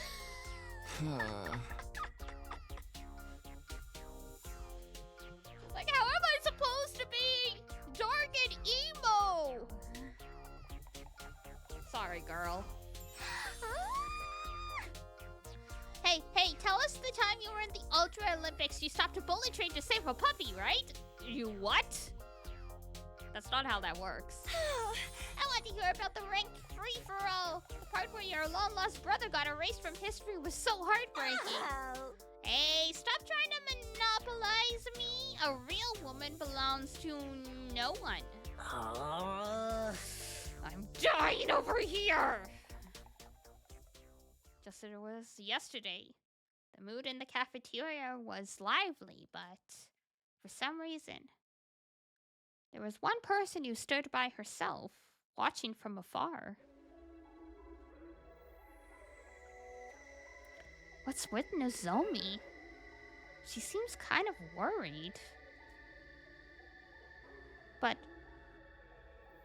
Like, how am I supposed to be dark and emo? Sorry, girl. Hey, tell us the time you were in the Ultra Olympics. You stopped a bullet train to save a puppy, right? You what? That's not how that works. I want to hear about the ranked free-for-all. The part where your long-lost brother got erased from history was so heartbreaking. Hey, stop trying to monopolize me. A real woman belongs to no one. I'm dying over here! Just as it was yesterday, the mood in the cafeteria was lively, but for some reason, there was one person who stood by herself, watching from afar. What's with Nozomi? She seems kind of worried. But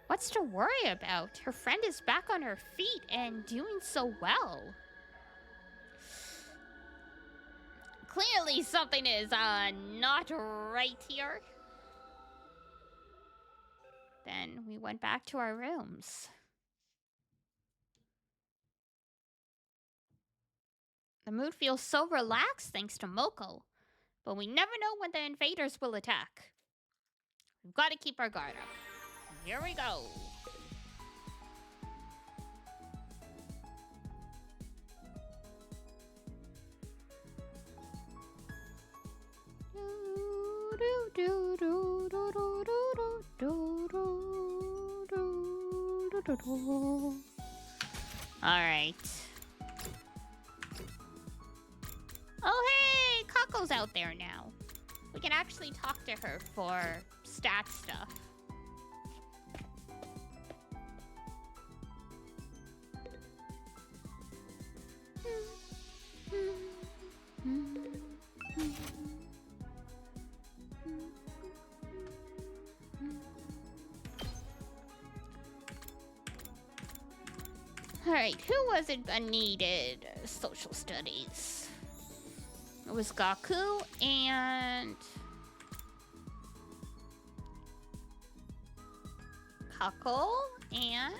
what's to worry about? Her friend is back on her feet and doing so well. Clearly something is not right here. Then we went back to our rooms. The mood feels so relaxed thanks to Moko, but we never know when the invaders will attack. We've got to keep our guard up. Here we go. All right. Oh, hey, Kako's out there now. We can actually talk to her for stat stuff. Alright, who wasn't needed? Social studies. It was Gaku and Kako and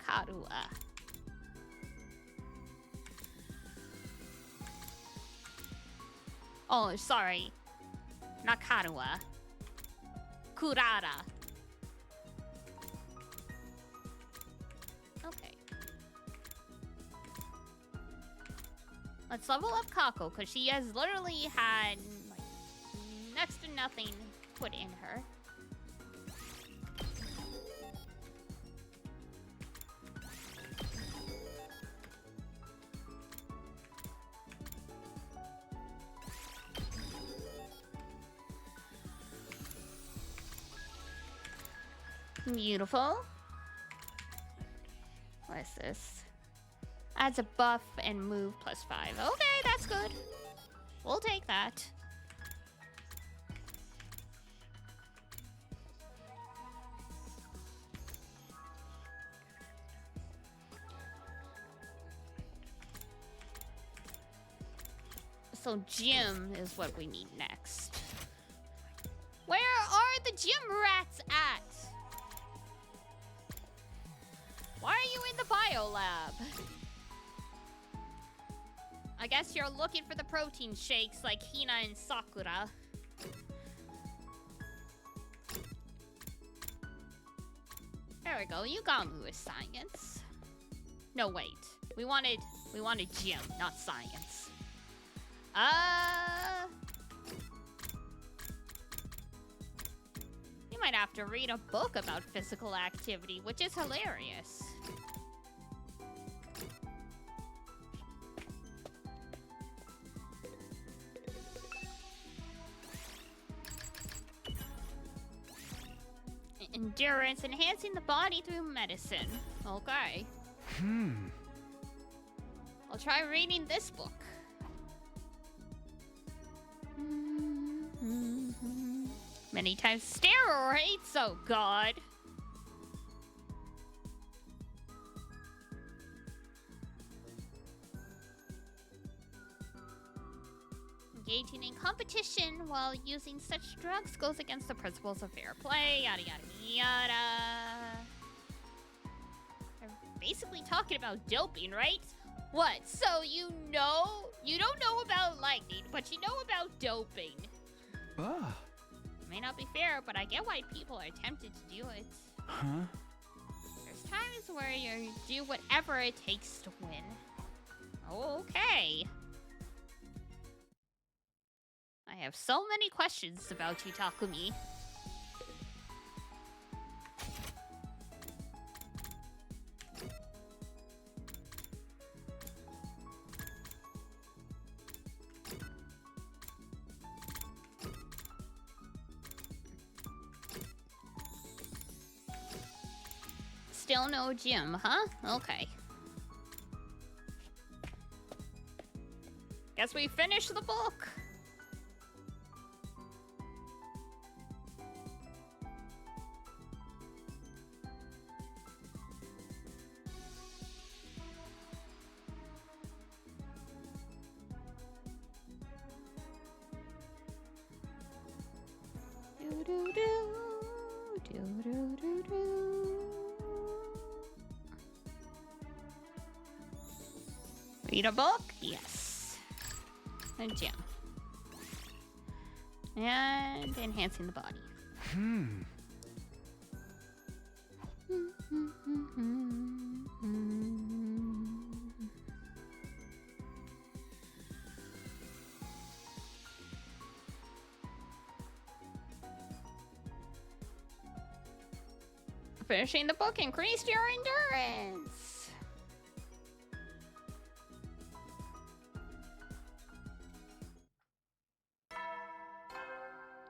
Karua. Oh, sorry. Not Karua. Kurara. Okay. Let's level up Kako, because she has literally had like, next to nothing put in her. Beautiful. What is this? Adds a buff and move +5. Okay, that's good. We'll take that. So gym is what we need next. Where are the gym rats at? Why are you in the bio lab? I guess you're looking for the protein shakes like Hina and Sakura. There we go. You got me with science. No, wait. We wanted gym, not science. You might have to read a book about physical activity, which is hilarious. Endurance, enhancing the body through medicine. Okay. I'll try reading this book. Many times steroids, oh god. Engaging in competition while using such drugs goes against the principles of fair play, yada yada yada. They're basically talking about doping, right? What? So you don't know about lightning, but you know about doping. Ah. May not be fair, but I get why people are tempted to do it. Huh? There's times where you do whatever it takes to win. Okay. I have so many questions about you, Takumi. Still no gym, huh? Okay. Guess we finished the book. Read a book? Yes. And gym. And enhancing the body. Finishing the book increased your endurance.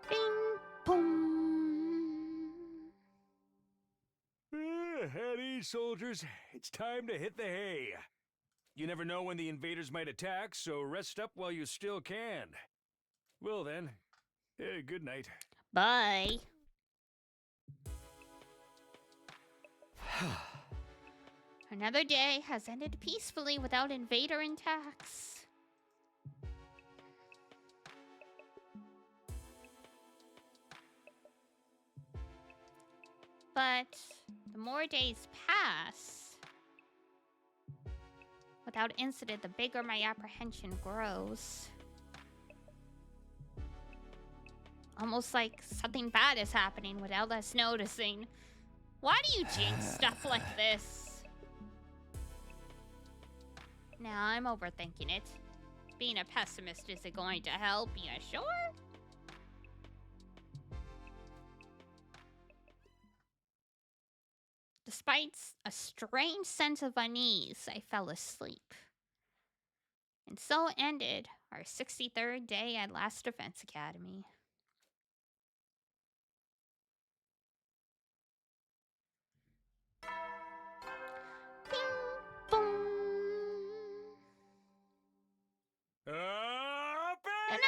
Bing, boom. At ease, soldiers. It's time to hit the hay. You never know when the invaders might attack, so rest up while you still can. Well then, good night. Bye. Another day has ended peacefully without invader attacks. But the more days pass, without incident, the bigger my apprehension grows. Almost like something bad is happening without us noticing. Why do you jinx stuff like this? Nah, I'm overthinking it. Being a pessimist isn't going to help, you sure? Despite a strange sense of unease, I fell asleep. And so ended our 63rd day at Last Defense Academy. Bing, boom. Band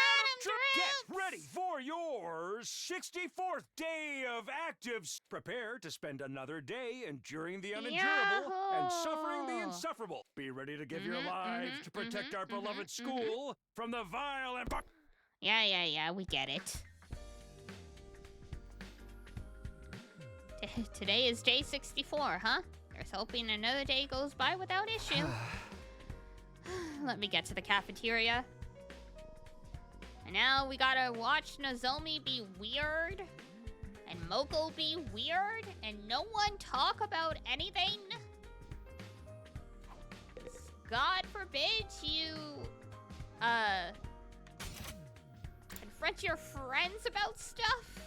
Get ready for your 64th day of actives. Prepare to spend another day enduring the unendurable and suffering the insufferable. Be ready to give your lives to protect our beloved school from the vile and... Yeah, we get it. Today is day 64, huh? There's hoping another day goes by without issue. Let me get to the cafeteria. And now we gotta watch Nozomi be weird, and Moko be weird, and no one talk about anything. God forbid you, confront your friends about stuff.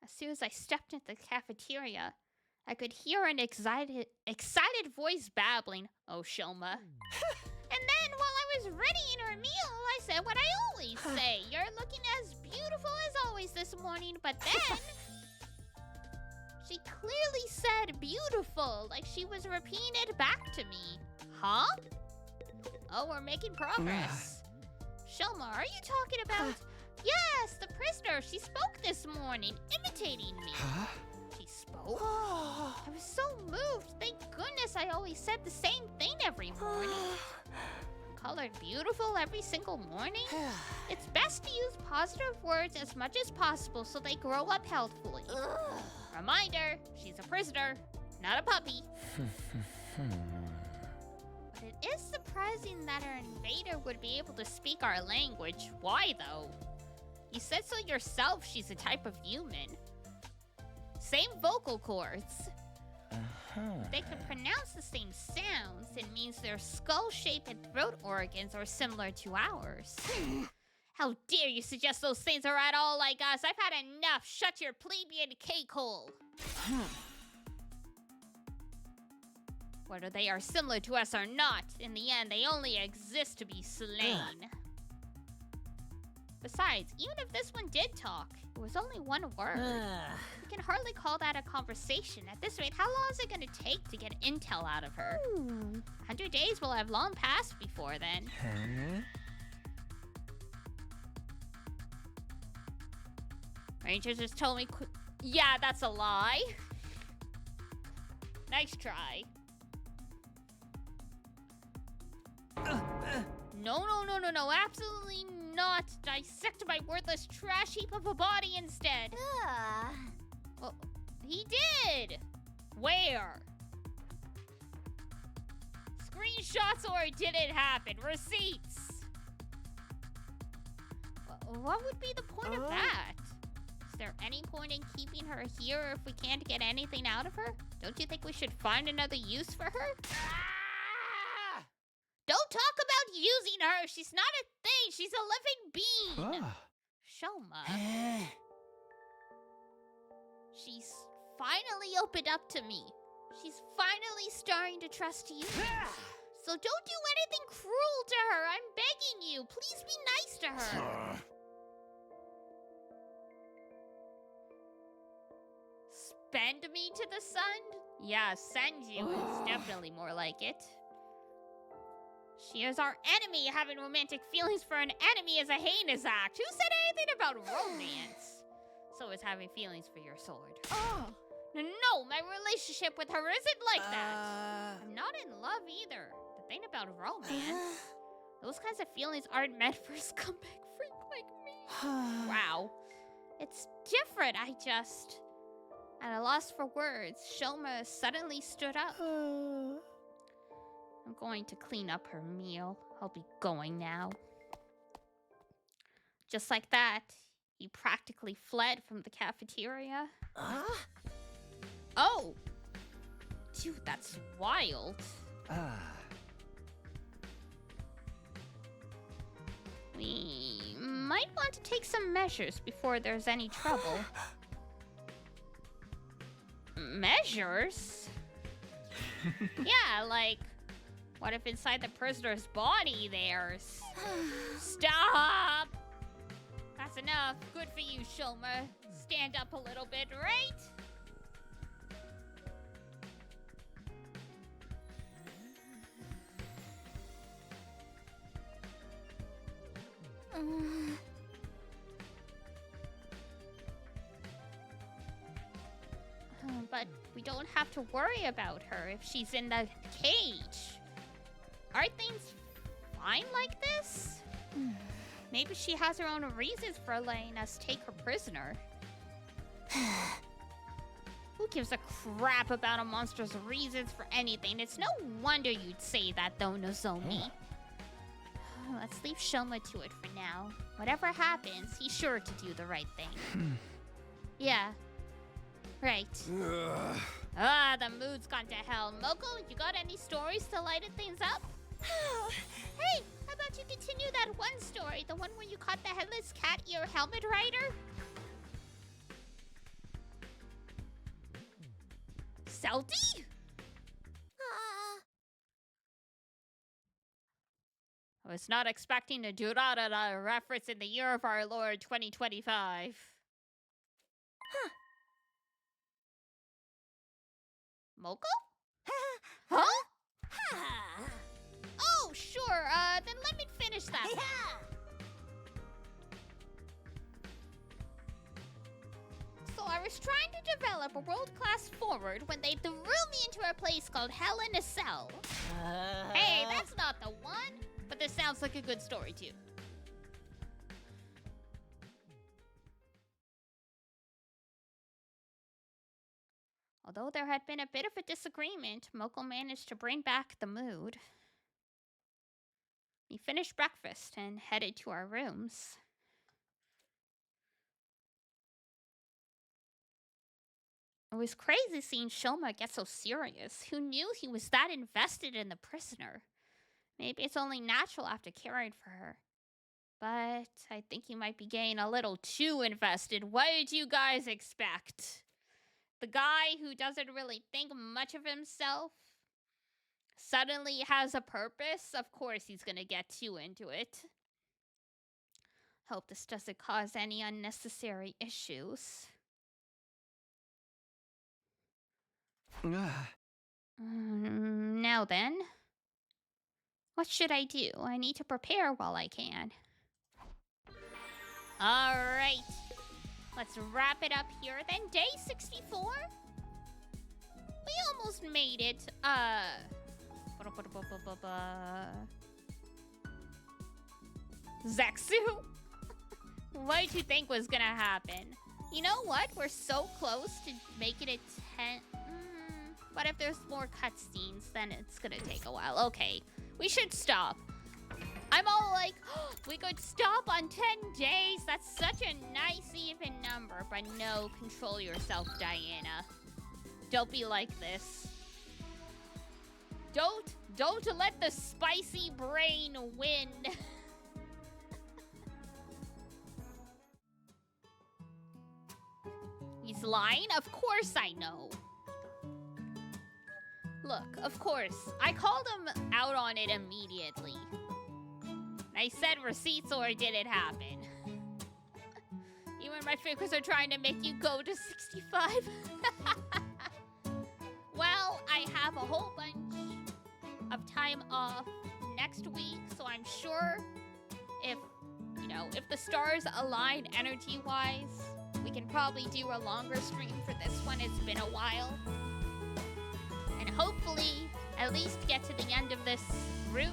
As soon as I stepped into the cafeteria, I could hear an excited voice babbling, "Oh, Shoma." And then, while I was readying her meal, I said what I always say. "You're looking as beautiful as always this morning," but then... she clearly said beautiful, like she was repeating it back to me. Huh? Oh, we're making progress. Shoma, are you talking about... Yes, the prisoner. She spoke this morning, imitating me. Huh? She spoke? I was so moved. Thank goodness I always said the same thing every morning. Colored beautiful every single morning? It's best to use positive words as much as possible so they grow up healthfully. Reminder, she's a prisoner, not a puppy. But it is surprising that our invader would be able to speak our language. Why, though? You said so yourself, she's a type of human. Same vocal cords. They can pronounce the same sounds. It means their skull shape and throat organs are similar to ours. How dare you suggest those things are at all like us? I've had enough. Shut your plebeian cake hole. Whether they are similar to us or not, in the end, they only exist to be slain. Besides, even if this one did talk, it was only one word. We can hardly call that a conversation. At this rate, how long is it going to take to get intel out of her? 100 days will have long passed before then. Ranger just told me yeah, that's a lie. Nice try. No, absolutely not. Dissect my worthless trash heap of a body instead. Well, he did. Where? Screenshots or it didn't happen. Receipts. What would be the point of that? Is there any point in keeping her here if we can't get anything out of her? Don't you think we should find another use for her? Don't talk about using her. She's not a thing. She's a living being. Shoma. She's finally opened up to me. She's finally starting to trust you. So don't do anything cruel to her. I'm begging you. Please be nice to her. Spend me to the sun? Yeah, send you is definitely more like it. She is our enemy. Having romantic feelings for an enemy is a heinous act. Who said anything about romance? So is having feelings for your sword. No, my relationship with her isn't like that. I'm not in love either. The thing about romance, those kinds of feelings aren't meant for a scumbag freak like me. Wow. It's different. At a loss for words, Shoma suddenly stood up. I'm going to clean up her meal. I'll be going now. Just like that, he practically fled from the cafeteria. Oh! Dude, that's wild. We might want to take some measures before there's any trouble. Measures? Yeah, like, what if inside the prisoner's body there's... Stop! That's enough. Good for you, Shoma. Stand up a little bit, right? But we don't have to worry about her if she's in the cage. Aren't things fine like this? Maybe she has her own reasons for letting us take her prisoner. Who gives a crap about a monster's reasons for anything? It's no wonder you'd say that, though, Nozomi. Let's leave Shoma to it for now. Whatever happens, he's sure to do the right thing. Yeah. Right. The mood's gone to hell. Moko, you got any stories to lighten things up? Hey, how about you continue that one story? The one where you caught the headless cat ear helmet rider? Seldy? I was not expecting a Durarara reference in the year of our Lord 2025. Moko? Huh? Oh, sure. Then let me finish that. So I was trying to develop a world-class forward when they threw me into a place called Hell in a Cell. Hey, that's not the one. But this sounds like a good story, too. Although there had been a bit of a disagreement, Moko managed to bring back the mood. We finished breakfast and headed to our rooms. It was crazy seeing Shoma get so serious. Who knew he was that invested in the prisoner? Maybe it's only natural after caring for her. But I think he might be getting a little too invested. What did you guys expect? The guy who doesn't really think much of himself suddenly has a purpose? Of course he's gonna get too into it. Hope this doesn't cause any unnecessary issues. Now then, what should I do? I need to prepare while I can. Alright, let's wrap it up here then. Day 64? We almost made it. Zexu? What did you think was gonna happen? You know what? We're so close to making it 10. But if there's more cutscenes, then it's gonna take a while. Okay, we should stop. I'm all like, oh, we could stop on 10 days. That's such a nice even number. But no, control yourself, Diana. Don't be like this. Don't let the spicy brain win. He's lying? Of course I know. Look, of course, I called him out on it immediately. I said receipts or did it happen? Even my fingers are trying to make you go to 65. Well, I have a whole bunch of time off next week, so I'm sure if the stars align energy-wise, We can probably do a longer stream for this one. It's been a while. And hopefully, at least get to the end of this route.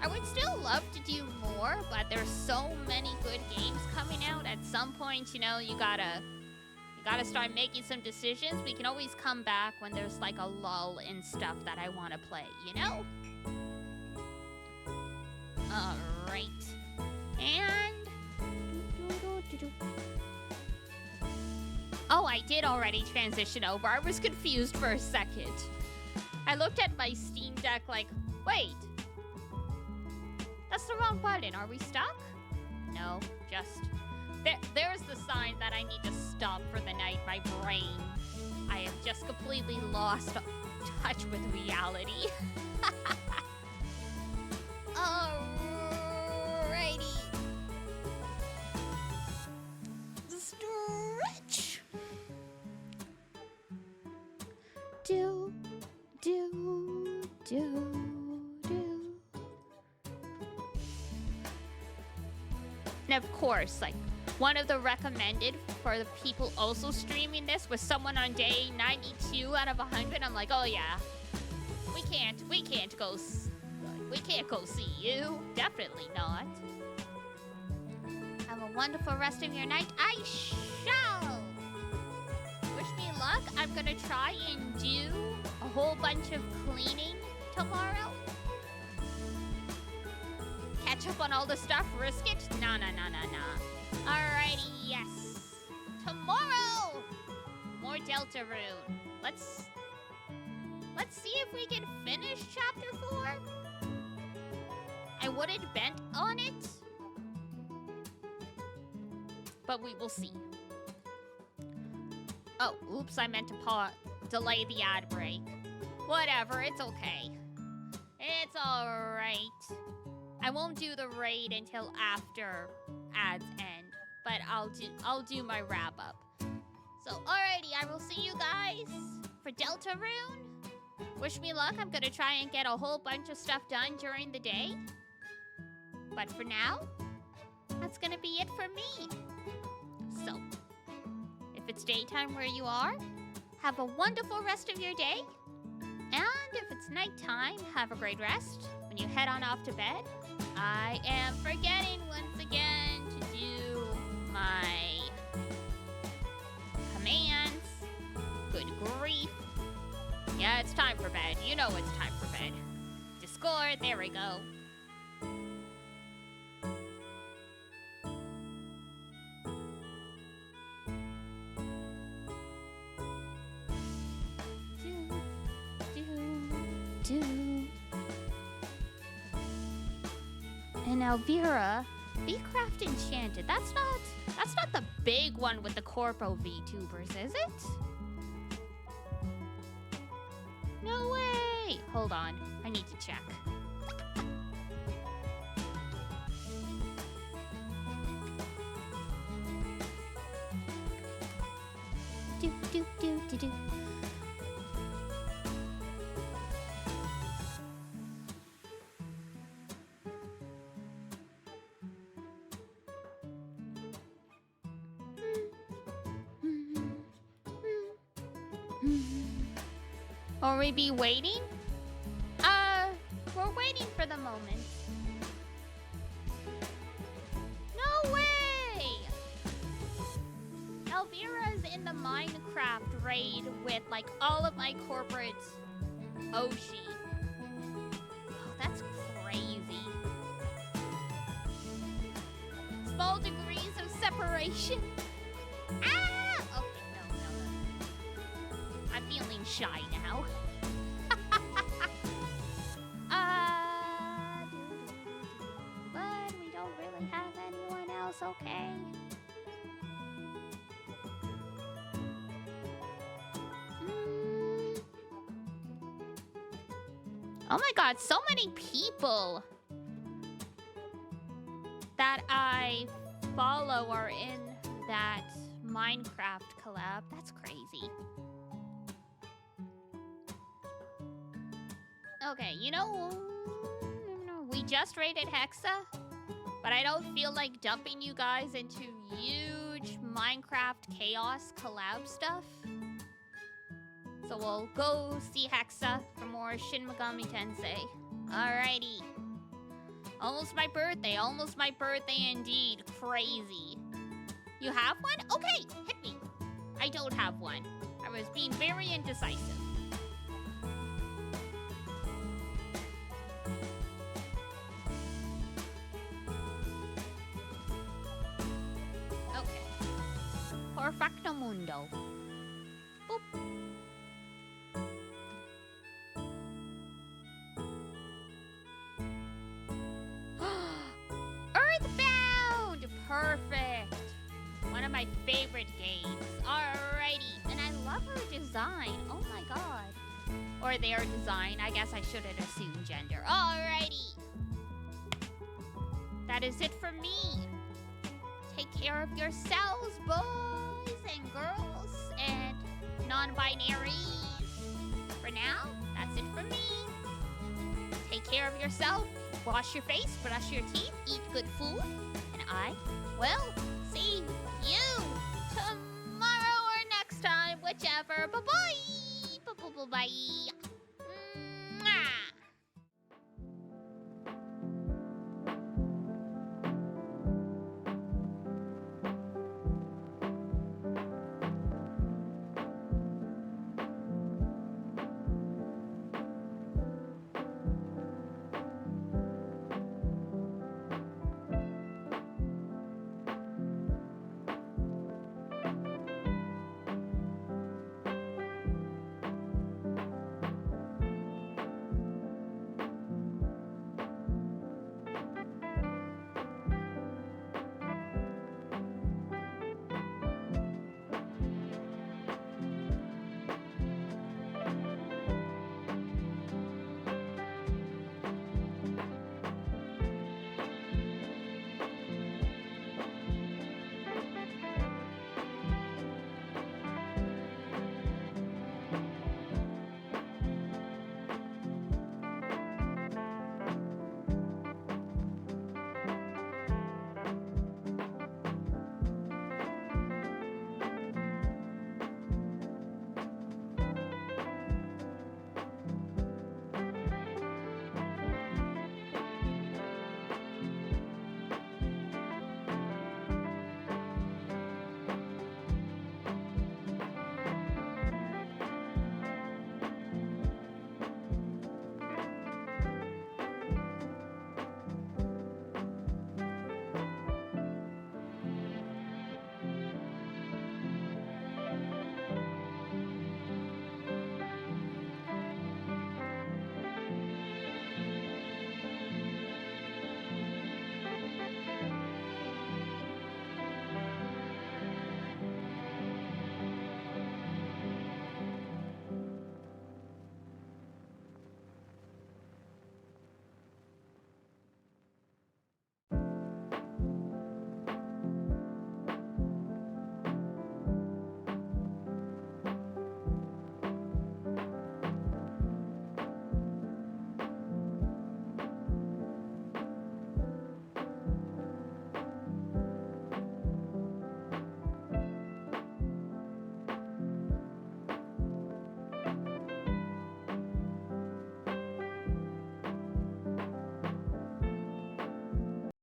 I would still love to do more, but there's so many good games coming out. At some point, you know, you gotta start making some decisions. We can always come back when there's like a lull in stuff that I want to play, you know? Alright. And... Oh, I did already transition over. I was confused for a second. I looked at my Steam Deck like, wait. That's the wrong button. Are we stuck? No, just... There's the sign that I need to stop for the night. My brain. I have just completely lost touch with reality. Alrighty. Stretch. Do. And of course, like, one of the recommended for the people also streaming this was someone on day 92 out of 100. I'm like, oh yeah, we can't go see you. Definitely not. Have a wonderful rest of your night. I shall. Wish me luck. I'm gonna try and do a whole bunch of cleaning tomorrow. Catch up on all the stuff, risk it? Nah. Alrighty, yes. Tomorrow! More Delta Rune. Let's see if we can finish Chapter 4. I wouldn't bet on it, but we will see. Oh, oops, I meant to delay the ad break. Whatever, it's okay. It's alright. I won't do the raid until after ads end, but I'll do my wrap up. So, alrighty, I will see you guys for Delta Rune. Wish me luck. I'm gonna try and get a whole bunch of stuff done during the day. But for now, that's gonna be it for me. So, if it's daytime where you are, have a wonderful rest of your day. And if it's nighttime, have a great rest. When you head on off to bed, I am forgetting once again to do my commands. Good grief. Yeah, it's time for bed. You know it's time for bed. Discord, there we go. And Elvira, Beecraft Enchanted. That's not the big one with the Corpo VTubers, is it? No way! Hold on, I need to check. Do. Will we be waiting? We're waiting for the moment. No way! Elvira's in the Minecraft raid with, like, all of my corporate Oshi. Oh, that's crazy. Small degrees of separation. Ah! Okay, no. I'm feeling shy now. But we don't really have anyone else, okay? Oh my god, so many people that I follow are in that Minecraft collab. That's crazy. Okay, you know, we just raided Hexa. But I don't feel like dumping you guys into huge Minecraft chaos collab stuff. So we'll go see Hexa for more Shin Megami Tensei. Alrighty. Almost my birthday indeed. Crazy. You have one? Okay, hit me. I don't have one. I was being very indecisive. Okay. Perfecto mundo. Boop. Earthbound! Perfect. One of my favorite games. Alrighty. And I love her design. Oh my god. Or their design. I guess I shouldn't assume gender. Alrighty. That is it for me. Take care of yourselves, boys and girls and non-binaries. For now, that's it for me. Take care of yourself. Wash your face, brush your teeth, eat good food. And I will see